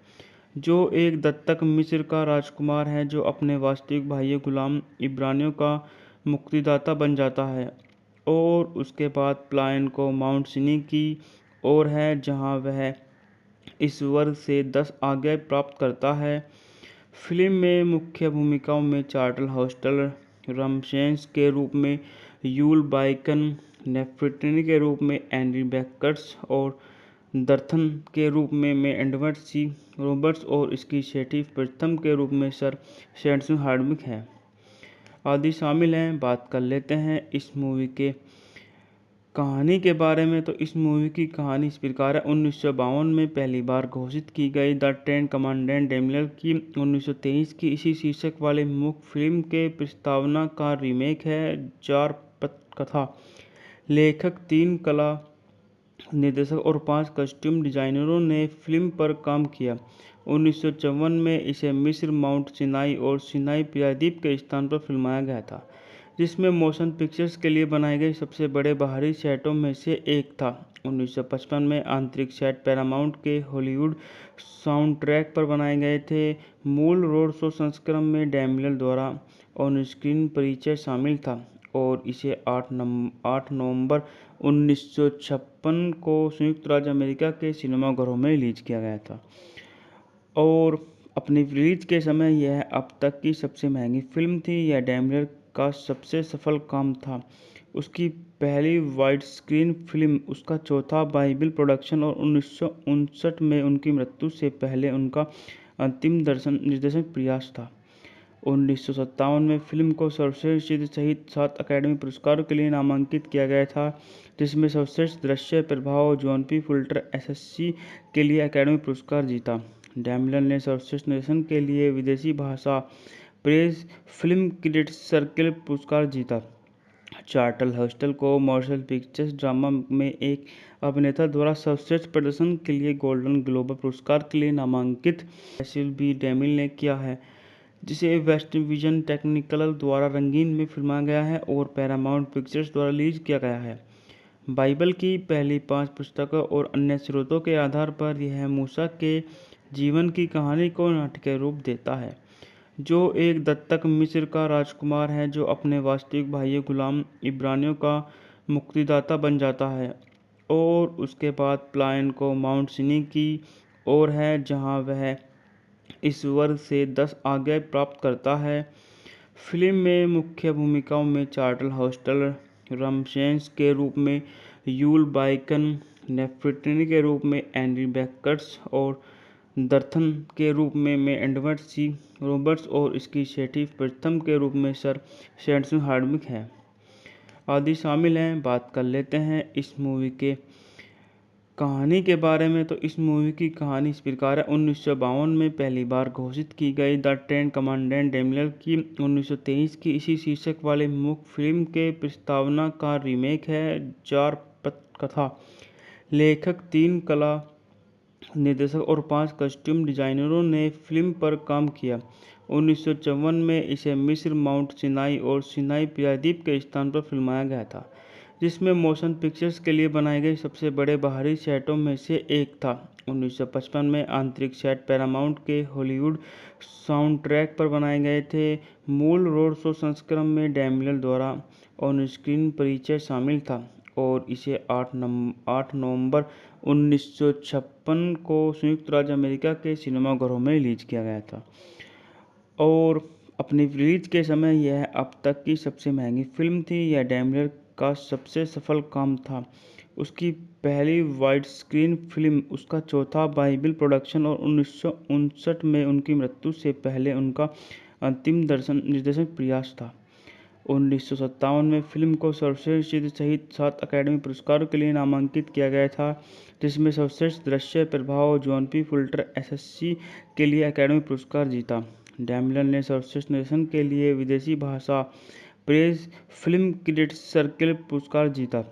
जो एक दत्तक मिस्र का राजकुमार है जो अपने वास्तविक भाई गुलाम इब्रानियों का मुक्तिदाता बन जाता है और उसके बाद पलायन को माउंट सिनी की ओर है, जहां वह ईश्वर से 10 आज्ञाएं प्राप्त करता है। फिल्म में मुख्य भूमिकाओं में चार्ल्टन हस्टन, रमसेस के रूप में यूल बाइकन, नेफर्टिनी के रूप में एंडी बेकर्स और दर्थन के रूप में एडवर्ड सी रॉबर्ट्स और इसकी सेठी प्रथम के रूप में सर सैमसन हार्डविक हैं आदि शामिल हैं। बात कर लेते हैं इस मूवी के कहानी के बारे में। तो इस मूवी की कहानी इस प्रकार है। 1952 में पहली बार घोषित की गई द टेन कमांडेंट डैनियल की 1923 की इसी शीर्षक वाले मुख्य फिल्म के प्रस्तावना का रीमेक है। 4 पटकथा लेखक, 3 कला निर्देशक और 5 कस्ट्यूम डिजाइनरों ने फिल्म पर काम किया। 1954 में इसे मिस्र, माउंट सिनाई और सिनाई प्रायद्वीप के स्थान पर फिल्माया गया था, जिसमें मोशन पिक्चर्स के लिए बनाए गए सबसे बड़े बाहरी सेटों में से एक था। 1955 में आंतरिक सेट पैरामाउंट के हॉलीवुड साउंडट्रैक पर बनाए गए थे। मूल रोड शो संस्करण में डैनियल द्वारा ऑन स्क्रीन परिचय शामिल था और इसे 8 नवंबर 1956 को संयुक्त राज्य अमेरिका के सिनेमाघरों में रिलीज किया गया था और अपनी रिलीज के समय यह अब तक की सबसे महंगी फिल्म थी। यह डैनियल का सबसे सफल काम था। उसकी पहली वाइड स्क्रीन फिल्म उसका चौथा बाइबल प्रोडक्शन और 1959 में उनकी मृत्यु से पहले उनका अंतिम निर्देशन प्रयास था। 1957 में फिल्म को सर्वश्रेष्ठ चित्र सहित 7 अकादमी पुरस्कारों के लिए नामांकित किया गया था, जिसमें सर्वश्रेष्ठ दृश्य प्रभाव जॉन पी फुल्टर एसएससी के लिए अकादमी पुरस्कार जीता। डैनियल ने सर्वश्रेष्ठ निर्देशन के लिए विदेशी भाषा प्रेस फिल्म क्रिटिक्स सर्कल पुरस्कार जीता। चार्टल हॉस्टल को मोशन पिक्चर्स ड्रामा में एक अभिनेता द्वारा सर्वश्रेष्ठ प्रदर्शन के लिए गोल्डन ग्लोब पुरस्कार के लिए नामांकित सेसिल बी डेमिल ने किया है, जिसे वेस्ट विजन टेक्निकल द्वारा रंगीन में फिल्माया गया है और पैरामाउंट पिक्चर्स द्वारा रिलीज किया गया है। बाइबल की पहली 5 पुस्तकों और अन्य स्रोतों के आधार पर यह मूसा के जीवन की कहानी को नाटकीय रूप देता है, जो एक दत्तक मिस्र का राजकुमार है जो अपने वास्तविक भाई गुलाम इब्रानियों का मुक्तिदाता बन जाता है और उसके बाद प्लायन को माउंट सिनी की ओर है जहां वह ईश्वर से 10 आज्ञाएं प्राप्त करता है। फिल्म में मुख्य भूमिकाओं में चार्ल्टन हॉस्टल रमसेस के रूप में यूल बाइकन, नेफर्टिनी के रूप में एंडी बेकर्स और दर्थन के रूप में एडवर्ड सी रॉबर्ट्स और इसकी छठी प्रथम के रूप में सर सैंडर्स हार्डविक है आदि शामिल हैं। बात कर लेते हैं इस मूवी के कहानी के बारे में। तो इस मूवी की कहानी इस प्रकार है। 1952 में पहली बार घोषित की गई द टेन कमांडेंट डेमियल की 1923 की इसी शीर्षक वाले मुख्य फिल्म के प्रस्तावना का रीमेक है। 4 पटकथा लेखक, 3 कला निर्देशक और 5 कस्ट्यूम डिजाइनरों ने फिल्म पर काम किया। 1954 में इसे मिस्र, माउंट सिनाई और सिनाई प्रायद्वीप के स्थान पर फिल्माया गया था, जिसमें मोशन पिक्चर्स के लिए बनाए गए सबसे बड़े बाहरी सेटों में से एक था। 1955 में आंतरिक सेट पैरामाउंट के हॉलीवुड साउंडट्रैक पर बनाए गए थे। मूल रोड शो संस्करण में डेमियल द्वारा ऑन स्क्रीन परिचय शामिल था और इसे 8 नवंबर 1956 को संयुक्त राज्य अमेरिका के सिनेमाघरों में रिलीज किया गया था और अपनी रिलीज के समय यह अब तक की सबसे महंगी फिल्म थी। यह डेमियल का सबसे सफल काम था। उसकी पहली वाइड स्क्रीन फिल्म उसका चौथा बाइबल प्रोडक्शन और 1959 में उनकी मृत्यु से पहले उनका अंतिम निर्देशन प्रयास था। 1957 में फिल्म को सर्वश्रेष्ठ सहित 7 अकादमी पुरस्कारों के लिए नामांकित किया गया था, जिसमें सर्वश्रेष्ठ दृश्य प्रभाव जॉन पी फुल्टर एसएससी के लिए अकादमी पुरस्कार जीता। डेमियल ने सर्वश्रेष्ठ निर्देशन के लिए विदेशी भाषा प्रेस फिल्म क्रिटिक्स सर्कल पुरस्कार जीता।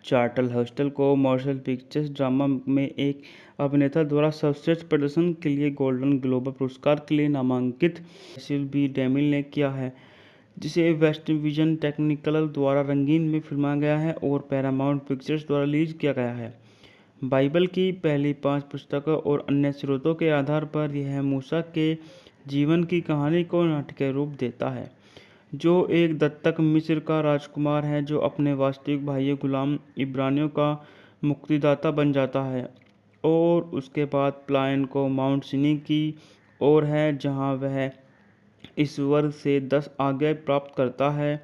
चार्टल हॉस्टल को मोशन पिक्चर्स ड्रामा में एक अभिनेता द्वारा सर्वश्रेष्ठ प्रदर्शन के लिए गोल्डन ग्लोब पुरस्कार के लिए नामांकित सेसिल बी डेमिल ने किया है, जिसे वेस्ट विजन टेक्निकल द्वारा रंगीन में फिल्माया गया है और पैरामाउंट पिक्चर्स द्वारा रिलीज किया गया है। बाइबल की पहली 5 पुस्तकों और अन्य स्रोतों के आधार पर यह मूसा के जीवन की कहानी को नाटकीय रूप देता है, जो एक दत्तक मिस्र का राजकुमार है जो अपने वास्तविक भाई गुलाम इब्रानियों का मुक्तिदाता बन जाता है और उसके बाद प्लायन को माउंट सिनी की ओर है जहां वह ईश्वर से 10 आज्ञाएं प्राप्त करता है।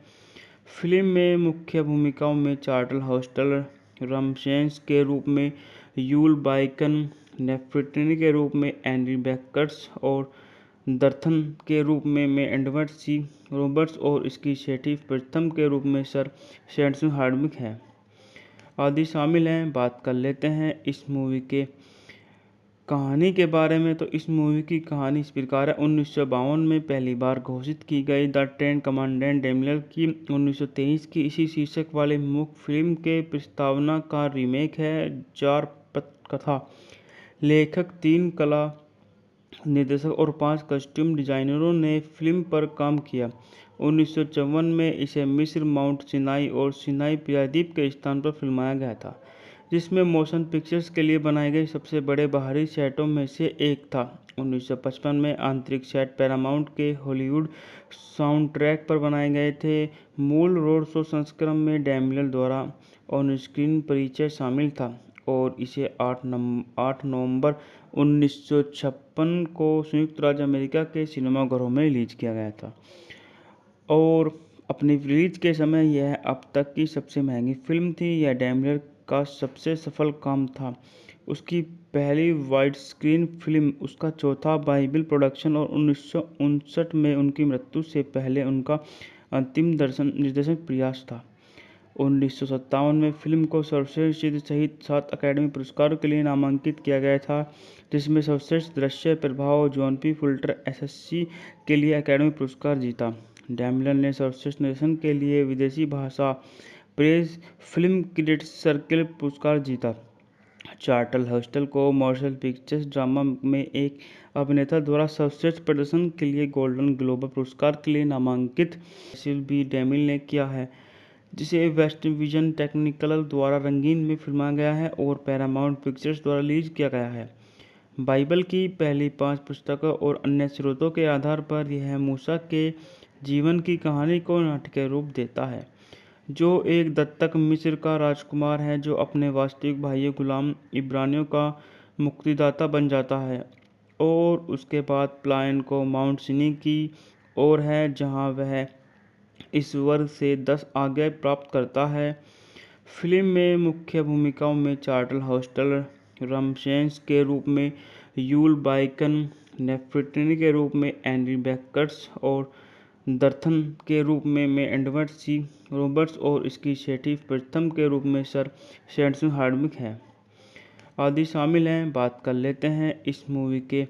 फिल्म में मुख्य भूमिकाओं में चार्ल्टन हॉस्टल रमसेस के रूप में यूल बाइकन, नेफर्टिनी के रूप में एंडी बेकर्स और दर्थन के रूप में एडवर्ड सी रॉबर्ट्स और इसकी छठी प्रथम के रूप में सर सैंडर्स हार्डविक है आदि शामिल हैं। बात कर लेते हैं इस मूवी के कहानी के बारे में। तो इस मूवी की कहानी इस प्रकार है। 1952 में पहली बार घोषित की गई द टेन कमांडेंट डेमियल की 1923 की इसी शीर्षक वाले मुख्य फिल्म के प्रस्तावना का रीमेक है। 4 पटकथा लेखक, 3 कला निर्देशक और 5 कस्ट्यूम डिजाइनरों ने फिल्म पर काम किया। 1954 में इसे मिस्र, माउंट सिनाई और सिनाई प्रायद्वीप के स्थान पर फिल्माया गया था, जिसमें मोशन पिक्चर्स के लिए बनाए गए सबसे बड़े बाहरी सेटों में से एक था। 1955 में आंतरिक सेट पैरामाउंट के हॉलीवुड साउंडट्रैक पर बनाए गए थे। मूल रोड शो संस्करण में डेमियल द्वारा ऑन स्क्रीन परिचय शामिल था और इसे 8 नवंबर 1956 को संयुक्त राज्य अमेरिका के सिनेमाघरों में रिलीज किया गया था और अपनी रिलीज के समय यह अब तक की सबसे महंगी फिल्म थी। यह डेमियल का सबसे सफल काम था। उसकी पहली वाइड स्क्रीन फिल्म उसका चौथा बाइबल प्रोडक्शन और 1959 में उनकी मृत्यु से पहले उनका अंतिम निर्देशन प्रयास था। 1957 में फिल्म को सर्वश्रेष्ठ सहित 7 अकादमी पुरस्कारों के लिए नामांकित किया गया था, जिसमें सर्वश्रेष्ठ दृश्य प्रभाव जॉन पी फुल्टर एसएससी के लिए अकादमी पुरस्कार जीता। डैमलर ने सर्वश्रेष्ठ निर्देशन के लिए विदेशी भाषा प्रेस फिल्म क्रिटिक्स सर्कल पुरस्कार जीता। चार्टल हॉस्टल को मोशन पिक्चर्स ड्रामा में एक अभिनेता द्वारा सर्वश्रेष्ठ प्रदर्शन के लिए गोल्डन ग्लोब पुरस्कार के लिए नामांकित सेसिल बी डेमिल ने किया है, जिसे वेस्ट विजन टेक्निकल द्वारा रंगीन में फिल्माया गया है और पैरामाउंट पिक्चर्स द्वारा रिलीज किया गया है। बाइबल की पहली 5 पुस्तकों और अन्य स्रोतों के आधार पर यह मूसा के जीवन की कहानी को नाटकीय रूप देता है, जो एक दत्तक मिस्र का राजकुमार है जो अपने वास्तविक भाई गुलाम इब्रानियों का मुक्तिदाता बन जाता है और उसके बाद प्लायन को माउंट सिनी की ओर है जहां वह ईश्वर से 10 आज्ञाएं प्राप्त करता है। फिल्म में मुख्य भूमिकाओं में चार्टल हॉस्टल रमसेस के रूप में यूल बाइकन, नेफर्टिनी के रूप में एंडी बैकर्स और दर्थन के रूप में एडवर्ड सी रॉबर्ट्स और इसकी सेठी प्रथम के रूप में सर सैंडर्स हार्डविक है आदि शामिल हैं। बात कर लेते हैं इस मूवी के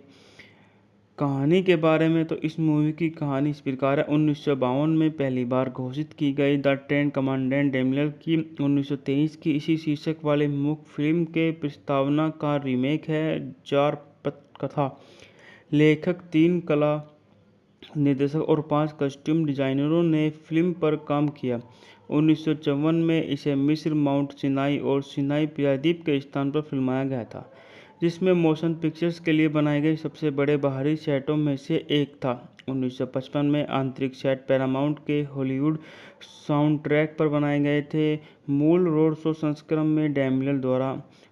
कहानी के बारे में। तो इस मूवी की कहानी इस प्रकार है। 1952 में पहली बार घोषित की गई द टेन कमांडेंट डेमिलर की 1923 की इसी शीर्षक वाले मुख्य फिल्म के प्रस्तावना का रीमेक है। 4 पटकथा लेखक, 3 कला निर्देशक और 5 कस्ट्यूम डिजाइनरों ने फिल्म पर काम किया। 1954 में इसे मिस्र, माउंट सिनाई और सिनाई प्रायद्वीप के स्थान पर फिल्माया गया था, जिसमें मोशन पिक्चर्स के लिए बनाए गए सबसे बड़े बाहरी सेटों में से एक था। 1955 में आंतरिक सेट पैरामाउंट के हॉलीवुड साउंडट्रैक पर बनाए गए थे। मूल रोड शो संस्करण में डेमिलर द्वारा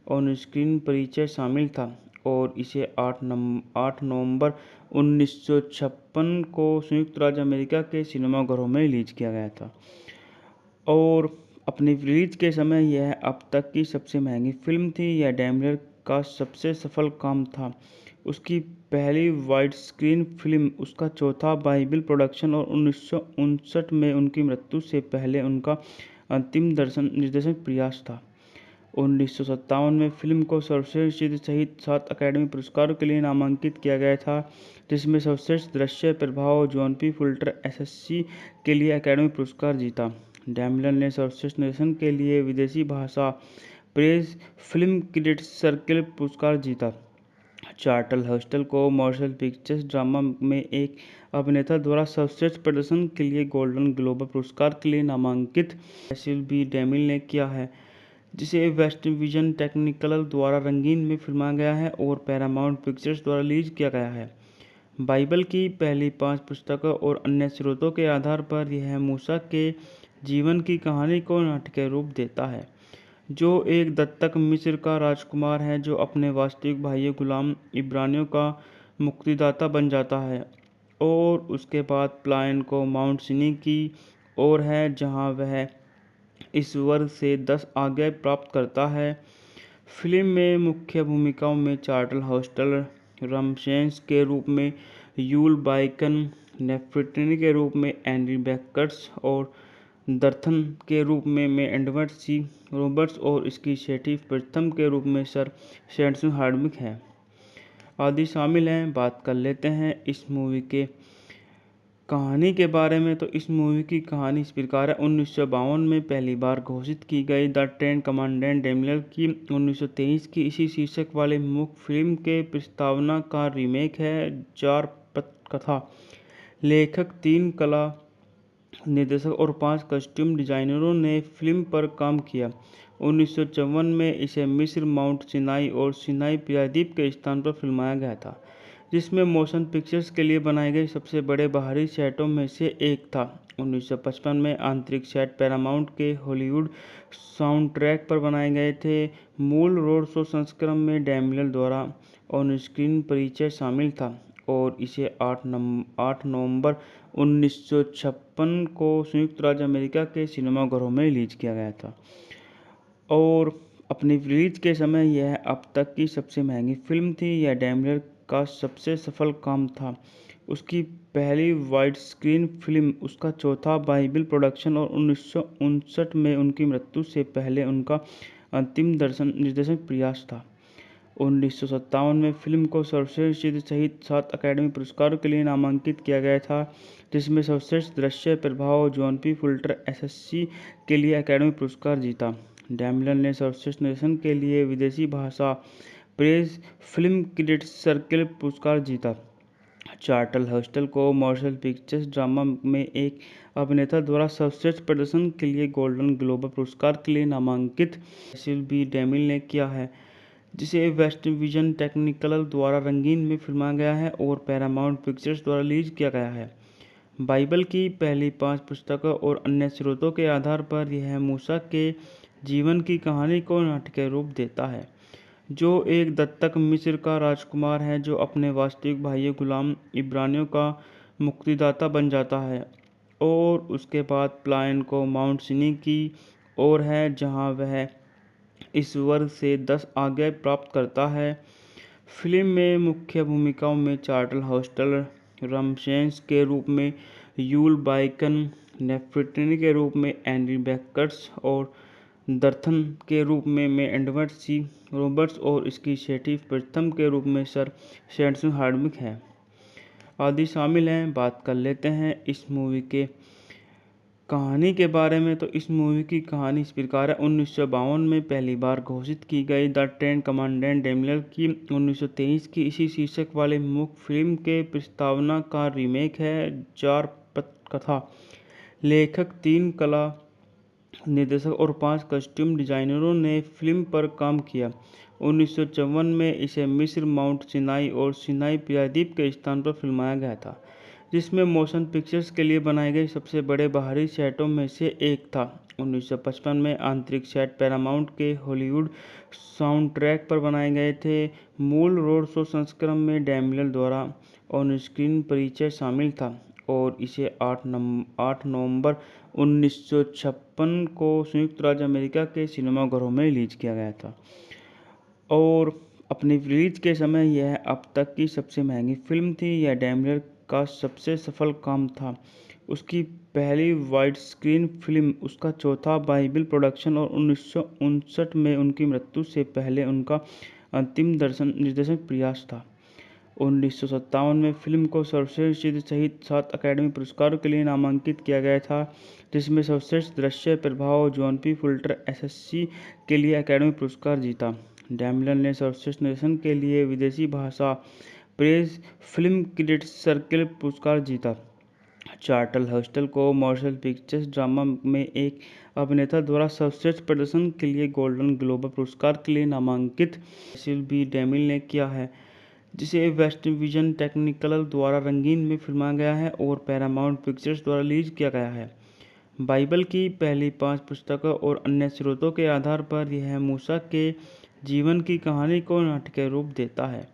ऑन स्क्रीन परिचय शामिल था और इसे 8 नवंबर 1956 को संयुक्त राज्य अमेरिका के सिनेमाघरों में रिलीज किया गया था और अपनी रिलीज के समय यह अब तक की सबसे महंगी फिल्म थी। यह डेमिलर का सबसे सफल काम था। उसकी पहली वाइड स्क्रीन फिल्म उसका चौथा बाइबल प्रोडक्शन और 1959 में उनकी मृत्यु से पहले उनका अंतिम निर्देशन प्रयास था। 1957 में फिल्म को सर्वश्रेष्ठ सहित 7 अकादमी पुरस्कारों के लिए नामांकित किया गया था, जिसमें सर्वश्रेष्ठ दृश्य प्रभाव जॉन पी फुल्टर एसएससी के लिए अकादमी पुरस्कार जीता। डेमिलर ने सर्वश्रेष्ठ निर्देशन के लिए विदेशी भाषा प्रेस फिल्म क्रिटिक्स सर्कल पुरस्कार जीता। चार्टल हॉस्टल को मोशन पिक्चर्स ड्रामा में एक अभिनेता द्वारा सर्वश्रेष्ठ प्रदर्शन के लिए गोल्डन ग्लोब पुरस्कार के लिए नामांकित सेसिल बी डेमिल ने किया है, जिसे वेस्ट विजन टेक्निकल द्वारा रंगीन में फिल्माया गया है और पैरामाउंट पिक्चर्स द्वारा रिलीज किया गया है। बाइबल की पहली 5 पुस्तकों और अन्य स्रोतों के आधार पर यह मूसा के जीवन की कहानी को नाटकीय रूप देता है, जो एक दत्तक मिस्र का राजकुमार है जो अपने वास्तविक भाई गुलाम इब्रानियों का मुक्तिदाता बन जाता है और उसके बाद प्लायन को माउंट सिनी की ओर है जहां वह ईश्वर से 10 आज्ञाएं प्राप्त करता है। फिल्म में मुख्य भूमिकाओं में चार्टल हॉस्टल रमसेस के रूप में यूल बाइकन, नेफर्टिनी के रूप में एंडी बैकर्स और दर्थन के रूप में एडवर्ड सी रॉबर्ट्स और इसकी सेठी प्रथम के रूप में सर सैंडर्स हार्डविक है आदि शामिल हैं। बात कर लेते हैं इस मूवी के कहानी के बारे में। तो इस मूवी की कहानी इस प्रकार है। 1952 में पहली बार घोषित की गई द टेन कमांडेंट डेमिलर की 1923 की इसी शीर्षक वाले मुख्य फिल्म के प्रस्तावना का रीमेक है। 4 पटकथा लेखक, 3 कला निर्देशक और 5 कस्ट्यूम डिजाइनरों ने फिल्म पर काम किया। 1954 में इसे मिस्र, माउंट सिनाई और सिनाई प्रायद्वीप के स्थान पर फिल्माया गया था, जिसमें मोशन पिक्चर्स के लिए बनाए गए सबसे बड़े बाहरी सेटों में से एक था। 1955 में आंतरिक सेट पैरामाउंट के हॉलीवुड साउंडट्रैक पर बनाए गए थे। मूल रोड शो संस्करण में डेमिलर द्वारा ऑन स्क्रीन परिचय शामिल था और इसे 8 नवंबर 1956 को संयुक्त राज्य अमेरिका के सिनेमाघरों में रिलीज किया गया था और अपनी रिलीज के समय यह अब तक की सबसे महंगी फिल्म थी। यह डेमिलर का सबसे सफल काम था। उसकी पहली वाइड स्क्रीन फिल्म उसका चौथा बाइबल प्रोडक्शन और 1959 में उनकी मृत्यु से पहले उनका अंतिम निर्देशन प्रयास था। 1957 में फिल्म को सर्वश्रेष्ठ चित्र सहित 7 अकादमी पुरस्कारों के लिए नामांकित किया गया था, जिसमें सर्वश्रेष्ठ दृश्य प्रभाव जॉन पी फुल्टर एसएससी के लिए अकादमी पुरस्कार जीता। डैमिलन ने सर्वश्रेष्ठ निर्देशन के लिए विदेशी भाषा प्रेस फिल्म क्रिटिक्स सर्कल पुरस्कार जीता। चार्टल हॉस्टल को मोशन पिक्चर्स ड्रामा में एक अभिनेता द्वारा सर्वश्रेष्ठ प्रदर्शन के लिए गोल्डन ग्लोब पुरस्कार के लिए नामांकित सेसिल बी डेमिल ने किया है, जिसे वेस्ट विजन टेक्निकल द्वारा रंगीन में फिल्माया गया है और पैरामाउंट पिक्चर्स द्वारा रिलीज किया गया है। बाइबल की पहली 5 पुस्तकों और अन्य स्रोतों के आधार पर यह मूसा के जीवन की कहानी को नाटकीय रूप देता है, जो एक दत्तक मिस्र का राजकुमार है जो अपने वास्तविक भाई गुलाम इब्रानियों का मुक्तिदाता बन जाता है और उसके बाद प्लायन को माउंट सिनी की ओर है जहां वह ईश्वर से 10 आज्ञाएं प्राप्त करता है। फिल्म में मुख्य भूमिकाओं में चार्टल हॉस्टल रमसेस के रूप में यूल बाइकन, नेफर्टिनी के रूप में एंडी बेकर्स और दर्थन के रूप में एडवर्ड सी रॉबर्ट्स और इसकी छठी प्रथम के रूप में सर सैमसन हार्डविक है आदि शामिल हैं। बात कर लेते हैं इस मूवी के कहानी के बारे में। तो इस मूवी की कहानी इस प्रकार है। 1952 में पहली बार घोषित की गई द टेन कमांडेंट डेमिलर की 1923 की इसी शीर्षक वाले मुख्य फिल्म के प्रस्तावना का रीमेक है। 4 पटकथा, लेखक, 3 कला निर्देशक और 5 कस्ट्यूम डिजाइनरों ने फिल्म पर काम किया। 1954 में इसे मिस्र, माउंट सिनाई और सिनाई प्रायद्वीप के स्थान पर फिल्माया गया था, जिसमें मोशन पिक्चर्स के लिए बनाए गए सबसे बड़े बाहरी सेटों में से एक था। 1955 में आंतरिक सेट पैरामाउंट के हॉलीवुड साउंडट्रैक पर बनाए गए थे। मूल रोड शो संस्करण में डैमिलन द्वारा ऑन स्क्रीन परिचय शामिल था और इसे 8 नवंबर 1956 को संयुक्त राज्य अमेरिका के सिनेमाघरों में रिलीज किया गया था और अपनी रिलीज के समय यह अब तक की सबसे महंगी फिल्म थी। यह डैमिलर का सबसे सफल काम था। उसकी पहली वाइड स्क्रीन फिल्म उसका चौथा बाइबल प्रोडक्शन और 1959 में उनकी मृत्यु से पहले उनका अंतिम निर्देशन प्रयास था। 1957 में फिल्म को सर्वश्रेष्ठ चित्र सहित 7 अकादमी पुरस्कारों के लिए नामांकित किया गया था, जिसमें सर्वश्रेष्ठ दृश्य प्रभाव जॉन पी फुल्टर एसएससी के लिए अकादमी पुरस्कार जीता। डैमिलन ने सर्वश्रेष्ठ निर्देशन के लिए विदेशी भाषा प्रेस फिल्म क्रिटिक्स सर्कल पुरस्कार जीता। चार्टल हॉस्टल को मोशन पिक्चर्स ड्रामा में एक अभिनेता द्वारा सर्वश्रेष्ठ प्रदर्शन के लिए गोल्डन ग्लोब पुरस्कार के लिए नामांकित सेसिल बी डेमिल ने किया है, जिसे वेस्ट विजन टेक्निकल द्वारा रंगीन में फिल्माया गया है और पैरामाउंट पिक्चर्स द्वारा रिलीज किया गया है। बाइबल की पहली 5 पुस्तकों और अन्य स्रोतों के आधार पर यह मूसा के जीवन की कहानी को नाटकीय रूप देता है,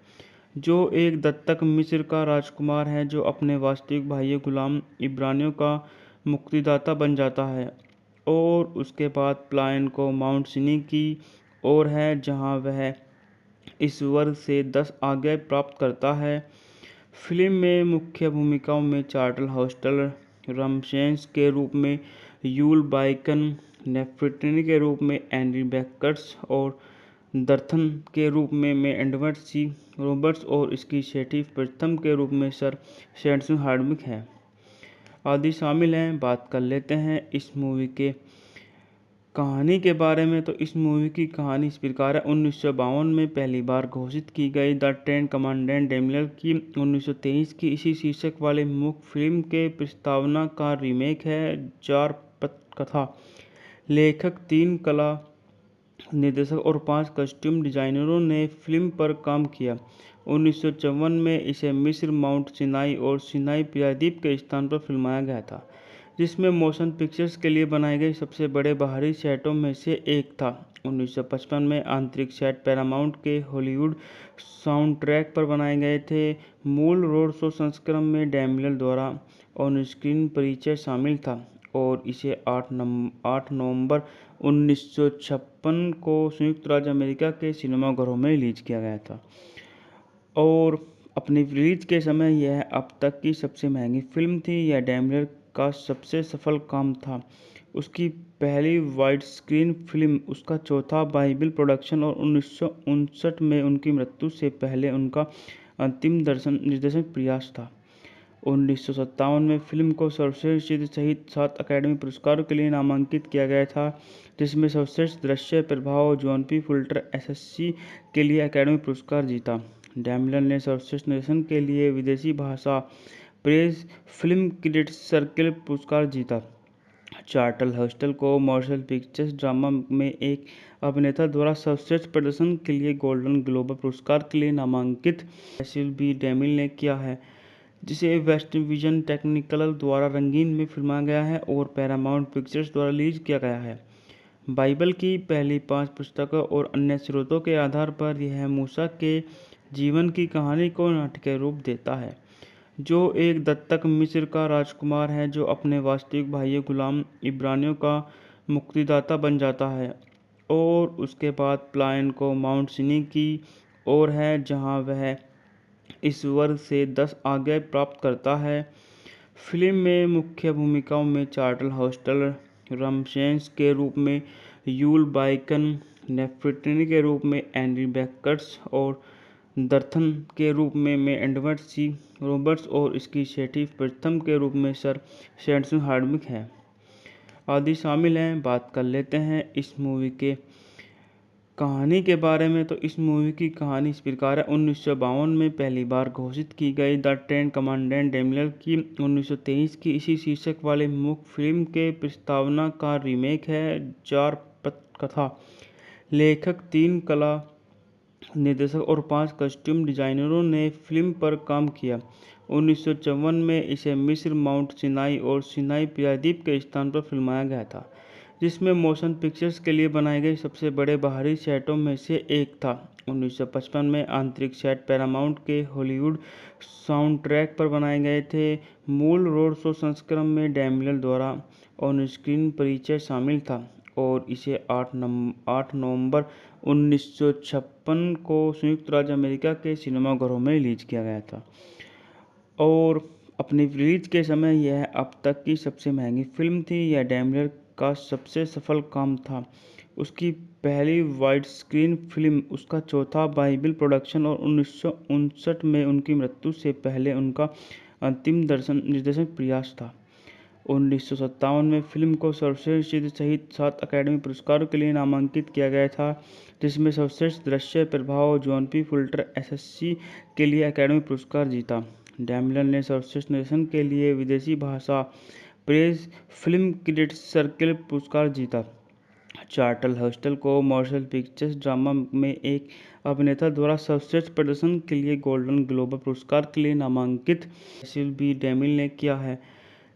जो एक दत्तक मिस्र का राजकुमार है जो अपने वास्तविक भाई गुलाम इब्रानियों का मुक्तिदाता बन जाता है और उसके बाद प्लायन को माउंट सिनी की ओर है जहां वह ईश्वर से 10 आज्ञाएं प्राप्त करता है। फिल्म में मुख्य भूमिकाओं में चार्टल हॉस्टल रमसेस के रूप में यूल बाइकन, नेफर्टिनी के रूप में एंडी बेकर्स और दर्थन के रूप में एडवर्ड सी रॉबर्ट्स और इसकी छठी प्रथम के रूप में सर सैमसन हार्डविक है आदि शामिल हैं। बात कर लेते हैं इस मूवी के कहानी के बारे में। तो इस मूवी की कहानी इस प्रकार है। 1952 में पहली बार घोषित की गई द टेन कमांडेंट डेमिलर की 1923 की इसी शीर्षक वाले मुख्य फिल्म के प्रस्तावना का रीमेक है। 4 पटकथा, लेखक, 3 कला निर्देशक और 5 कस्ट्यूम डिजाइनरों ने फिल्म पर काम किया। 1954 में इसे मिस्र, माउंट सिनाई और सिनाई प्रायद्वीप के स्थान पर फिल्माया गया था, जिसमें मोशन पिक्चर्स के लिए बनाए गए सबसे बड़े बाहरी सेटों में से एक था। 1955 में आंतरिक सेट पैरामाउंट के हॉलीवुड साउंडट्रैक पर बनाए गए थे। मूल रोड शो संस्करण में डैमिलन द्वारा ऑन स्क्रीन परिचय शामिल था और इसे 8 नवंबर 1956 को संयुक्त राज्य अमेरिका के सिनेमाघरों में रिलीज किया गया था और अपनी रिलीज के समय यह अब तक की सबसे महंगी फिल्म थी। यह डैमिलर का सबसे सफल काम था। उसकी पहली वाइड स्क्रीन फिल्म, उसका चौथा बाइबल प्रोडक्शन और 1959 में उनकी मृत्यु से पहले उनका अंतिम निर्देशन प्रयास था। 1957 में फिल्म को सर्वश्रेष्ठ चित्र सहित 7 अकादमी पुरस्कारों के लिए नामांकित किया गया था, जिसमें सर्वश्रेष्ठ दृश्य प्रभाव जॉन पी फुल्टर एसएससी के लिए अकादमी पुरस्कार जीता। डैमिलन ने सर्वश्रेष्ठ निर्देशन के लिए विदेशी भाषा प्रेस फिल्म क्रिटिक्स सर्किल पुरस्कार जीता। चार्टल हस्टल को मोशन पिक्चर्स ड्रामा में एक अभिनेता द्वारा सर्वश्रेष्ठ प्रदर्शन के लिए गोल्डन ग्लोब पुरस्कार के लिए नामांकित सेसिल बी डेमिल ने किया है, जिसे वेस्ट विजन टेक्निकल द्वारा रंगीन में फिल्माया गया है और पैरामाउंट पिक्चर्स द्वारा रिलीज किया गया है। बाइबल की पहली 5 पुस्तकों और अन्य स्रोतों के आधार पर यह मूसा के जीवन की कहानी को नाटकीय रूप देता है, जो एक दत्तक मिस्र का राजकुमार है जो अपने वास्तविक भाई गुलाम इब्रानियों का मुक्तिदाता बन जाता है और उसके बाद प्लायन को माउंट सिनी की ओर है, जहां वह ईश्वर से 10 आज्ञाएं प्राप्त करता है। फिल्म में मुख्य भूमिकाओं में चार्लटन हस्टल रमसेस के रूप में, यूल बाइकन नेफर्टिनी के रूप में एंडी बेकर्स और दर्थन के रूप में एडवर्ड सी रॉबर्ट्स और इसकी छठी प्रथम के रूप में सर सैंडर्स हार्डविक है आदि शामिल हैं। बात कर लेते हैं इस मूवी के कहानी के बारे में। तो इस मूवी की कहानी इस प्रकार है। 1952 में पहली बार घोषित की गई द टेन कमांडेंट डेमियल की 1923 की इसी शीर्षक वाले मुख्य फिल्म के प्रस्तावना का रीमेक है। 4 पटकथा, लेखक, 3 कला निर्देशक और 5 कस्ट्यूम डिजाइनरों ने फिल्म पर काम किया। 1954 में इसे मिस्र, माउंट सिनाई और सिनाई प्रायद्वीप के स्थान पर फिल्माया गया था, जिसमें मोशन पिक्चर्स के लिए बनाए गए सबसे बड़े बाहरी सेटों में से एक था। 1955 में आंतरिक सेट पैरामाउंट के हॉलीवुड साउंडट्रैक पर बनाए गए थे। मूल रोड शो संस्करण में डैमियल द्वारा ऑन स्क्रीन परिचय शामिल था और इसे 8 नवंबर 1956 को संयुक्त राज्य अमेरिका के सिनेमाघरों में रिलीज किया गया था और अपनी रिलीज के समय यह अब तक की सबसे महंगी फिल्म थी। यह डैमियल का सबसे सफल काम था। उसकी पहली वाइड स्क्रीन फिल्म, उसका चौथा बाइबल प्रोडक्शन और 1959 में उनकी मृत्यु से पहले उनका अंतिम निर्देशन प्रयास था। 1957 में फिल्म को सर्वश्रेष्ठ चित्र सहित 7 अकादमी पुरस्कारों के लिए नामांकित किया गया था, जिसमें सर्वश्रेष्ठ दृश्य प्रभाव जॉन पी फुल्टर एसएससी के लिए अकादमी पुरस्कार जीता। डैमिलन ने सर्वश्रेष्ठ निर्देशन के लिए विदेशी भाषा प्रेस फिल्म क्रिटिक्स सर्किल पुरस्कार जीता। चार्टल हस्टल को मोशन पिक्चर्स ड्रामा में एक अभिनेता द्वारा सर्वश्रेष्ठ प्रदर्शन के लिए गोल्डन ग्लोब पुरस्कार के लिए नामांकित सेसिल बी डेमिल ने किया है,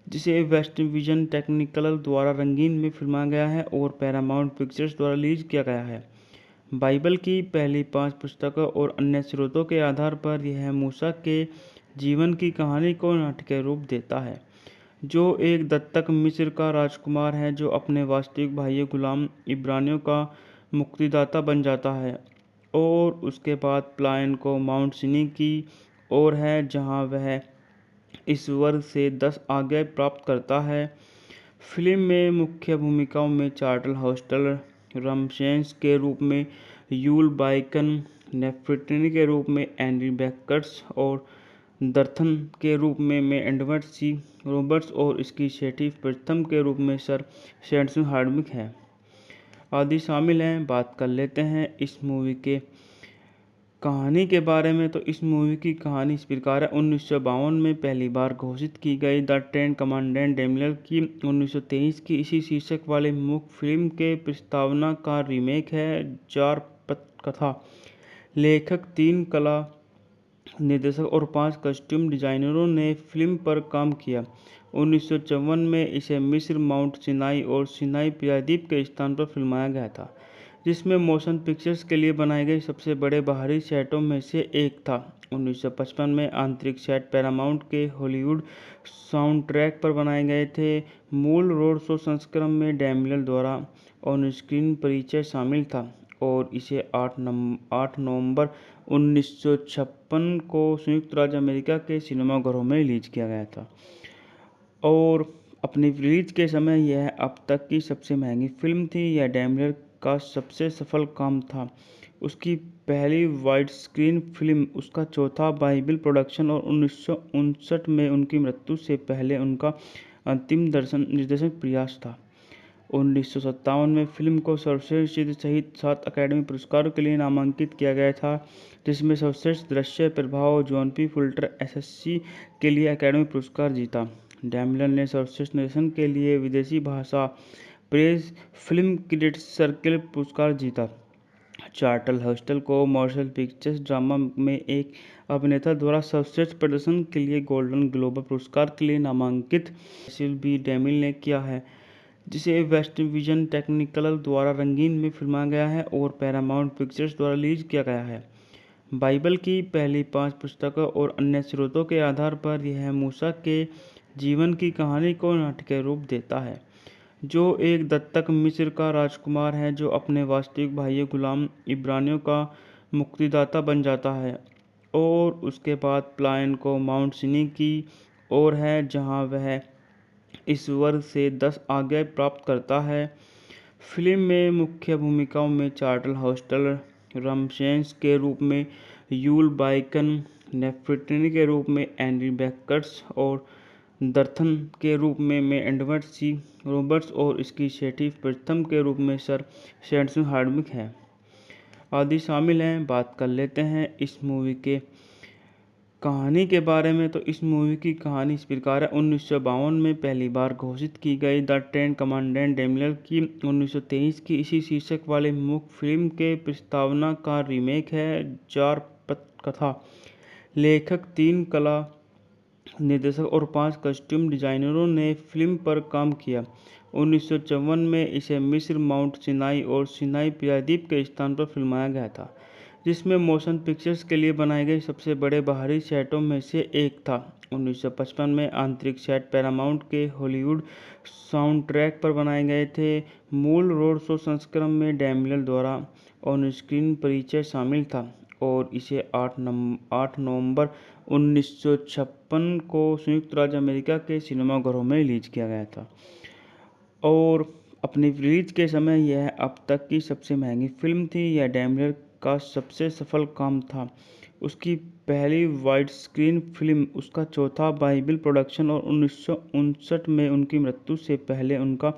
जिसे वेस्ट विजन टेक्निकल द्वारा रंगीन में फिल्माया गया है और पैरामाउंट पिक्चर्स द्वारा रिलीज किया गया है। बाइबल की पहली 5 पुस्तकों और अन्य स्रोतों के आधार पर यह मूसा के जीवन की कहानी को नाटकीय रूप देता है, जो एक दत्तक मिस्र का राजकुमार है जो अपने वास्तविक भाई गुलाम इब्रानियों का मुक्तिदाता बन जाता है और उसके बाद प्लायन को माउंट सिनी की ओर है, जहां वह ईश्वर से 10 आज्ञाएं प्राप्त करता है। फिल्म में मुख्य भूमिकाओं में चार्लटन हस्टल रमसेस के रूप में, यूल बाइकन नेफर्टिनी के रूप में एंडी बेकर्स और दर्थन के रूप में एडवर्ड सी रॉबर्ट्स और इसकी छठी प्रथम के रूप में सर सैंडर्स हार्डविक है आदि शामिल हैं। बात कर लेते हैं इस मूवी के कहानी के बारे में। तो इस मूवी की कहानी इस प्रकार है। 1952 में पहली बार घोषित की गई द टेन कमांडेंट डेमियल की 1923 की इसी शीर्षक वाले मुख्य फिल्म के प्रस्तावना का रीमेक है। 4 पटकथा, लेखक, 3 कला निर्देशक और 5 कस्ट्यूम डिजाइनरों ने फिल्म पर काम किया। 1954 में इसे मिस्र, माउंट सिनाई और सिनाई प्रायद्वीप के स्थान पर फिल्माया गया था, जिसमें मोशन पिक्चर्स के लिए बनाए गए सबसे बड़े बाहरी सेटों में से एक था। 1955 में आंतरिक सेट पैरामाउंट के हॉलीवुड साउंडट्रैक पर बनाए गए थे। मूल रोड शो संस्करण में डैमियल द्वारा ऑन स्क्रीन परिचय शामिल था और इसे 8 नवंबर 1956 को संयुक्त राज्य अमेरिका के सिनेमाघरों में रिलीज किया गया था और अपनी रिलीज के समय यह अब तक की सबसे महंगी फिल्म थी। यह डैमलर का सबसे सफल काम था। उसकी पहली वाइड स्क्रीन फिल्म, उसका चौथा बाइबल प्रोडक्शन और 1959 में उनकी मृत्यु से पहले उनका अंतिम निर्देशन प्रयास था। 1957 में फिल्म को सर्वश्रेष्ठ चित्र सहित 7 अकादमी पुरस्कारों के लिए नामांकित किया गया था, जिसमें सर्वश्रेष्ठ दृश्य प्रभाव जॉन पी फुल्टर एसएससी के लिए अकादमी पुरस्कार जीता। डैमलर ने सर्वश्रेष्ठ निर्देशन के लिए विदेशी भाषा प्रेस फिल्म क्रिटिक्स सर्कल पुरस्कार जीता। चार्ल्टन हस्टन को मोशन पिक्चर्स ड्रामा में एक अभिनेता द्वारा सर्वश्रेष्ठ प्रदर्शन के लिए गोल्डन ग्लोब पुरस्कार के लिए नामांकित सेसिल बी डेमिल ने किया है, जिसे वेस्ट विजन टेक्निकल द्वारा रंगीन में फिल्माया गया है और पैरामाउंट पिक्चर्स द्वारा रिलीज किया गया है। बाइबल की पहली 5 पुस्तकों और अन्य स्रोतों के आधार पर यह मूसा के जीवन की कहानी को नाटकीय रूप देता है, जो एक दत्तक मिस्र का राजकुमार है जो अपने वास्तविक भाई गुलाम इब्रानियों का मुक्तिदाता बन जाता है और उसके बाद प्लायन को माउंट सिनी की ओर है, जहां वह ईश्वर से 10 आज्ञाएं प्राप्त करता है। फिल्म में मुख्य भूमिकाओं में चार्ल्टन हस्टन रमसेस के रूप में यूल बाइकन, नेफर्टिनी के रूप में एंडी बेकर्स और दर्थन के रूप में एडवर्ड सी रॉबर्ट्स और इसकी सेठी प्रथम के रूप में सर सैमसन हार्डविक है आदि शामिल हैं। बात कर लेते हैं इस मूवी के कहानी के बारे में। तो इस मूवी की कहानी इस प्रकार है। 1952 में पहली बार घोषित की गई द टेन कमांडेंट डैनियल की 1923 की इसी शीर्षक वाली मुख्य फिल्म के प्रस्तावना का रीमेक है। 4 पटकथा, लेखक, 3 कला निर्देशक और 5 कस्ट्यूम डिजाइनरों ने फिल्म पर काम किया। 1954 में इसे मिस्र, माउंट सिनाई और सिनाई प्रायद्वीप के स्थान पर फिल्माया गया था, जिसमें मोशन पिक्चर्स के लिए बनाए गए सबसे बड़े बाहरी सेटों में से एक था। 1955 में आंतरिक सेट पैरामाउंट के हॉलीवुड साउंडट्रैक पर बनाए गए थे। मूल रोड शो संस्करण में डैमलर द्वारा ऑन स्क्रीन परिचय शामिल था और इसे 8 नवंबर 1956 को संयुक्त राज्य अमेरिका के सिनेमाघरों में रिलीज किया गया था और अपनी रिलीज के समय यह अब तक की सबसे महंगी फिल्म थी। यह डैमलर का सबसे सफल काम था। उसकी पहली वाइड स्क्रीन फिल्म, उसका चौथा बाइबल प्रोडक्शन और 1959 में उनकी मृत्यु से पहले उनका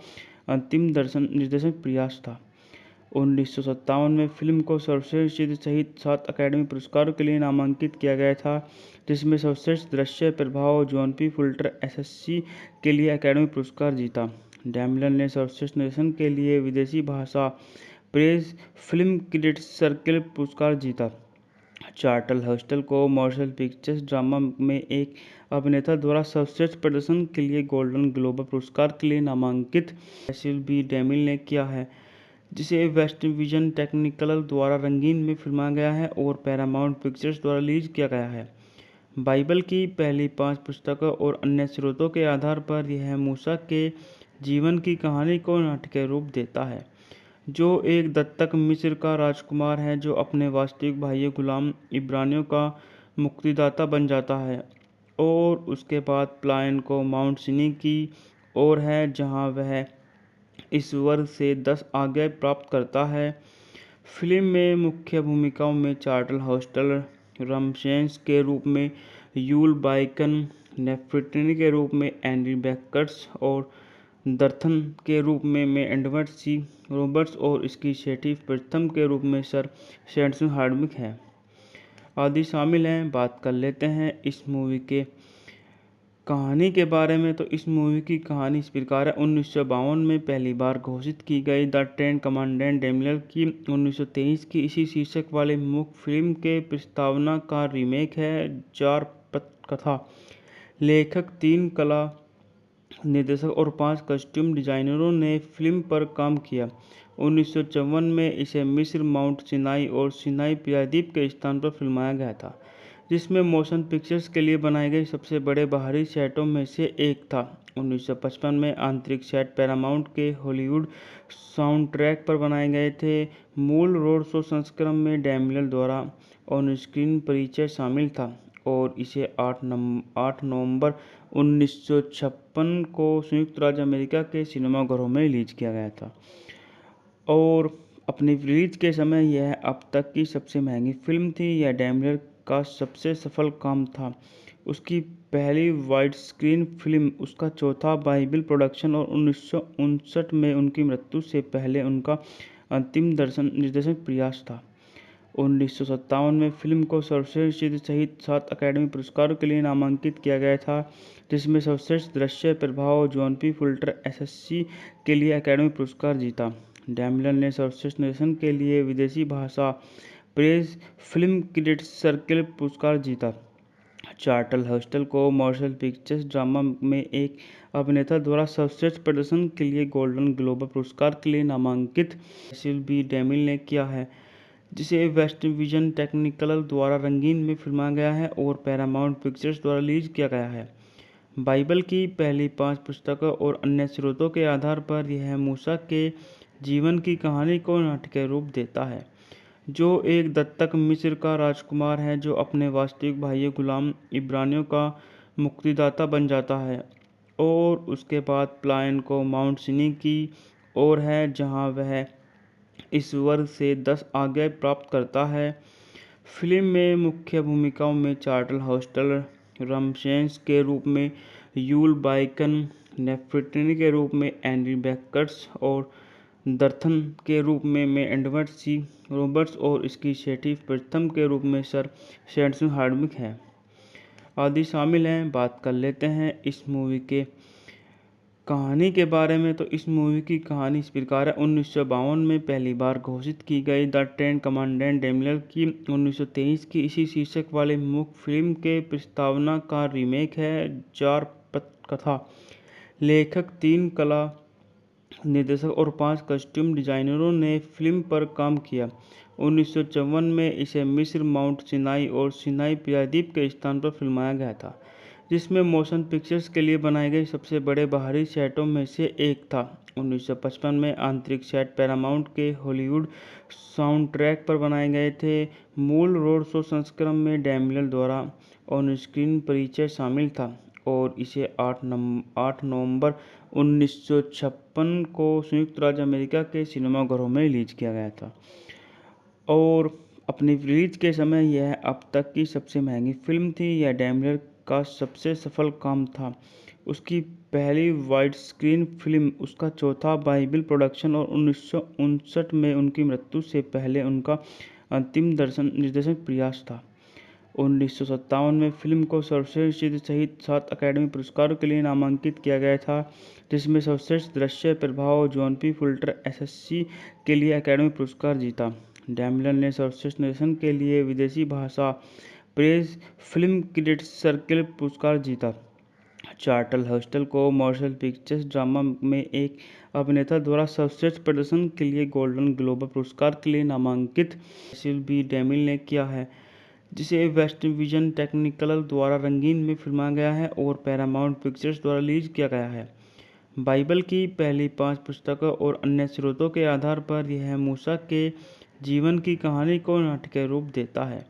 अंतिम निर्देशन प्रयास था। 1957 में फिल्म को सर्वश्रेष्ठ चित्र सहित 7 अकादमी पुरस्कारों के लिए नामांकित किया गया था, जिसमें सर्वश्रेष्ठ दृश्य प्रभाव जॉन पी फुल्टर एसएससी के लिए अकादमी पुरस्कार जीता। डैमलर ने सर्वश्रेष्ठ निर्देशन के लिए विदेशी भाषा प्रेस फिल्म क्रिटिक्स सर्कल पुरस्कार जीता। चार्ल्टन हस्टन को मोशन पिक्चर्स ड्रामा में एक अभिनेता द्वारा सर्वश्रेष्ठ प्रदर्शन के लिए गोल्डन ग्लोब पुरस्कार के लिए नामांकित सेसिल बी डेमिल ने किया है, जिसे वेस्ट विजन टेक्निकल द्वारा रंगीन में फिल्माया गया है और पैरामाउंट पिक्चर्स द्वारा रिलीज किया गया है। बाइबल की पहली 5 पुस्तकों और अन्य स्रोतों के आधार पर यह मूसा के जीवन की कहानी को नाटकीय रूप देता है, जो एक दत्तक मिस्र का राजकुमार है जो अपने वास्तविक भाई गुलाम इब्रानियों का मुक्तिदाता बन जाता है और उसके बाद प्लायन को माउंट सिनी की ओर है, जहां वह ईश्वर से 10 आज्ञाएं प्राप्त करता है। फिल्म में मुख्य भूमिकाओं में चार्ल्टन हस्टन रमसेस के रूप में यूल बाइकन, नेफर्टिनी के रूप में एंडी बेकर्स और दर्थन के रूप में एडवर्ड सी रॉबर्ट्स और इसकी सेठी प्रथम के रूप में सर सैमसन हार्डविक है आदि शामिल हैं। बात कर लेते हैं इस मूवी के कहानी के बारे में। तो इस मूवी की कहानी इस प्रकार है। 1952 में पहली बार घोषित की गई द टेन कमांडेंट डैनियल की 1923 की इसी शीर्षक वाली मुख्य फिल्म के प्रस्तावना का रीमेक है। 4 पटकथा, लेखक, 3 कला निर्देशक और 5 कस्ट्यूम डिजाइनरों ने फिल्म पर काम किया। 1954 में इसे मिस्र, माउंट सिनाई और सिनाई प्रायद्वीप के स्थान पर फिल्माया गया था, जिसमें मोशन पिक्चर्स के लिए बनाए गए सबसे बड़े बाहरी सेटों में से एक था। 1955 में आंतरिक सेट पैरामाउंट के हॉलीवुड साउंडट्रैक पर बनाए गए थे। मूल रोड शो संस्करण में डैमलर द्वारा ऑन स्क्रीन परिचय शामिल था और इसे 8 नवंबर 1956 को संयुक्त राज्य अमेरिका के सिनेमाघरों में रिलीज किया गया था। और अपनी रिलीज के समय यह अब तक की सबसे महंगी फिल्म थी। यह डैमलर का सबसे सफल काम था। उसकी पहली वाइड स्क्रीन फिल्म, उसका चौथा बाइबल प्रोडक्शन और 1959 में उनकी मृत्यु से पहले उनका अंतिम निर्देशन प्रयास था। 1957 में फिल्म को सर्वश्रेष्ठ चित्र सहित 7 अकादमी पुरस्कारों के लिए नामांकित किया गया था, जिसमें सर्वश्रेष्ठ दृश्य प्रभाव जॉन पी फुल्टर एसएससी के लिए अकादमी पुरस्कार जीता। डैमलर ने सर्वश्रेष्ठ निर्देशन के लिए विदेशी भाषा प्रेस फिल्म क्रिटिक्स सर्कल पुरस्कार जीता। चार्टल हस्टल को मोशन पिक्चर्स ड्रामा में एक अभिनेता द्वारा सर्वश्रेष्ठ प्रदर्शन के लिए गोल्डन ग्लोब पुरस्कार के लिए नामांकित सेसिल बी डेमिल ने किया है, जिसे वेस्ट विजन टेक्निकल द्वारा रंगीन में फिल्माया गया है और पैरामाउंट पिक्चर्स द्वारा रिलीज किया गया है। बाइबल की पहली 5 पुस्तकों और अन्य स्रोतों के आधार पर यह मूसा के जीवन की कहानी को नाटकीय रूप देता है, जो एक दत्तक मिस्र का राजकुमार है जो अपने वास्तविक भाई गुलाम इब्रानियों का मुक्तिदाता बन जाता है और उसके बाद प्लायन को माउंट सिनी की ओर है, जहां वह ईश्वर से 10 आज्ञाएं प्राप्त करता है। फिल्म में मुख्य भूमिकाओं में चार्लटन हस्टल रमसेस के रूप में, यूल बाइकन नेफर्टिनी के रूप में, एंडी बेकर्स और दर्थन के रूप में एडवर्ड सी रॉबर्ट्स और इसकी छठी प्रथम के रूप में सर सैंडर्स हार्डविक है आदि शामिल हैं। बात कर लेते हैं इस मूवी के कहानी के बारे में। तो इस मूवी की कहानी इस प्रकार है। 1952 में पहली बार घोषित की गई द टेन कमांडेंट डैनियल की 1923 की इसी शीर्षक वाली मुख्य फिल्म के प्रस्तावना का रीमेक है। 4 पटकथा लेखक, 3 कला निर्देशक और 5 कस्ट्यूम डिजाइनरों ने फिल्म पर काम किया। 1954 में इसे मिस्र, माउंट सिनाई और सिनाई प्रायद्वीप के स्थान पर फिल्माया गया था, जिसमें मोशन पिक्चर्स के लिए बनाए गए सबसे बड़े बाहरी सेटों में से एक था। 1955 में आंतरिक सेट पैरामाउंट के हॉलीवुड साउंडट्रैक पर बनाए गए थे। मूल रोड शो संस्करण में डैनियल द्वारा ऑन स्क्रीन परिचय शामिल था और इसे 8 नवंबर 1956 को संयुक्त राज्य अमेरिका के सिनेमाघरों में रिलीज किया गया था। और अपनी रिलीज के समय यह अब तक की सबसे महंगी फिल्म थी। यह डैनियल का सबसे सफल काम था। उसकी पहली वाइड स्क्रीन फिल्म, उसका चौथा बाइबल प्रोडक्शन और 1959 में उनकी मृत्यु से पहले उनका अंतिम निर्देशन प्रयास था। 1957 में फिल्म को सर्वश्रेष्ठ चित्र सहित 7 अकादमी पुरस्कारों के लिए नामांकित किया गया था, जिसमें सर्वश्रेष्ठ दृश्य प्रभाव जॉन पी फुल्टर एसएससी के लिए अकादमी पुरस्कार जीता। डैनियल ने सर्वश्रेष्ठ निर्देशन के लिए विदेशी भाषा प्रेस फिल्म क्रिटिक्स सर्कल पुरस्कार जीता। चार्टल हस्टल को मोशन पिक्चर्स ड्रामा में एक अभिनेता द्वारा सर्वश्रेष्ठ प्रदर्शन के लिए गोल्डन ग्लोब पुरस्कार के लिए नामांकित सेसिल बी डेमिल ने किया है, जिसे वेस्ट विजन टेक्निकल द्वारा रंगीन में फिल्माया गया है और पैरामाउंट पिक्चर्स द्वारा रिलीज किया गया है। बाइबल की पहली 5 पुस्तकों और अन्य स्रोतों के आधार पर यह मूसा के जीवन की कहानी को नाटकीय रूप देता है,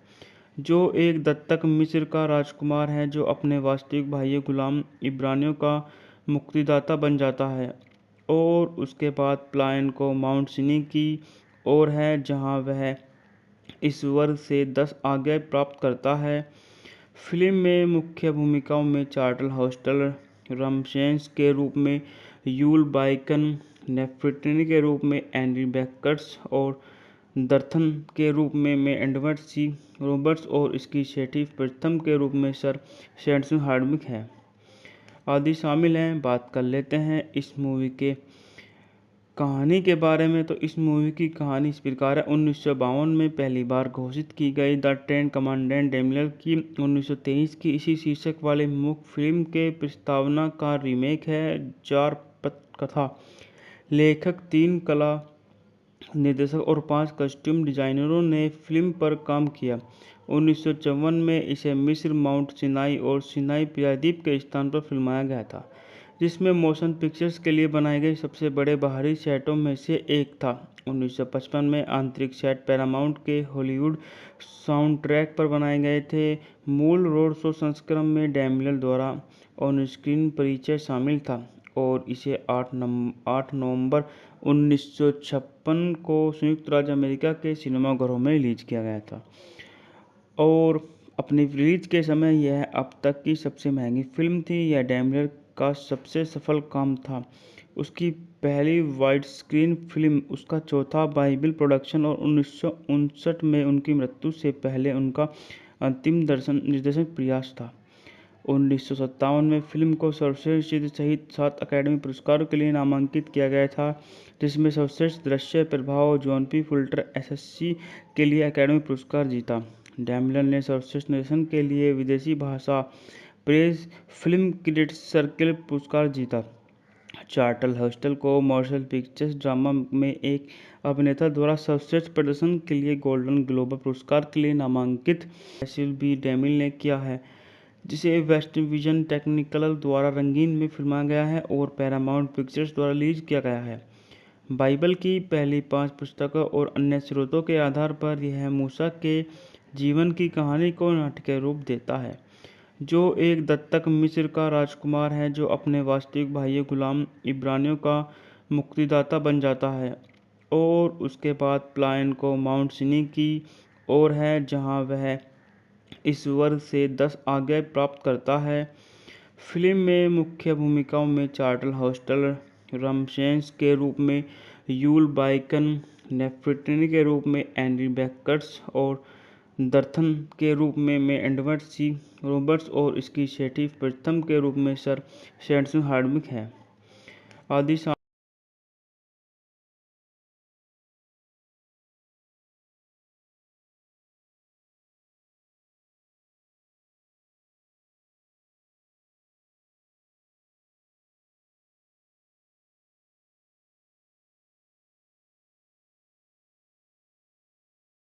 जो एक दत्तक मिस्र का राजकुमार है जो अपने वास्तविक भाई गुलाम इब्रानियों का मुक्तिदाता बन जाता है और उसके बाद प्लायन को माउंट सिनी की ओर है, जहां वह ईश्वर से 10 आज्ञाएं प्राप्त करता है। फिल्म में मुख्य भूमिकाओं में चार्लटन हस्टल रमसेस के रूप में, यूल बाइकन नेफर्टिनी के रूप में, एंडी बेकर्स और दर्थन के रूप में एडवर्ड सी रॉबर्ट्स और इसकी छठी प्रथम के रूप में सर सैंडर्स हार्डविक है आदि शामिल हैं। बात कर लेते हैं इस मूवी के कहानी के बारे में। तो इस मूवी की कहानी इस प्रकार है। 1952 में पहली बार घोषित की गई द टेन कमांडेंट डैनियल की 1923 की इसी शीर्षक वाली मुख्य फिल्म के प्रस्तावना का रीमेक है। 4 पटकथा लेखक, 3 कला निर्देशक और 5 कस्ट्यूम डिजाइनरों ने फिल्म पर काम किया। 1954 में इसे मिस्र, माउंट सिनाई और सिनाई प्रायद्वीप के स्थान पर फिल्माया गया था, जिसमें मोशन पिक्चर्स के लिए बनाए गए सबसे बड़े बाहरी सेटों में से एक था। 1955 में आंतरिक सेट पैरामाउंट के हॉलीवुड साउंडट्रैक पर बनाए गए थे। मूल रोड शो संस्करण में डैमियल द्वारा ऑन स्क्रीन परिचय शामिल था और इसे 8 नवंबर 1956 को संयुक्त राज्य अमेरिका के सिनेमाघरों में रिलीज किया गया था और अपनी रिलीज के समय यह अब तक की सबसे महंगी फिल्म थी। यह डैमियर का सबसे सफल काम था। उसकी पहली वाइड स्क्रीन फिल्म उसका चौथा बाइबल प्रोडक्शन और 1959 में उनकी मृत्यु से पहले उनका अंतिम निर्देशन प्रयास था। 1957 में फिल्म को सर्वश्रेष्ठ सहित 7 अकादमी पुरस्कारों के लिए नामांकित किया गया था, जिसमें सर्वश्रेष्ठ दृश्य प्रभाव जॉन पी फुल्टर एसएससी के लिए अकादमी पुरस्कार जीता। डैमियल ने सर्वश्रेष्ठ निर्देशन के लिए विदेशी भाषा प्रेस फिल्म क्रिटिक्स सर्कल पुरस्कार जीता। चार्ल्टन हस्टन को मोशन पिक्चर्स ड्रामा में एक अभिनेता द्वारा सर्वश्रेष्ठ प्रदर्शन के लिए गोल्डन ग्लोब पुरस्कार के लिए नामांकित सेसिल बी डेमिल ने किया है, जिसे वेस्ट विजन टेक्निकल द्वारा रंगीन में फिल्माया गया है और पैरामाउंट पिक्चर्स द्वारा रिलीज किया गया है। बाइबल की पहली 5 पुस्तकों और अन्य स्रोतों के आधार पर यह मूसा के जीवन की कहानी को नाटकीय रूप देता है, जो एक दत्तक मिस्र का राजकुमार है जो अपने वास्तविक भाई गुलाम इब्रानियों का मुक्तिदाता बन जाता है और उसके बाद प्लायन को माउंट सिनी की ओर है, जहां वह ईश्वर से 10 आज्ञाएं प्राप्त करता है। फिल्म में मुख्य भूमिकाओं में चार्ल्टन हस्टन रमसेस के रूप में यूल बाइकन, नेफर्टिनी के रूप में एंडी बेकर्स और दर्थन के रूप में एडवर्ड सी रॉबर्ट्स और इसकी सेठी प्रथम के रूप में सर सैंडर्स हार्डविक है। आदि